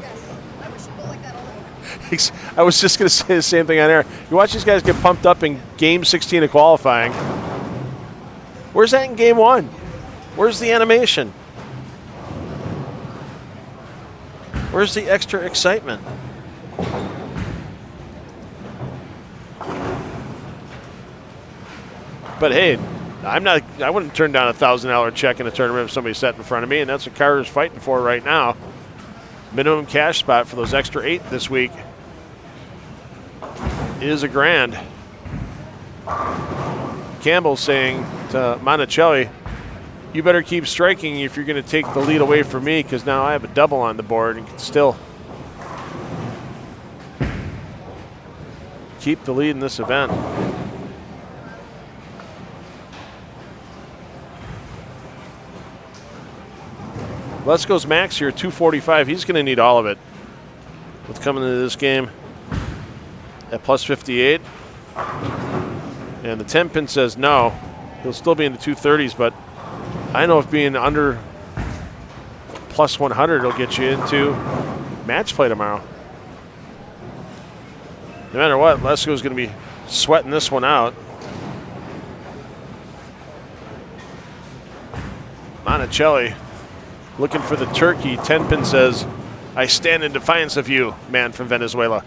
Yes, I wish you'd go like that all over. I was just going to say the same thing on air. You watch these guys get pumped up in game 16 of qualifying. Where's that in game 1? Where's the animation? Where's the extra excitement? But hey, I wouldn't turn down a $1,000 check in a tournament if somebody sat in front of me, and that's what Carter's fighting for right now. Minimum cash spot for those extra 8 this week is $1,000. Campbell's saying to Monticelli, you better keep striking if you're going to take the lead away from me, because now I have a double on the board and can still keep the lead in this event. Lesko's max here, 245. He's going to need all of it with coming into this game at plus 58. And the 10 pin says no. He'll still be in the 230s, but I know if being under plus 100 will get you into match play tomorrow. No matter what, Lesko's going to be sweating this one out. Monticelli looking for the turkey. 10 pin says, I stand in defiance of you, man from Venezuela.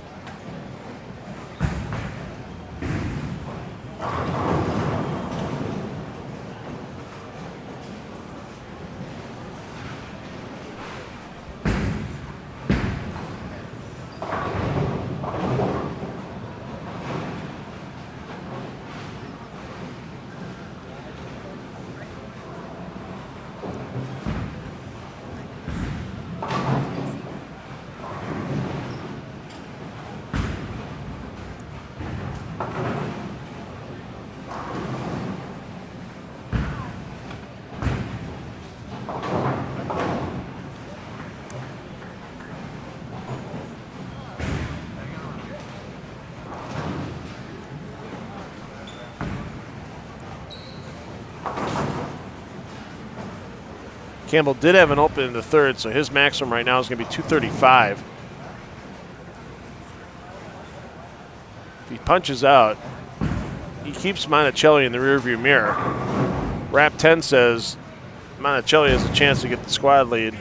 Campbell did have an open in the third, so his maximum right now is going to be 235. If he punches out, he keeps Monticelli in the rearview mirror. Rap 10 says Monticelli has a chance to get the squad lead.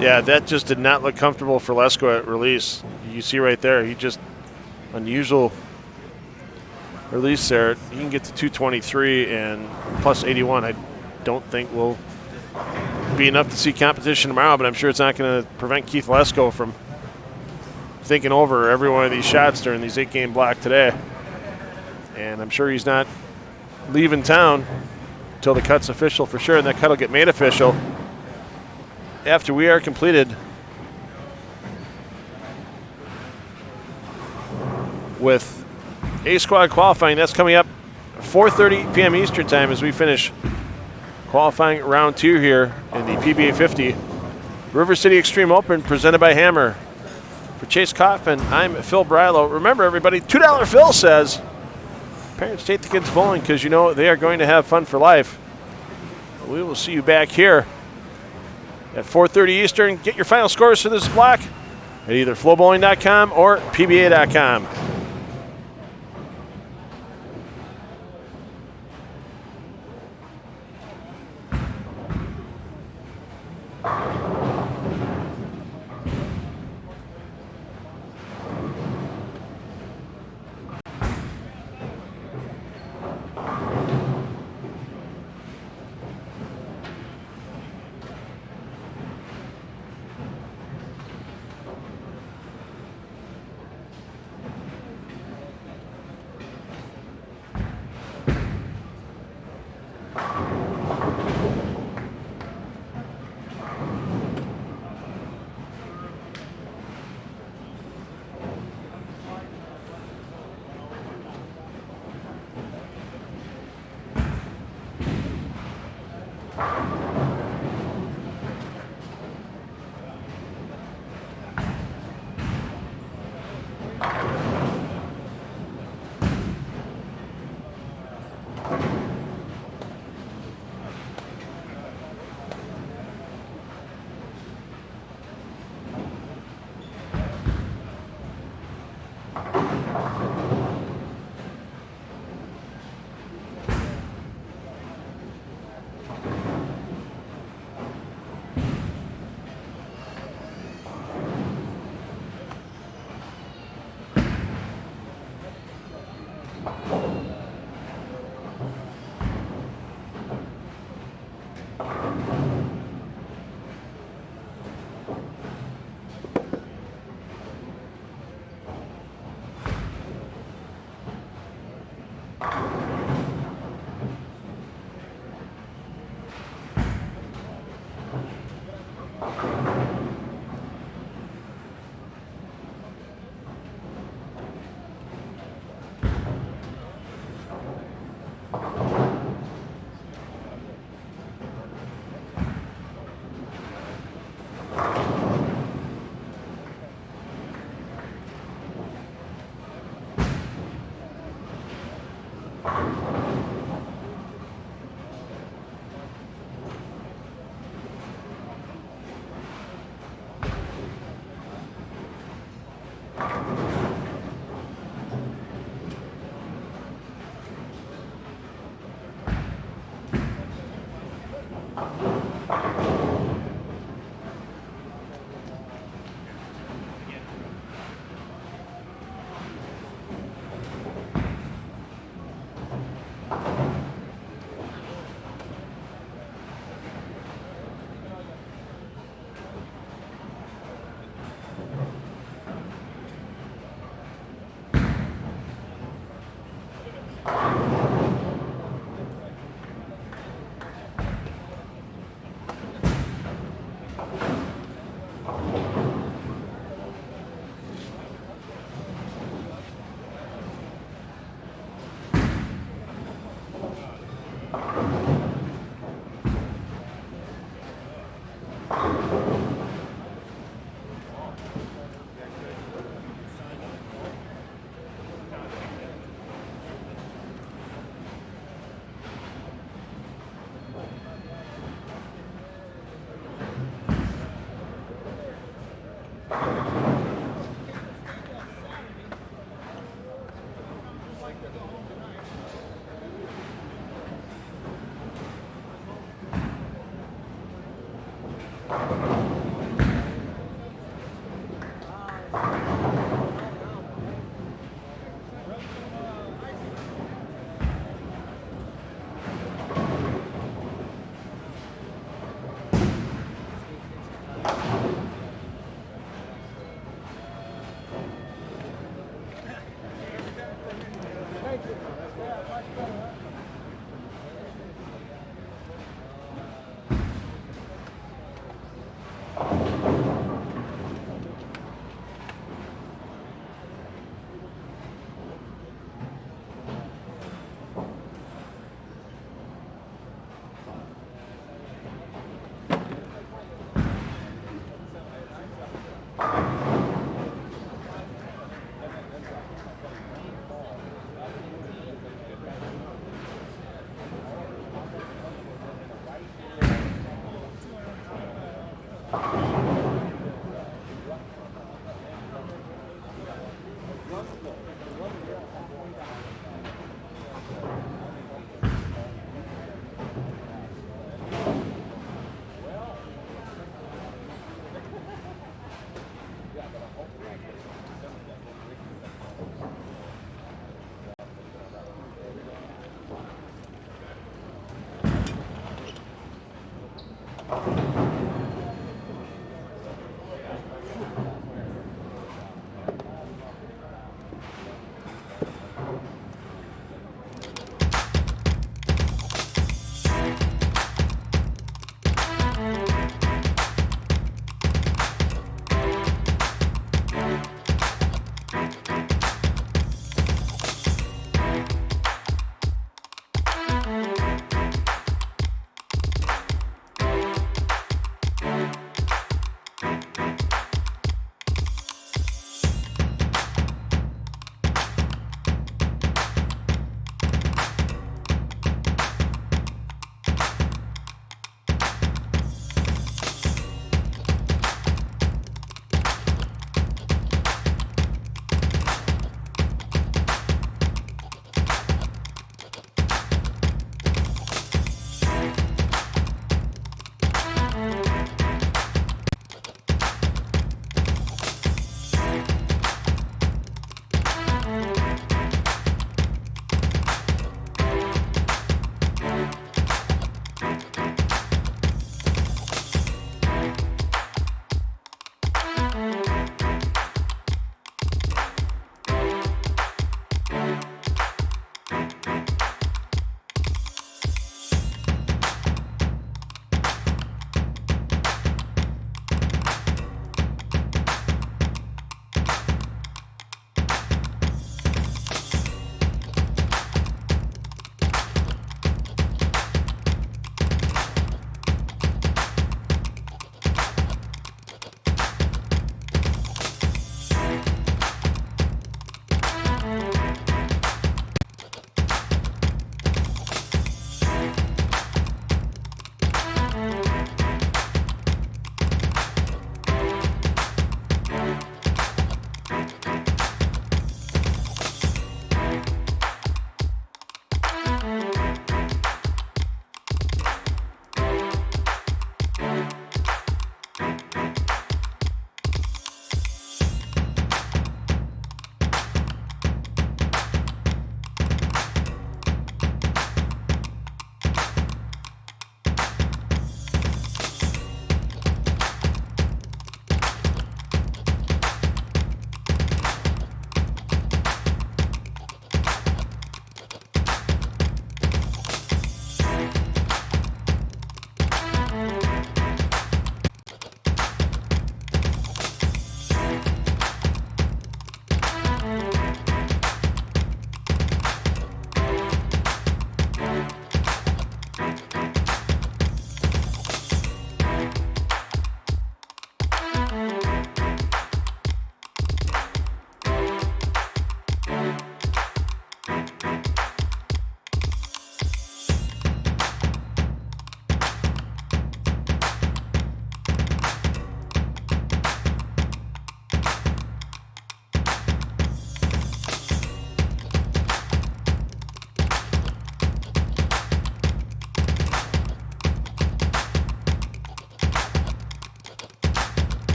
Yeah, that just did not look comfortable for Lesko at release. You see right there, he just, unusual release there. He can get to 223 and plus 81. I don't think will be enough to see competition tomorrow, but I'm sure it's not going to prevent Keith Lesko from thinking over every one of these shots during these 8-game block today. And I'm sure he's not leaving town until the cut's official for sure, and that cut will get made official after we are completed with A-Squad qualifying. That's coming up 4:30 p.m. Eastern time as we finish qualifying round 2 here in the PBA50 River City Extreme Open presented by Hammer. For Chase Kaufman, I'm Phil Brylow. Remember, everybody, $2 Phil says, parents take the kids bowling because you know they are going to have fun for life. We will see you back here at 4:30 Eastern. Get your final scores for this block at either FloBowling.com or PBA.com.